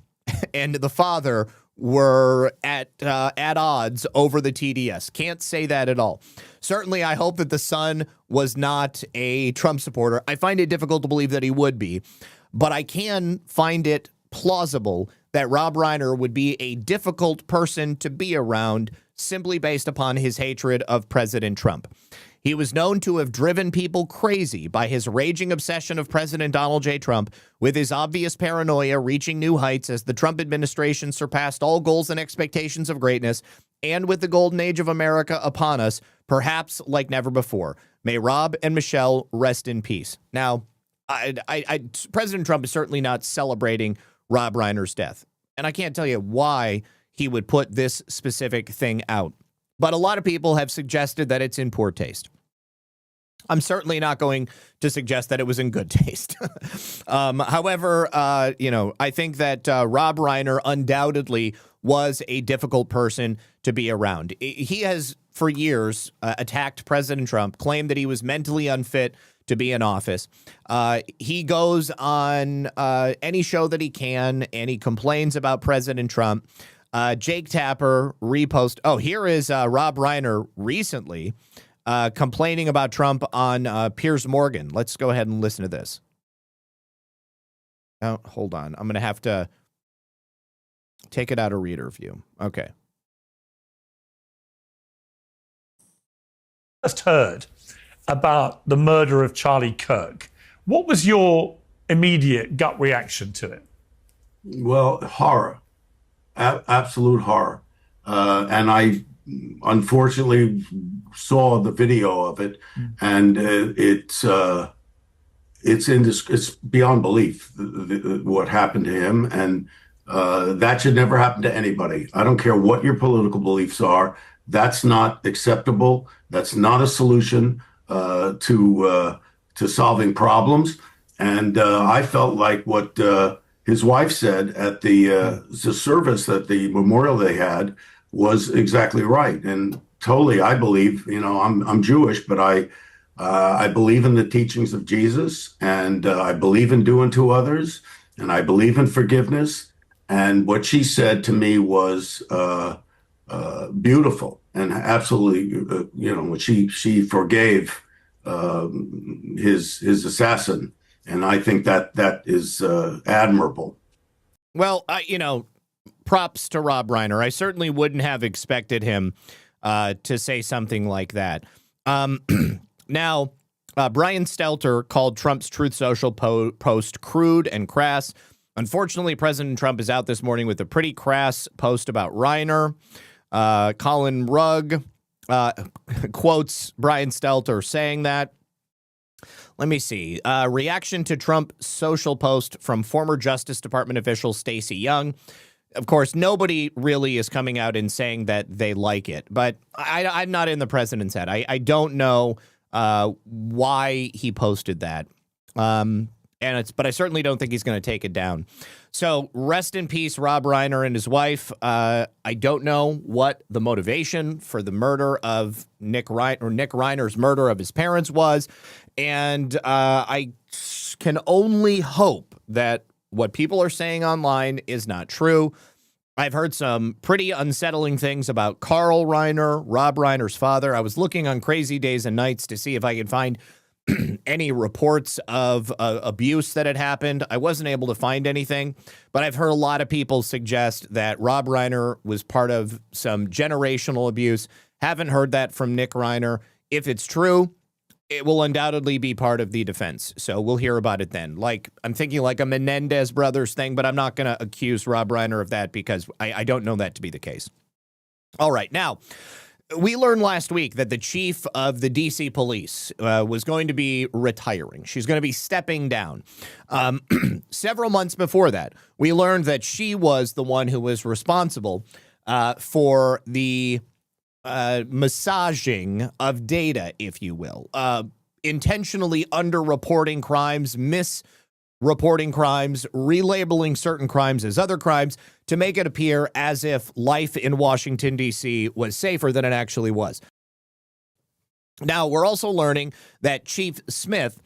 and the father were at odds over the TDS. Can't say that at all. Certainly, I hope that the son was not a Trump supporter. I find it difficult to believe that he would be, but I can find it plausible that Rob Reiner would be a difficult person to be around simply based upon his hatred of President Trump. He was known to have driven people crazy by his raging obsession of President Donald J. Trump, with his obvious paranoia reaching new heights as the Trump administration surpassed all goals and expectations of greatness, and with the golden age of America upon us, perhaps like never before. May Rob and Michelle rest in peace. Now, President Trump is certainly not celebrating Rob Reiner's death, and I can't tell you why he would put this specific thing out. But a lot of people have suggested that it's in poor taste. I'm certainly not going to suggest that it was in good taste. However, I think that Rob Reiner undoubtedly was a difficult person to be around. He has, for years, attacked President Trump, claimed that he was mentally unfit to be in office. He goes on any show that he can, and he complains about President Trump. Jake Tapper repost. Oh, here is Rob Reiner recently complaining about Trump on Piers Morgan. Let's go ahead and listen to this. Oh, hold on. I'm going to have to take it out of reader view. Okay. Just heard about the murder of Charlie Kirk. What was your immediate gut reaction to it? Well, horror. Absolute horror. And I unfortunately saw the video of it, and it's beyond belief what happened to him, and that should never happen to anybody. I don't care what your political beliefs are. That's not acceptable. That's not a solution to solving problems. And I felt like what his wife said at the service, that the memorial they had, was exactly right. And totally, I believe, I'm Jewish, but I believe in the teachings of Jesus, and I believe in doing to others, and I believe in forgiveness. And what she said to me was beautiful, and absolutely, when she forgave his assassin. And I think that is admirable. Well, props to Rob Reiner. I certainly wouldn't have expected him to say something like that. Now, Brian Stelter called Trump's Truth Social post crude and crass. Unfortunately, President Trump is out this morning with a pretty crass post about Reiner. Colin Rugg quotes Brian Stelter saying that. Let me see. Reaction to Trump social post from former Justice Department official Stacey Young. Of course, nobody really is coming out and saying that they like it, but I'm not in the president's head. I don't know why he posted that. But I certainly don't think he's going to take it down. So rest in peace, Rob Reiner and his wife. I don't know what the motivation for the murder of Nick Reiner's murder of his parents was. And I can only hope that what people are saying online is not true. I've heard some pretty unsettling things about Carl Reiner, Rob Reiner's father. I was looking on Crazy Days and Nights to see if I could find any reports of abuse that had happened. I wasn't able to find anything, but I've heard a lot of people suggest that Rob Reiner was part of some generational abuse. Haven't heard that from Nick Reiner. If it's true, it will undoubtedly be part of the defense. So we'll hear about it then. Like, I'm thinking like a Menendez brothers thing, but I'm not going to accuse Rob Reiner of that because I don't know that to be the case. All right. Now, we learned last week that the chief of the D.C. police was going to be retiring. She's going to be stepping down. Several months before that, we learned that she was the one who was responsible for the massaging of data, if you will, intentionally underreporting crimes, misreporting crimes, relabeling certain crimes as other crimes to make it appear as if life in Washington, D.C. was safer than it actually was. Now, we're also learning that Chief Smith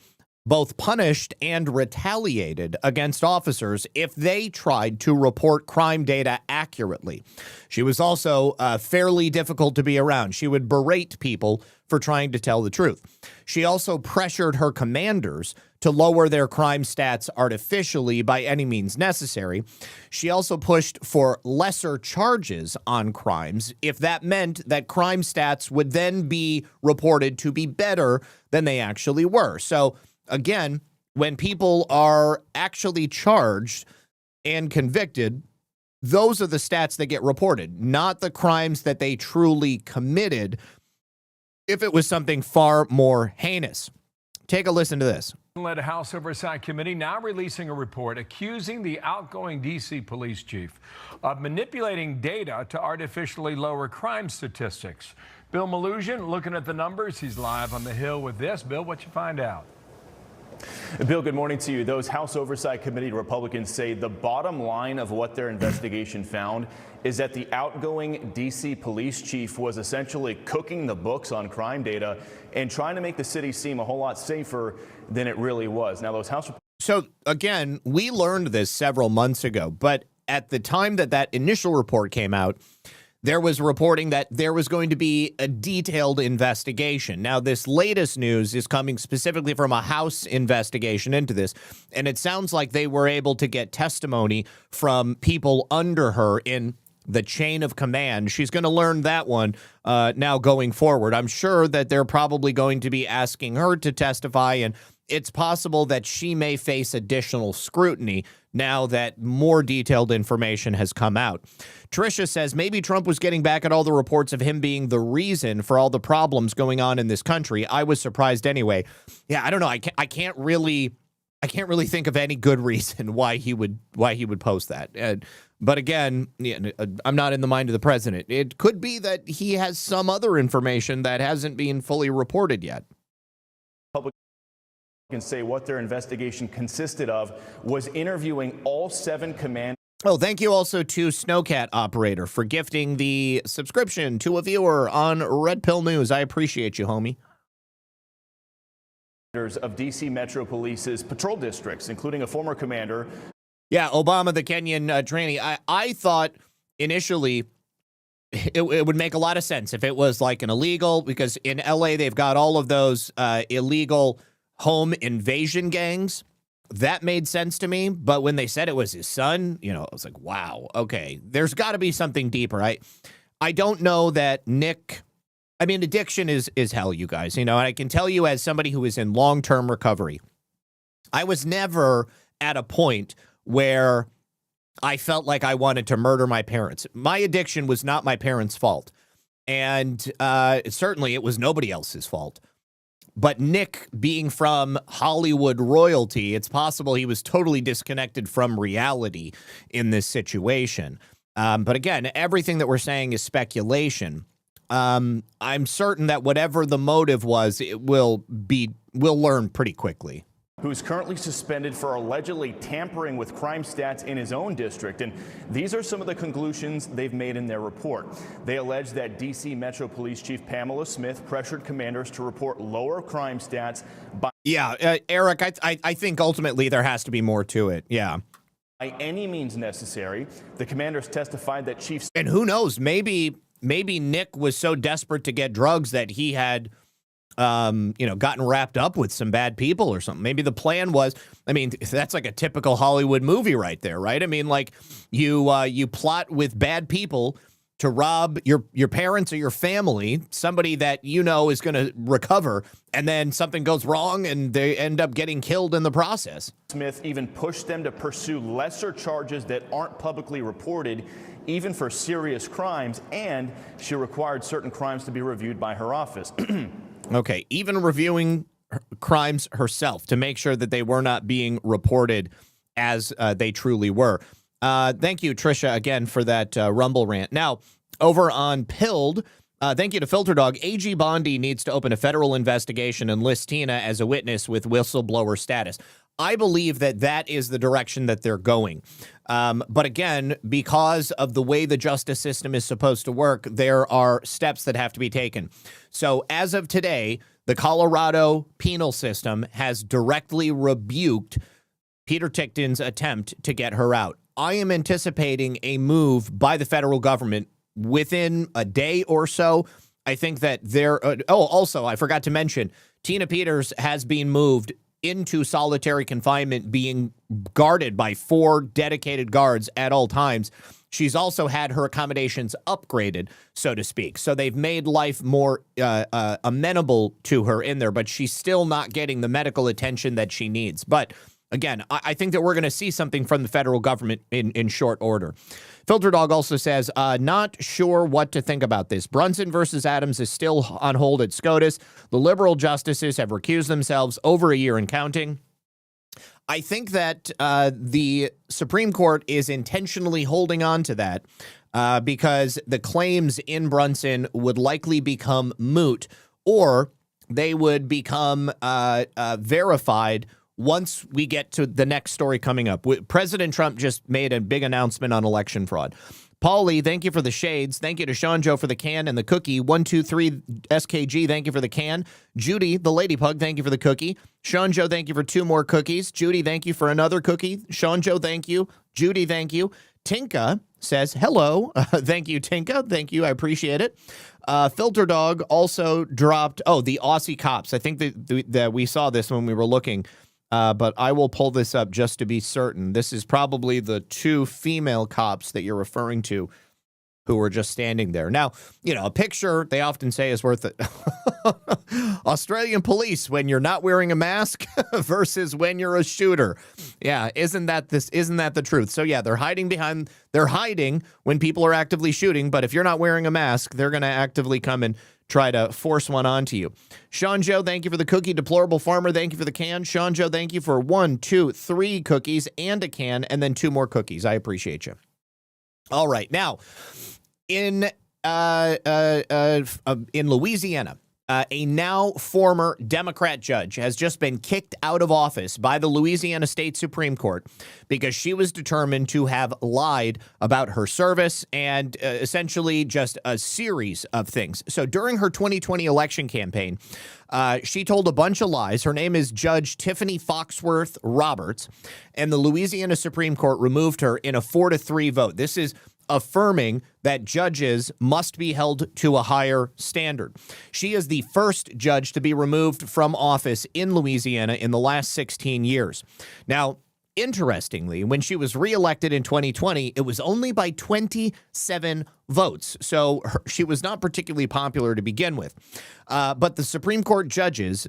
both punished and retaliated against officers if they tried to report crime data accurately. She was also fairly difficult to be around. She would berate people for trying to tell the truth. She also pressured her commanders to lower their crime stats artificially by any means necessary. She also pushed for lesser charges on crimes if that meant that crime stats would then be reported to be better than they actually were. So again, when people are actually charged and convicted, those are the stats that get reported, not the crimes that they truly committed if it was something far more heinous. Take a listen to this. Led House Oversight Committee now releasing a report accusing the outgoing D.C. police chief of manipulating data to artificially lower crime statistics. Bill Malusian looking at the numbers. He's live on the Hill with this. Bill, what you find out? Bill, good morning to you. Those House Oversight Committee Republicans say the bottom line of what their investigation found is that the outgoing D.C. police chief was essentially cooking the books on crime data and trying to make the city seem a whole lot safer than it really was. Now, those House... So, again, we learned this several months ago, but at the time that initial report came out, there was reporting that there was going to be a detailed investigation. Now, this latest news is coming specifically from a House investigation into this, and it sounds like they were able to get testimony from people under her in the chain of command. She's going to learn that one now going forward. I'm sure that they're probably going to be asking her to testify, and it's possible that she may face additional scrutiny now that more detailed information has come out. Tricia says maybe Trump was getting back at all the reports of him being the reason for all the problems going on in this country. I was surprised anyway. Yeah, I don't know. I can't really think of any good reason why he would post that. But again, I'm not in the mind of the president. It could be that he has some other information that hasn't been fully reported yet. Can say what their investigation consisted of was interviewing all 7 commanders. Oh, thank you also to Snowcat Operator for gifting the subscription to a viewer on Red Pill News. I appreciate you, homie. Of D.C. Metro Police's patrol districts, including a former commander. Yeah, Obama, the Kenyan trainee. I thought initially it would make a lot of sense if it was like an illegal, because in L.A. they've got all of those illegal home invasion gangs. That made sense to me. But when they said it was his son, I was like, wow, okay, there's got to be something deeper. I don't know that Nick, addiction is hell, you guys, and I can tell you as somebody who is in long-term recovery, I was never at a point where I felt like I wanted to murder my parents. My addiction was not my parents' fault. And certainly it was nobody else's fault. But Nick, being from Hollywood royalty, it's possible he was totally disconnected from reality in this situation. But again, everything that we're saying is speculation. I'm certain that whatever the motive was, we'll learn pretty quickly. Who's currently suspended for allegedly tampering with crime stats in his own district. And these are some of the conclusions they've made in their report. They allege that D.C. Metro Police Chief Pamela Smith pressured commanders to report lower crime stats by... Yeah, Eric, I think ultimately there has to be more to it. Yeah. By any means necessary. The commanders testified that Chief... And who knows, maybe Nick was so desperate to get drugs that he had... gotten wrapped up with some bad people or something. Maybe the plan was, I mean, that's like a typical Hollywood movie right there, right? I mean, like you plot with bad people to rob your parents or your family, somebody that you know is going to recover, and then something goes wrong and they end up getting killed in the process. Smith even pushed them to pursue lesser charges that aren't publicly reported, even for serious crimes, and she required certain crimes to be reviewed by her office. Okay, even reviewing crimes herself to make sure that they were not being reported as they truly were. Thank you, Trisha, again, for that Rumble rant. Now, over on Pilled, thank you to Filter Dog. AG Bondi needs to open a federal investigation and list Tina as a witness with whistleblower status. I believe that that is the direction that they're going. But again, because of the way the justice system is supposed to work, there are steps that have to be taken. So as of today, the Colorado penal system has directly rebuked Peter Tickton's attempt to get her out. I am anticipating a move by the federal government within a day or so. I think that also, I forgot to mention, Tina Peters has been moved into solitary confinement, being guarded by 4 dedicated guards at all times. She's also had her accommodations upgraded, so to speak. So they've made life more amenable to her in there, but she's still not getting the medical attention that she needs. But again, I think that we're going to see something from the federal government in short order. Filter Dog also says, not sure what to think about this. Brunson versus Adams is still on hold at SCOTUS. The liberal justices have recused themselves over a year and counting. I think that the Supreme Court is intentionally holding on to that because the claims in Brunson would likely become moot, or they would become verified once we get to the next story coming up. President Trump just made a big announcement on election fraud. Paulie, thank you for the shades. Thank you to Sean Joe for the can and the cookie. 123 SKG, thank you for the can. Judy, the lady pug, thank you for the cookie. Sean Joe, thank you for 2 more cookies. Judy, thank you for another cookie. Sean Joe, thank you. Judy, thank you. Tinka says, hello. Thank you, Tinka. Thank you. I appreciate it. Filter Dog also dropped, the Aussie cops. I think that we saw this when we were looking. But I will pull this up just to be certain. This is probably the 2 female cops that you're referring to who were just standing there. Now, a picture, they often say, is worth it. Australian police when you're not wearing a mask versus when you're a shooter. Yeah, isn't that the truth? So yeah, they're hiding when people are actively shooting, but if you're not wearing a mask, they're going to actively come and try to force one onto you. Sean Joe, thank you for the cookie. Deplorable Farmer, thank you for the can. Sean Joe, thank you for 1, 2, 3 cookies and a can, and then 2 more cookies. I appreciate you. All right, now in Louisiana, a now former Democrat judge has just been kicked out of office by the Louisiana State Supreme Court because she was determined to have lied about her service and essentially just a series of things. So during her 2020 election campaign, she told a bunch of lies. Her name is Judge Tiffany Foxworth Roberts, and the Louisiana Supreme Court removed her in a 4-3 vote. This is affirming that judges must be held to a higher standard. She is the first judge to be removed from office in Louisiana in the last 16 years. Now, interestingly, when she was reelected in 2020, it was only by 27 votes. So she was not particularly popular to begin with. But the Supreme Court judges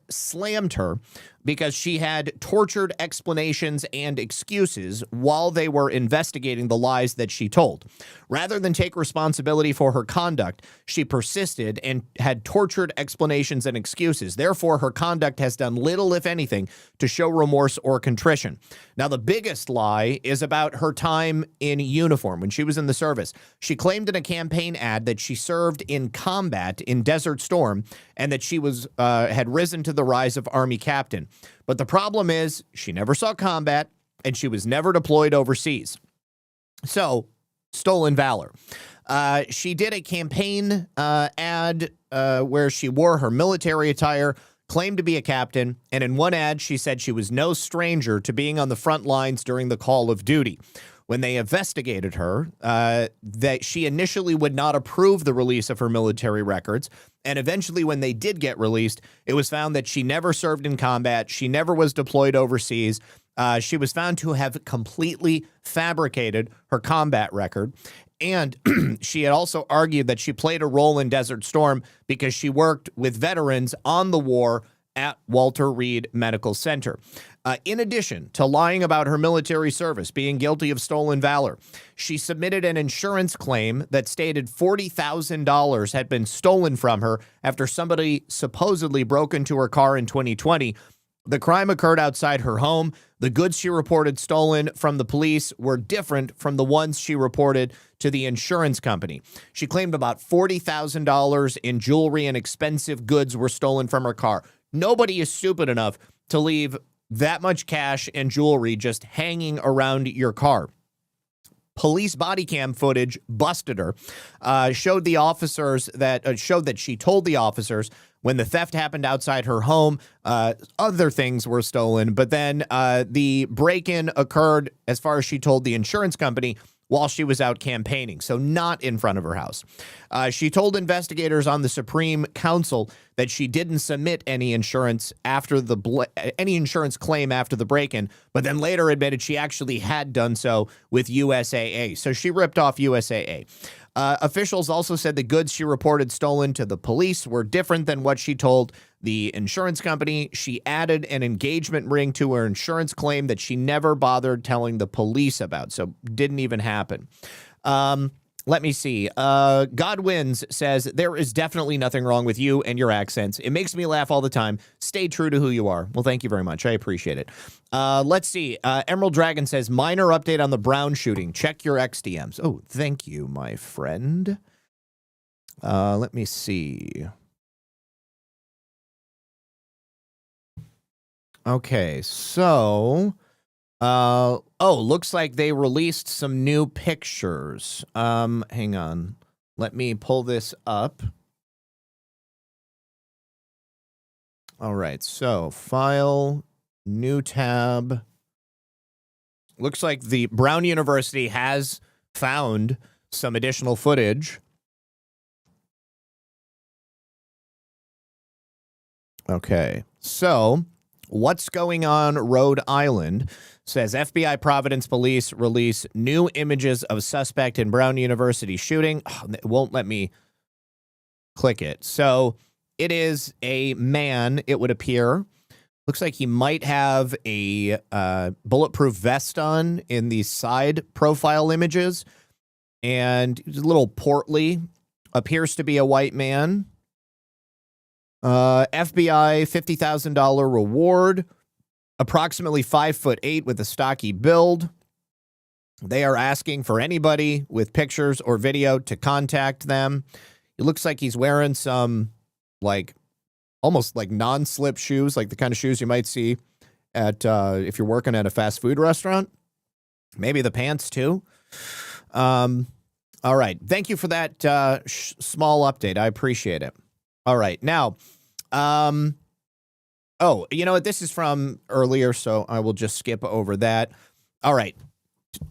slammed her because she had tortured explanations and excuses while they were investigating the lies that she told. Rather than take responsibility for her conduct, she persisted and had tortured explanations and excuses. Therefore, her conduct has done little, if anything, to show remorse or contrition. Now, the biggest lie is about her time in uniform when she was in the service. She claimed in a campaign ad that she served in combat in Desert Storm and that she was had risen to the rise of Army captain. But the problem is she never saw combat and she was never deployed overseas. So, stolen valor. She did a campaign ad where she wore her military attire, claimed to be a captain, and in one ad she said she was no stranger to being on the front lines during the call of duty. When they investigated her, that she initially would not approve the release of her military records, and eventually when they did get released, it was found that she never served in combat, she never was deployed overseas. She was found to have completely fabricated her combat record. And she had also argued that she played a role in Desert Storm because she worked with veterans on the war at Walter Reed Medical Center. In addition to lying about her military service, being guilty of stolen valor, she submitted an insurance claim that stated $40,000 had been stolen from her after somebody supposedly broke into her car in 2020. The crime occurred outside her home. The goods she reported stolen from the police were different from the ones she reported to the insurance company. She claimed about $40,000 in jewelry and expensive goods were stolen from her car. Nobody is stupid enough to leave that much cash and jewelry just hanging around your car. Police body cam footage busted her, showed the officers that showed that she told the officers when the theft happened outside her home, other things were stolen. But then the break-in occurred, as far as she told the insurance company, while she was out campaigning, so not in front of her house. She told investigators on the Supreme Council that she didn't submit any insurance after any insurance claim after the break-in, but then later admitted she actually had done so with USAA. So she ripped off USAA. Officials also said the goods she reported stolen to the police were different than what she told the insurance company. She added an engagement ring to her insurance claim that she never bothered telling the police about, so didn't even happen. Let me see. God Wins says, there is definitely nothing wrong with you and your accents. It makes me laugh all the time. Stay true to who you are. Well, thank you very much. I appreciate it. Let's see. Emerald Dragon says, minor update on the Brown shooting. Check your XDMs. Oh, thank you, my friend. Let me see. Okay, so... looks like they released some new pictures. Hang on. Let me pull this up. All right, so file, new tab. Looks like the Brown University has found some additional footage. Okay, so what's going on, Rhode Island? Says FBI Providence Police release new images of suspect in Brown University shooting. Oh, it won't let me click it. So it is a man, it would appear. Looks like he might have a bulletproof vest on in the side profile images. And he's a little portly. Appears to be a white man. FBI $50,000 reward. Approximately 5'8" with a stocky build. They are asking for anybody with pictures or video to contact them. It looks like he's wearing some, like, almost like non-slip shoes, like the kind of shoes you might see at if you're working at a fast food restaurant. Maybe the pants too. All right. Thank you for that small update. I appreciate it. All right. Now, oh, you know what? This is from earlier, so I will just skip over that. All right.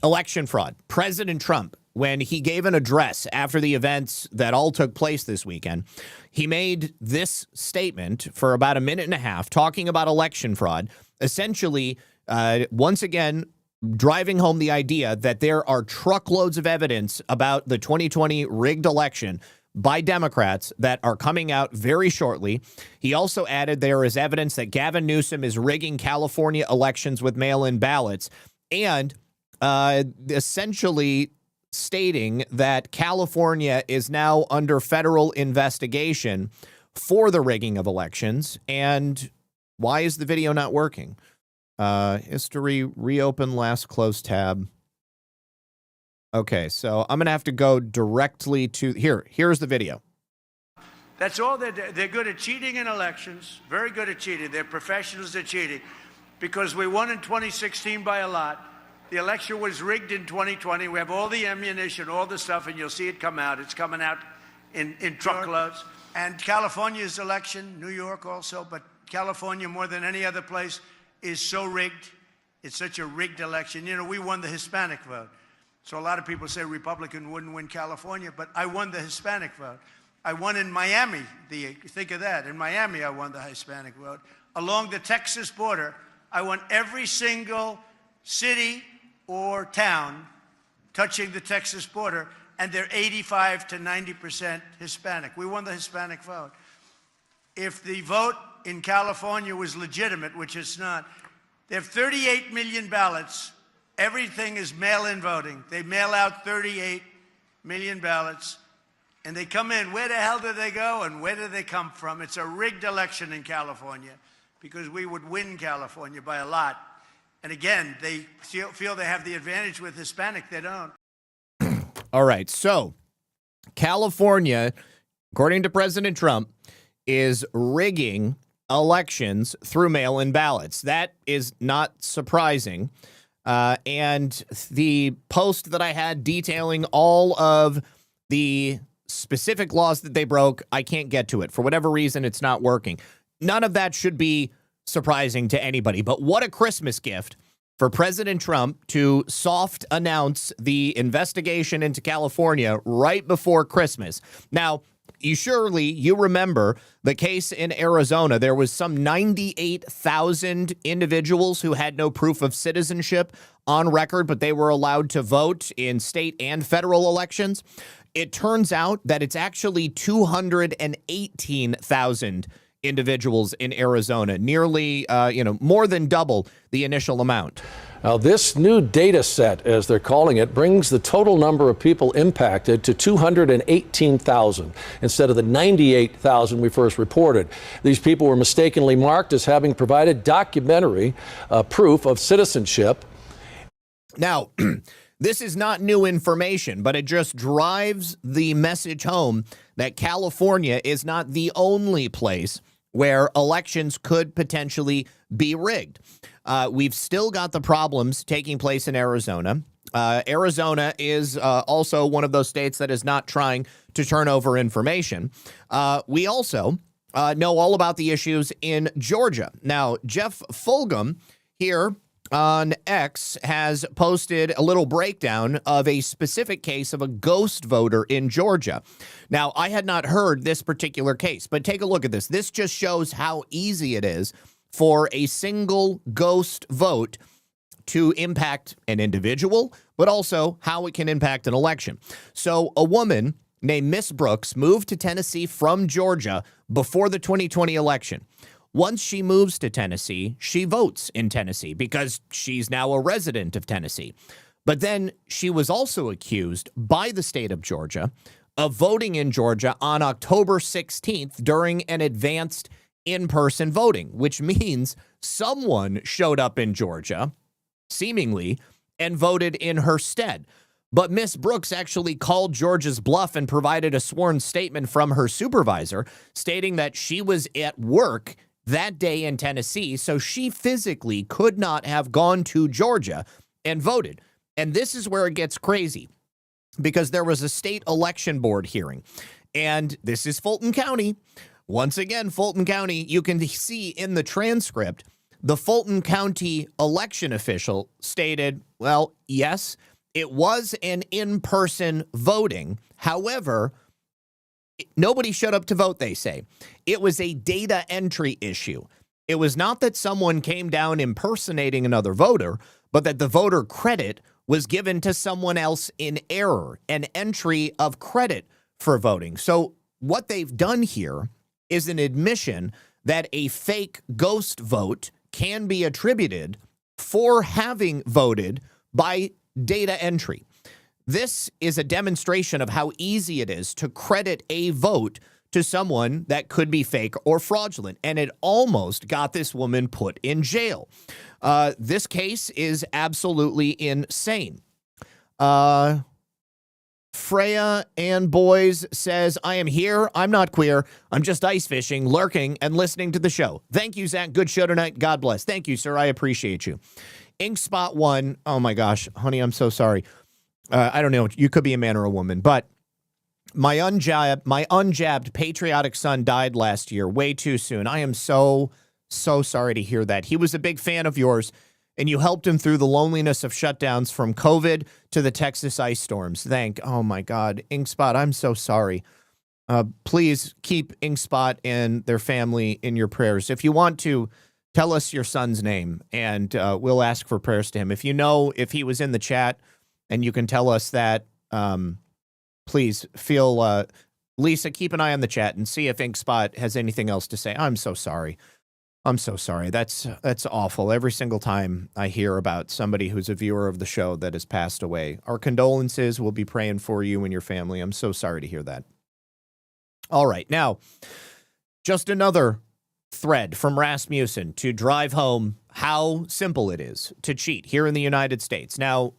Election fraud. President Trump, when he gave an address after the events that all took place this weekend, he made this statement for about a minute and a half talking about election fraud, essentially, once again, driving home the idea that there are truckloads of evidence about the 2020 rigged election by Democrats that are coming out very shortly. He also added there is evidence that Gavin Newsom is rigging California elections with mail-in ballots, and essentially stating that California is now under federal investigation for the rigging of elections. And why is the video not working? History, reopen, last close tab. Okay, so I'm going to have to go directly to here. Here's the video. That's all they're good at cheating in elections, very good at cheating. They're professionals at cheating because we won in 2016 by a lot. The election was rigged in 2020. We have all the ammunition, all the stuff, and you'll see it come out. It's coming out in truckloads. And California's election, New York also, but California more than any other place is so rigged. It's such a rigged election. You know, we won the Hispanic vote. So a lot of people say Republican wouldn't win California, but I won the Hispanic vote. I won in Miami. Think of that. In Miami, I won the Hispanic vote. Along the Texas border, I won every single city or town touching the Texas border, and they're 85 to 90% Hispanic. We won the Hispanic vote. If the vote in California was legitimate, which it's not, they have 38 million ballots. Everything is mail-in voting. They mail out 38 million ballots, and they come in. Where the hell do they go, and where do they come from? It's a rigged election in California because we would win California by a lot. And again, they feel they have the advantage with Hispanic. They don't. All right, so California, according to President Trump, is rigging elections through mail-in ballots. That is not surprising. And the post that I had detailing all of the specific laws that they broke, I can't get to it. For whatever reason, it's not working. None of that should be surprising to anybody. But what a Christmas gift for President Trump to soft announce the investigation into California right before Christmas. Now, you remember the case in Arizona. There was some 98,000 individuals who had no proof of citizenship on record, but they were allowed to vote in state and federal elections. It turns out that it's actually 218,000 individuals in Arizona, nearly, more than double the initial amount. Now, this new data set, as they're calling it, brings the total number of people impacted to 218,000 instead of the 98,000 we first reported. These people were mistakenly marked as having provided documentary proof of citizenship. Now, this is not new information, but it just drives the message home that California is not the only place where elections could potentially be rigged. We've still got the problems taking place in Arizona. Arizona is also one of those states that is not trying to turn over information. We also know all about the issues in Georgia. Now, Jeff Fulgham here on X has posted a little breakdown of a specific case of a ghost voter in Georgia. Now, I had not heard this particular case, but take a look at this. This just shows how easy it is for a single ghost vote to impact an individual, but also how it can impact an election. So a woman named Miss Brooks moved to Tennessee from Georgia before the 2020 election. Once she moves to Tennessee, she votes in Tennessee because she's now a resident of Tennessee. But then she was also accused by the state of Georgia of voting in Georgia on October 16th during an advanced in-person voting, which means someone showed up in Georgia, seemingly, and voted in her stead. But Miss Brooks actually called Georgia's bluff and provided a sworn statement from her supervisor stating that she was at work that day in Tennessee, so she physically could not have gone to Georgia and voted. And this is where it gets crazy, because there was a state election board hearing, and this is Fulton County. Once again, Fulton County, you can see in the transcript, the Fulton County election official stated, well, yes, it was an in-person voting. However, nobody showed up to vote, they say. It was a data entry issue. It was not that someone came down impersonating another voter, but that the voter credit was given to someone else in error, an entry of credit for voting. So what they've done here is an admission that a fake ghost vote can be attributed for having voted by data entry. This is a demonstration of how easy it is to credit a vote to someone that could be fake or fraudulent, and it almost got this woman put in jail. This case is absolutely insane. Freya and Boys says, I am here. I'm not queer. I'm just ice fishing, lurking, and listening to the show. Thank you, Zach. Good show tonight. God bless. Thank you, sir. I appreciate you. Inkspot1. Oh, my gosh. Honey, I'm so sorry. I don't know. You could be a man or a woman, but my unjabbed patriotic son died last year, way too soon. I am so sorry to hear that. He was a big fan of yours, and you helped him through the loneliness of shutdowns from COVID to the Texas ice storms. Oh my God. Inkspot, I'm so sorry. Please keep Inkspot and their family in your prayers. If you want to, tell us your son's name, and we'll ask for prayers to him. If you know if he was in the chat and you can tell us that, please feel, Lisa, keep an eye on the chat and see if Inkspot has anything else to say. I'm so sorry. I'm so sorry. That's awful. Every single time I hear about somebody who's a viewer of the show that has passed away, our condolences. We'll be praying for you and your family. I'm so sorry to hear that. All right. Now, just another thread from Rasmussen to drive home how simple it is to cheat here in the United States. Now,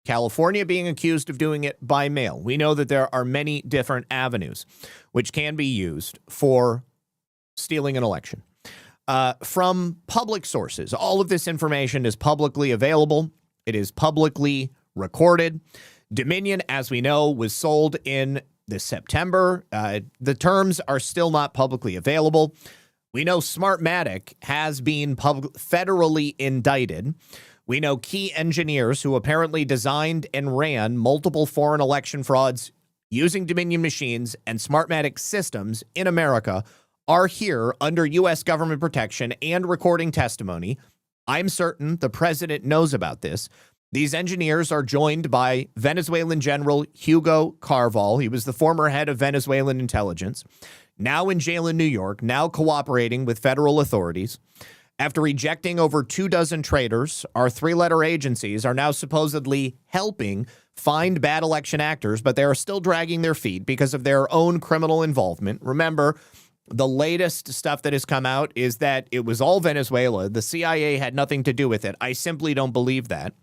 California being accused of doing it by mail. We know that there are many different avenues which can be used for stealing an election. From public sources, all of this information is publicly available. It is publicly recorded. Dominion, as we know, was sold in this September. The terms are still not publicly available. We know Smartmatic has been federally indicted. We know key engineers who apparently designed and ran multiple foreign election frauds using Dominion machines and Smartmatic systems in America are here under U.S. government protection and recording testimony. I'm certain the president knows about this. These engineers are joined by Venezuelan General Hugo Carvajal. He was the former head of Venezuelan intelligence, now in jail in New York, now cooperating with federal authorities. After rejecting over 24 traitors, our three-letter agencies are now supposedly helping find bad election actors, but they are still dragging their feet because of their own criminal involvement. Remember, the latest stuff that has come out is that it was all Venezuela. The CIA had nothing to do with it. I simply don't believe that.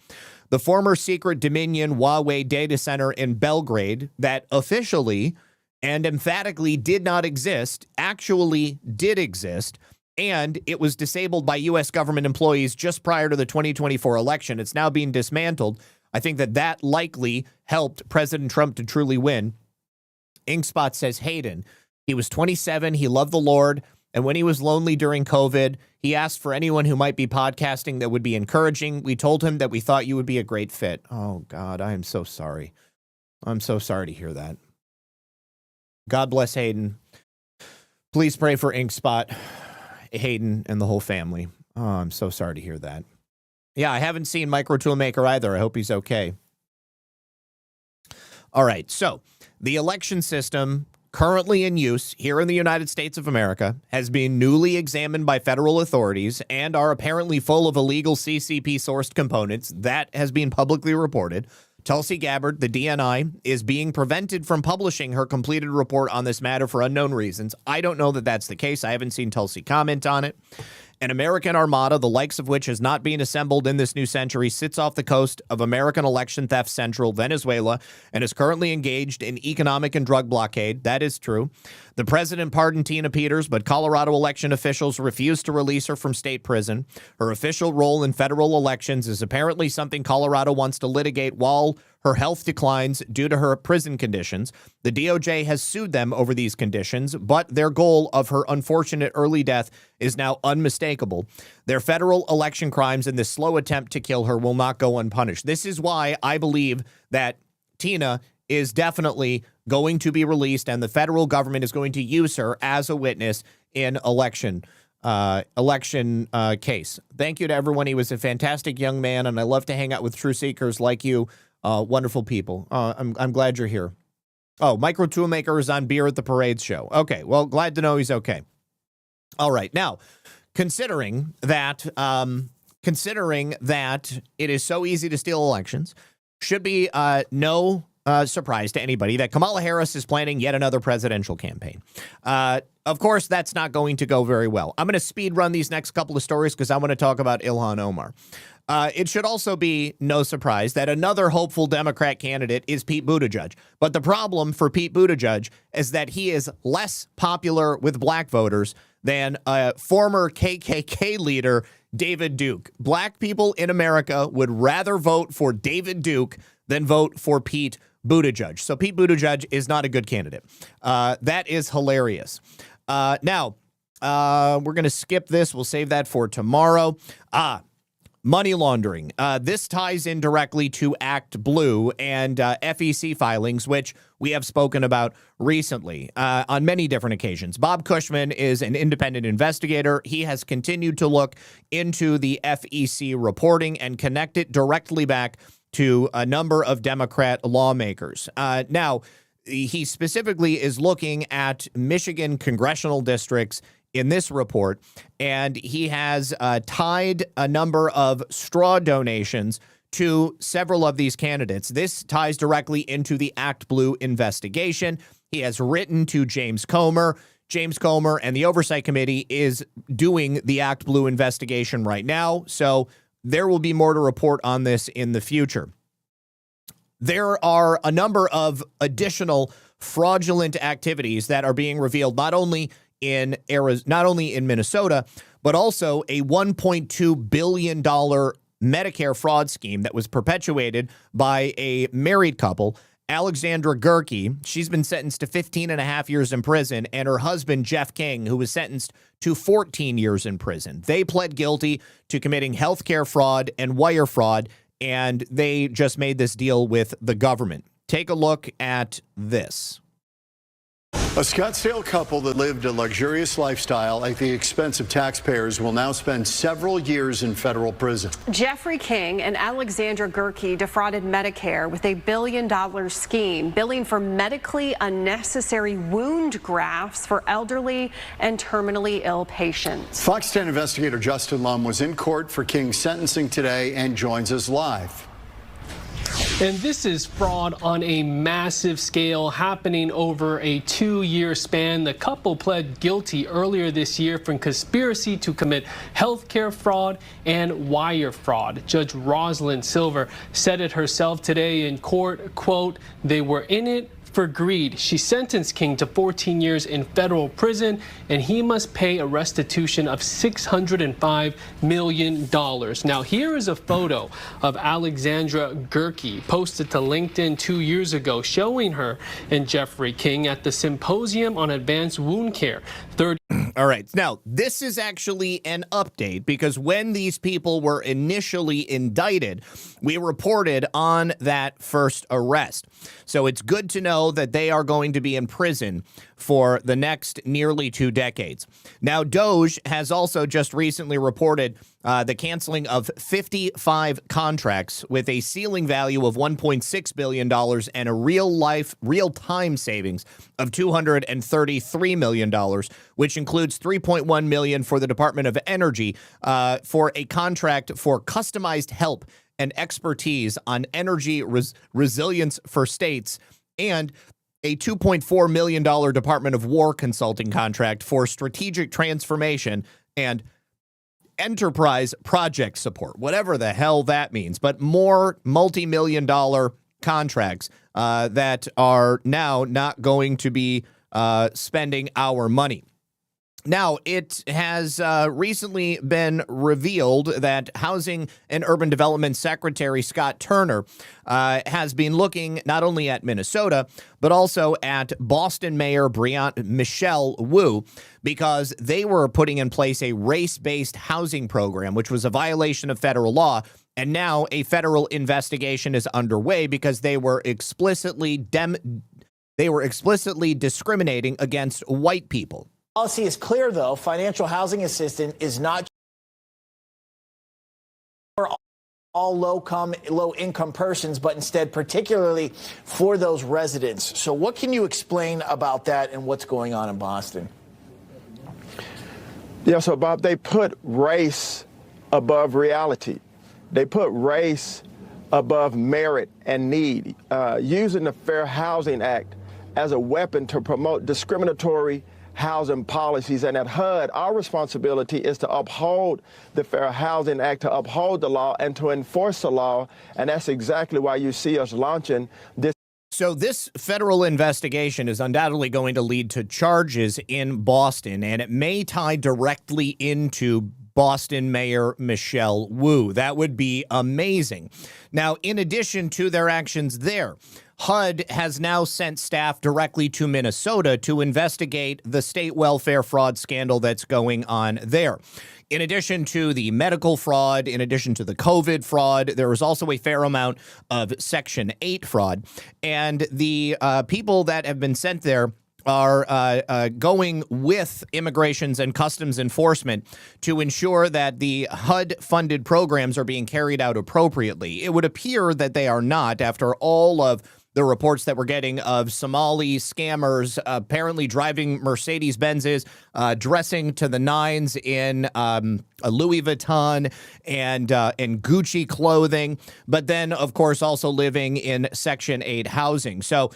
The former secret Dominion Huawei data center in Belgrade that officially and emphatically did not exist actually did exist. And it was disabled by U.S. government employees just prior to the 2024 election. It's now being dismantled. I think that likely helped President Trump to truly win. Inkspot says Hayden, he was 27. He loved the Lord. And when he was lonely during COVID, he asked for anyone who might be podcasting that would be encouraging. We told him that we thought you would be a great fit. Oh, God, I am so sorry. I'm so sorry to hear that. God bless Hayden. Please pray for Inkspot, Hayden, and the whole family. Oh, I'm so sorry to hear that. Yeah, I haven't seen Micro Toolmaker either. I hope he's okay. All right, so the election system currently in use here in the United States of America has been newly examined by federal authorities and are apparently full of illegal CCP-sourced components. That has been publicly reported. Tulsi Gabbard, the DNI, is being prevented from publishing her completed report on this matter for unknown reasons. I don't know that that's the case. I haven't seen Tulsi comment on it. An American armada, the likes of which has not been assembled in this new century, sits off the coast of American election theft central Venezuela and is currently engaged in economic and drug blockade. That is true. The president pardoned Tina Peters, but Colorado election officials refused to release her from state prison. Her official role in federal elections is apparently something Colorado wants to litigate while her health declines due to her prison conditions. The DOJ has sued them over these conditions, but their goal of her unfortunate early death is now unmistakable. Their federal election crimes and this slow attempt to kill her will not go unpunished. This is why I believe that Tina is definitely going to be released and the federal government is going to use her as a witness in election election case. Thank you to everyone. He was a fantastic young man, and I love to hang out with true seekers like you, wonderful people. I'm glad you're here. Oh, Micro Toolmaker is on Beer at the Parade show. Okay, well, glad to know he's okay. All right, now, considering that it is so easy to steal elections, should be no surprise to anybody that Kamala Harris is planning yet another presidential campaign. Of course, that's not going to go very well. I'm going to speed run these next couple of stories because I want to talk about Ilhan Omar. It should also be no surprise that another hopeful Democrat candidate is Pete Buttigieg. But the problem for Pete Buttigieg is that he is less popular with black voters than former KKK leader David Duke. Black people in America would rather vote for David Duke than vote for Pete Buttigieg. So Pete Buttigieg is not a good candidate. That is hilarious. Now, we're going to skip this. We'll save that for tomorrow. Money laundering. This ties in directly to Act Blue and FEC filings, which we have spoken about recently on many different occasions. Bob Cushman is an independent investigator. He has continued to look into the FEC reporting and connect it directly back to a number of Democrat lawmakers. Now, he specifically is looking at Michigan congressional districts in this report, and he has tied a number of straw donations to several of these candidates. This ties directly into the Act Blue investigation. He has written to James Comer. James Comer and the Oversight Committee is doing the Act Blue investigation right now, so there will be more to report on this in the future. There are a number of additional fraudulent activities that are being revealed not only in Minnesota, but also a $1.2 billion Medicare fraud scheme that was perpetuated by a married couple, Alexandra Gerke. She's been sentenced to 15 and a half years in prison, and her husband, Jeff King, who was sentenced to 14 years in prison. They pled guilty to committing healthcare fraud and wire fraud, and they just made this deal with the government. Take a look at this. A Scottsdale couple that lived a luxurious lifestyle at the expense of taxpayers will now spend several years in federal prison. Jeffrey King and Alexandra Gerke defrauded Medicare with a $1 billion scheme, billing for medically unnecessary wound grafts for elderly and terminally ill patients. Fox 10 investigator Justin Lum was in court for King's sentencing today and joins us live. And this is fraud on a massive scale happening over a 2-year span. The couple pled guilty earlier this year for conspiracy to commit healthcare fraud and wire fraud. Judge Rosalind Silver said it herself today in court, quote, "They were in it for greed." She sentenced King to 14 years in federal prison, and he must pay a restitution of $605 million. Now, here is a photo of Alexandra Gerke posted to LinkedIn 2 years ago showing her and Jeffrey King at the Symposium on Advanced Wound Care. All right. Now, this is actually an update because when these people were initially indicted, we reported on that first arrest. So it's good to know that they are going to be in prison for the next nearly 2 decades. Now, Doge has also just recently reported the canceling of 55 contracts with a ceiling value of $1.6 billion and a real-time savings of $233 million, which includes $3.1 million for the Department of Energy for a contract for customized help and expertise on energy resilience for states, and a $2.4 million Department of War consulting contract for strategic transformation and enterprise project support, whatever the hell that means, but more multi-million-dollar contracts that are now not going to be spending our money. Now, it has recently been revealed that Housing and Urban Development Secretary Scott Turner has been looking not only at Minnesota, but also at Boston Mayor Michelle Wu, because they were putting in place a race-based housing program, which was a violation of federal law. And now a federal investigation is underway because they were explicitly discriminating against white people. Policy is clear, though. Financial housing assistance is not for all low-income persons, but instead particularly for those residents. So what can you explain about that and what's going on in Boston? Yeah, so Bob, they put race above reality. They put race above merit and need, using the Fair Housing Act as a weapon to promote discriminatory housing policies. And at HUD, our responsibility is to uphold the Fair Housing Act, to uphold the law and to enforce the law. And that's exactly why you see us launching this. So this federal investigation is undoubtedly going to lead to charges in Boston, and it may tie directly into Boston Mayor Michelle Wu. That would be amazing. Now, in addition to their actions there, HUD has now sent staff directly to Minnesota to investigate the state welfare fraud scandal that's going on there. In addition to the medical fraud, in addition to the COVID fraud, there was also a fair amount of Section 8 fraud. And the people that have been sent there are going with Immigrations and Customs Enforcement to ensure that the HUD-funded programs are being carried out appropriately. It would appear that they are not, after all of the reports that we're getting of Somali scammers apparently driving Mercedes-Benzes, dressing to the nines in a Louis Vuitton and Gucci clothing, but then, of course, also living in Section 8 housing. So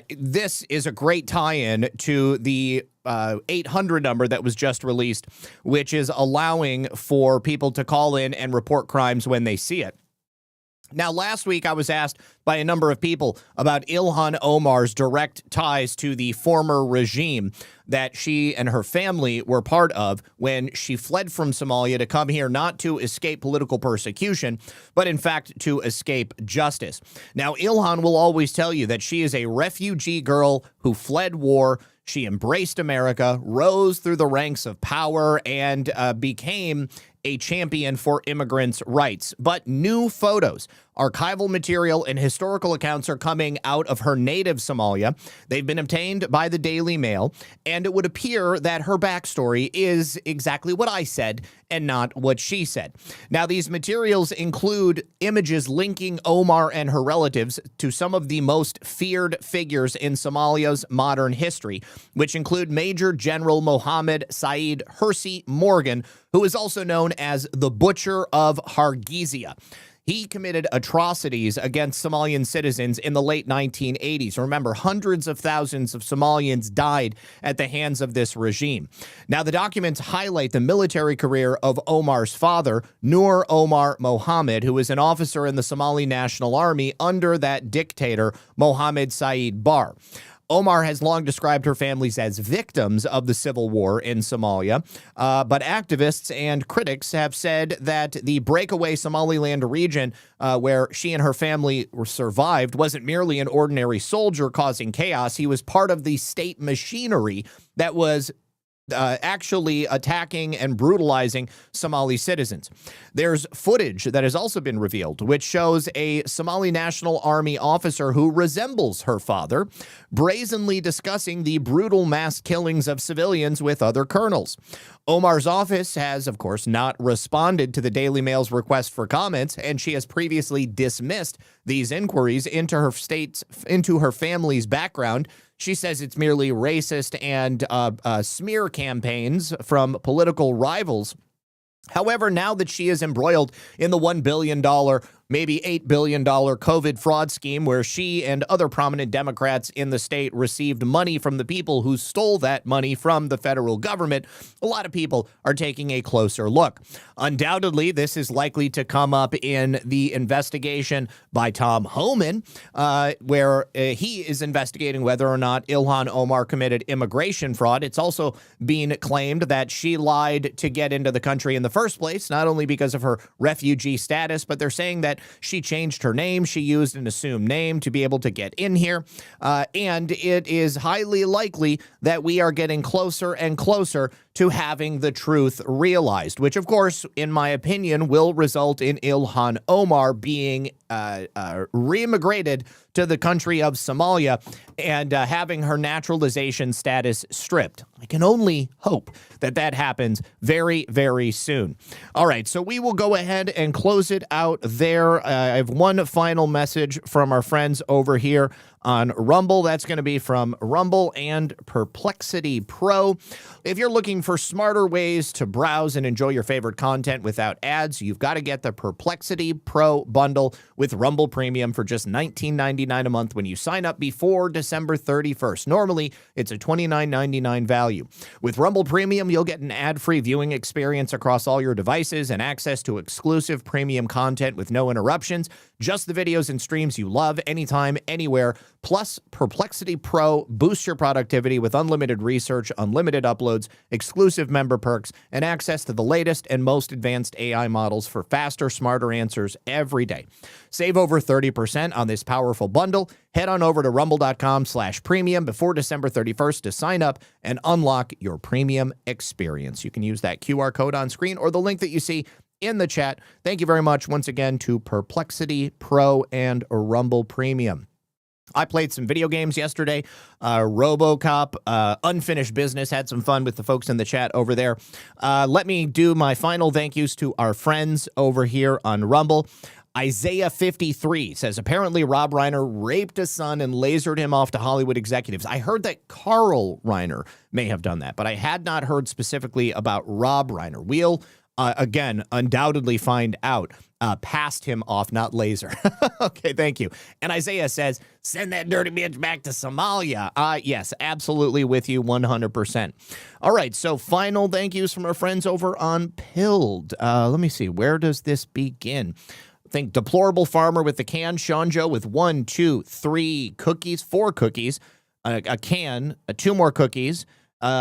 this is a great tie-in to the 800 number that was just released, which is allowing for people to call in and report crimes when they see it. Now, last week, I was asked by a number of people about Ilhan Omar's direct ties to the former regime that she and her family were part of when she fled from Somalia to come here, not to escape political persecution, but in fact to escape justice. Now, Ilhan will always tell you that she is a refugee girl who fled war. She embraced America, rose through the ranks of power, and became a champion for immigrants' rights. But new photos, archival material, and historical accounts are coming out of her native Somalia. They've been obtained by the Daily Mail, and it would appear that her backstory is exactly what I said and not what she said. Now, these materials include images linking Omar and her relatives to some of the most feared figures in Somalia's modern history, which include Major General Mohammed Said Hersi Morgan, who is also known as the Butcher of Hargeisa. He committed atrocities against Somalian citizens in the late 1980s. Remember, hundreds of thousands of Somalians died at the hands of this regime. Now, the documents highlight the military career of Omar's father, Nur Omar Mohammed, who was an officer in the Somali National Army under that dictator, Mohammed Said Barre. Omar has long described her families as victims of the civil war in Somalia, but activists and critics have said that the breakaway Somaliland region where she and her family were survived wasn't merely an ordinary soldier causing chaos. He was part of the state machinery that was actually attacking and brutalizing Somali citizens. There's footage that has also been revealed, which shows a Somali National Army officer who resembles her father, brazenly discussing the brutal mass killings of civilians with other colonels. Omar's office has, of course, not responded to the Daily Mail's request for comments, and she has previously dismissed these inquiries into her family's background. She says it's merely racist and smear campaigns from political rivals. However, now that she is embroiled in the $1 billion, maybe $8 billion COVID fraud scheme where she and other prominent Democrats in the state received money from the people who stole that money from the federal government, a lot of people are taking a closer look. Undoubtedly, this is likely to come up in the investigation by Tom Homan, where he is investigating whether or not Ilhan Omar committed immigration fraud. It's also being claimed that she lied to get into the country in the first place, not only because of her refugee status, but they're saying that she changed her name. She used an assumed name to be able to get in here. And it is highly likely that we are getting closer and closer to having the truth realized, which, of course, in my opinion, will result in Ilhan Omar being re-immigrated to the country of Somalia and having her naturalization status stripped. I can only hope that that happens very, very soon. All right, so we will go ahead and close it out there. I have one final message from our friends over here on Rumble. That's going to be from Rumble and Perplexity Pro. If you're looking for smarter ways to browse and enjoy your favorite content without ads, you've got to get the Perplexity Pro bundle with Rumble Premium for just $19.99 a month when you sign up before December 31st. Normally, it's a $29.99 value. With Rumble Premium, you'll get an ad-free viewing experience across all your devices and access to exclusive premium content with no interruptions, just the videos and streams you love anytime, anywhere. Plus, Perplexity Pro boosts your productivity with unlimited research, unlimited uploads, exclusive member perks, and access to the latest and most advanced AI models for faster, smarter answers every day. Save over 30% on this powerful bundle. Head on over to rumble.com/premium before December 31st to sign up and unlock your premium experience. You can use that QR code on screen or the link that you see in the chat. Thank you very much once again to Perplexity Pro and Rumble Premium. I played some video games yesterday, RoboCop, Unfinished Business, had some fun with the folks in the chat over there. Let me do my final thank yous to our friends over here on Rumble. Isaiah53 says, apparently Rob Reiner raped a son and lasered him off to Hollywood executives. I heard that Carl Reiner may have done that, but I had not heard specifically about Rob Reiner. We'll, again, undoubtedly find out. Passed him off, not laser. Okay, thank you. And Isaiah says, send that dirty bitch back to Somalia. Yes, absolutely with you 100%. All right, so final thank yous from our friends over on Pilled. Let me see, where does this begin? I think Deplorable Farmer with the can, Sean Joe with 1, 2, 3 cookies, 4 cookies, a can, 2 more cookies,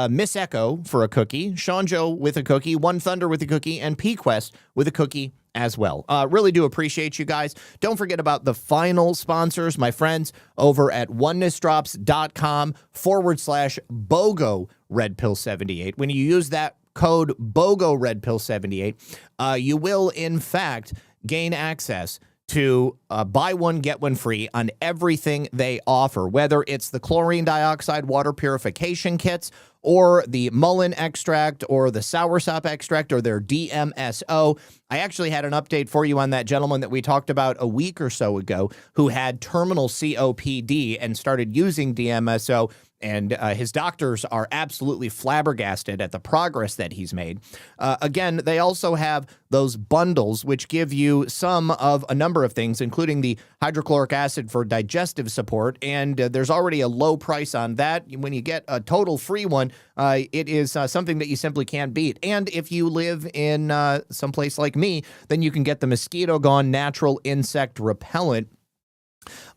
Miss Echo for a cookie, Sean Joe with a cookie, One Thunder with a cookie, and P-Quest with a cookie as well. Really do appreciate you guys. Don't forget about the final sponsors, my friends over at onenessdrops.com/BOGO Red Pill 78. When you use that code BOGO Red Pill 78, you will in fact gain access to buy one, get one free on everything they offer, whether it's the chlorine dioxide water purification kits or the mullein extract or the soursop extract or their DMSO. I actually had an update for you on that gentleman that we talked about a week or so ago who had terminal COPD and started using DMSO. And his doctors are absolutely flabbergasted at the progress that he's made. Again, they also have those bundles, which give you some of a number of things, including the hydrochloric acid for digestive support. And there's already a low price on that. When you get a total free one, it is something that you simply can't beat. And if you live in someplace like me, then you can get the Mosquito Gone Natural Insect Repellent.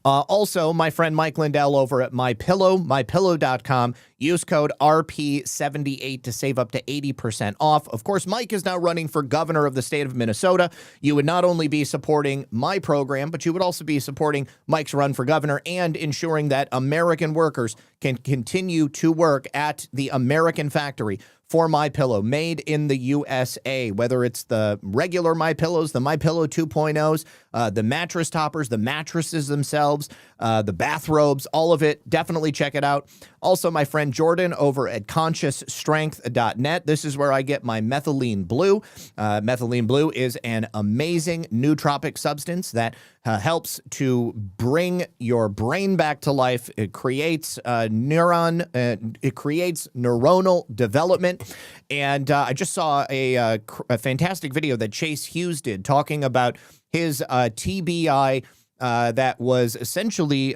Also, my friend Mike Lindell over at MyPillow, mypillow.com. Use code RP78 to save up to 80% off. Of course, Mike is now running for governor of the state of Minnesota. You would not only be supporting my program, but you would also be supporting Mike's run for governor and ensuring that American workers can continue to work at the American factory for MyPillow, made in the USA, whether it's the regular MyPillows, the MyPillow 2.0s, the mattress toppers, the mattresses themselves, the bathrobes, all of it. Definitely check it out. Also, my friend Jordan over at ConsciousStrength.net. This is where I get my methylene blue. Methylene blue is an amazing nootropic substance that helps to bring your brain back to life. It creates neuronal development. And I just saw a fantastic video that Chase Hughes did talking about his TBI that was essentially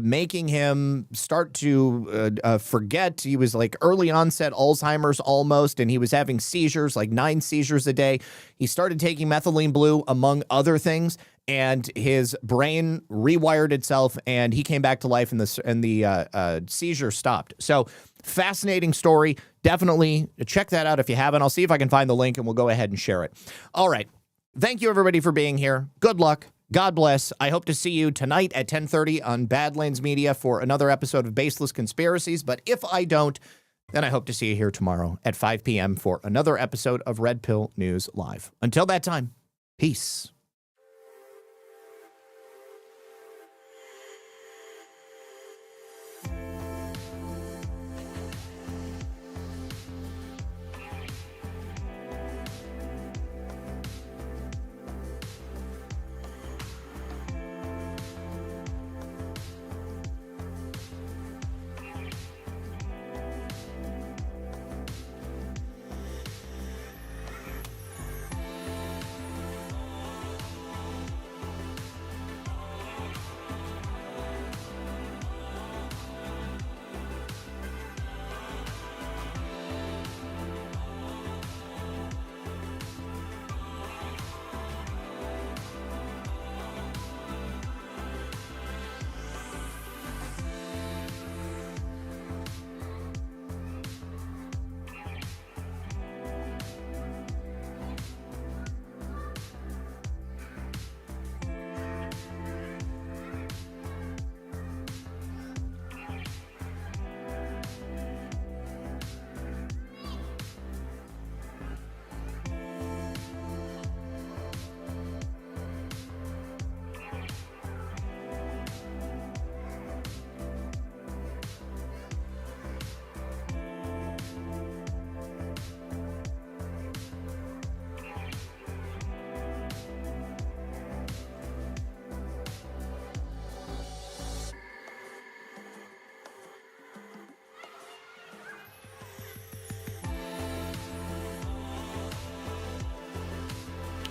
making him start to forget. He was like early onset Alzheimer's almost, and he was having seizures, like 9 seizures a day. He started taking methylene blue, among other things, and his brain rewired itself, and he came back to life, and the seizure stopped. So fascinating story. Definitely check that out if you haven't. I'll see if I can find the link, and we'll go ahead and share it. All right. Thank you, everybody, for being here. Good luck. God bless. I hope to see you tonight at 10:30 on Badlands Media for another episode of Baseless Conspiracies. But if I don't, And I hope to see you here tomorrow at 5 p.m. for another episode of Red Pill News Live. Until that time, peace.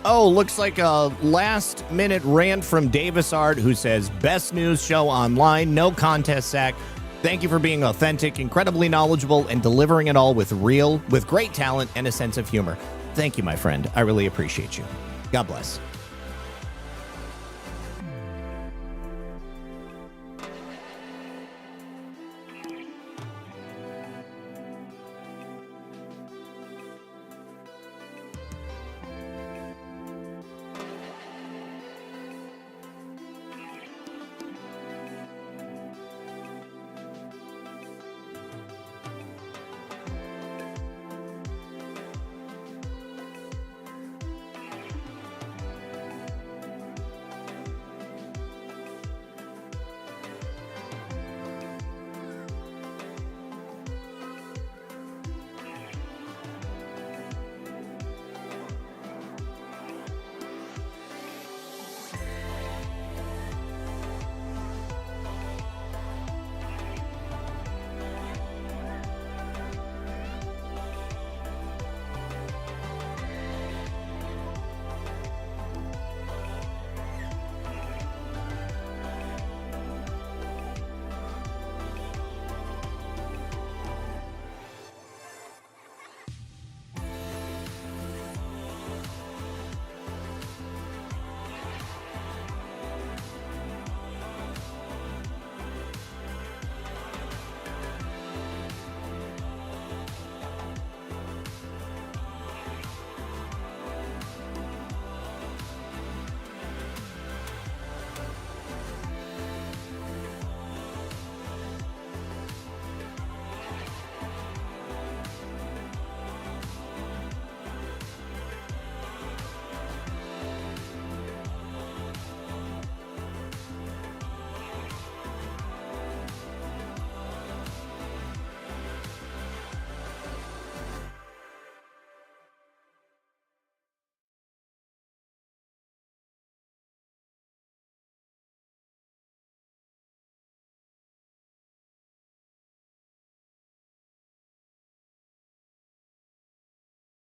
Oh, looks like a last-minute rant from Davis Art, who says, best news show online, no contest, Zach. Thank you for being authentic, incredibly knowledgeable, and delivering it all with great talent and a sense of humor. Thank you, my friend. I really appreciate you. God bless.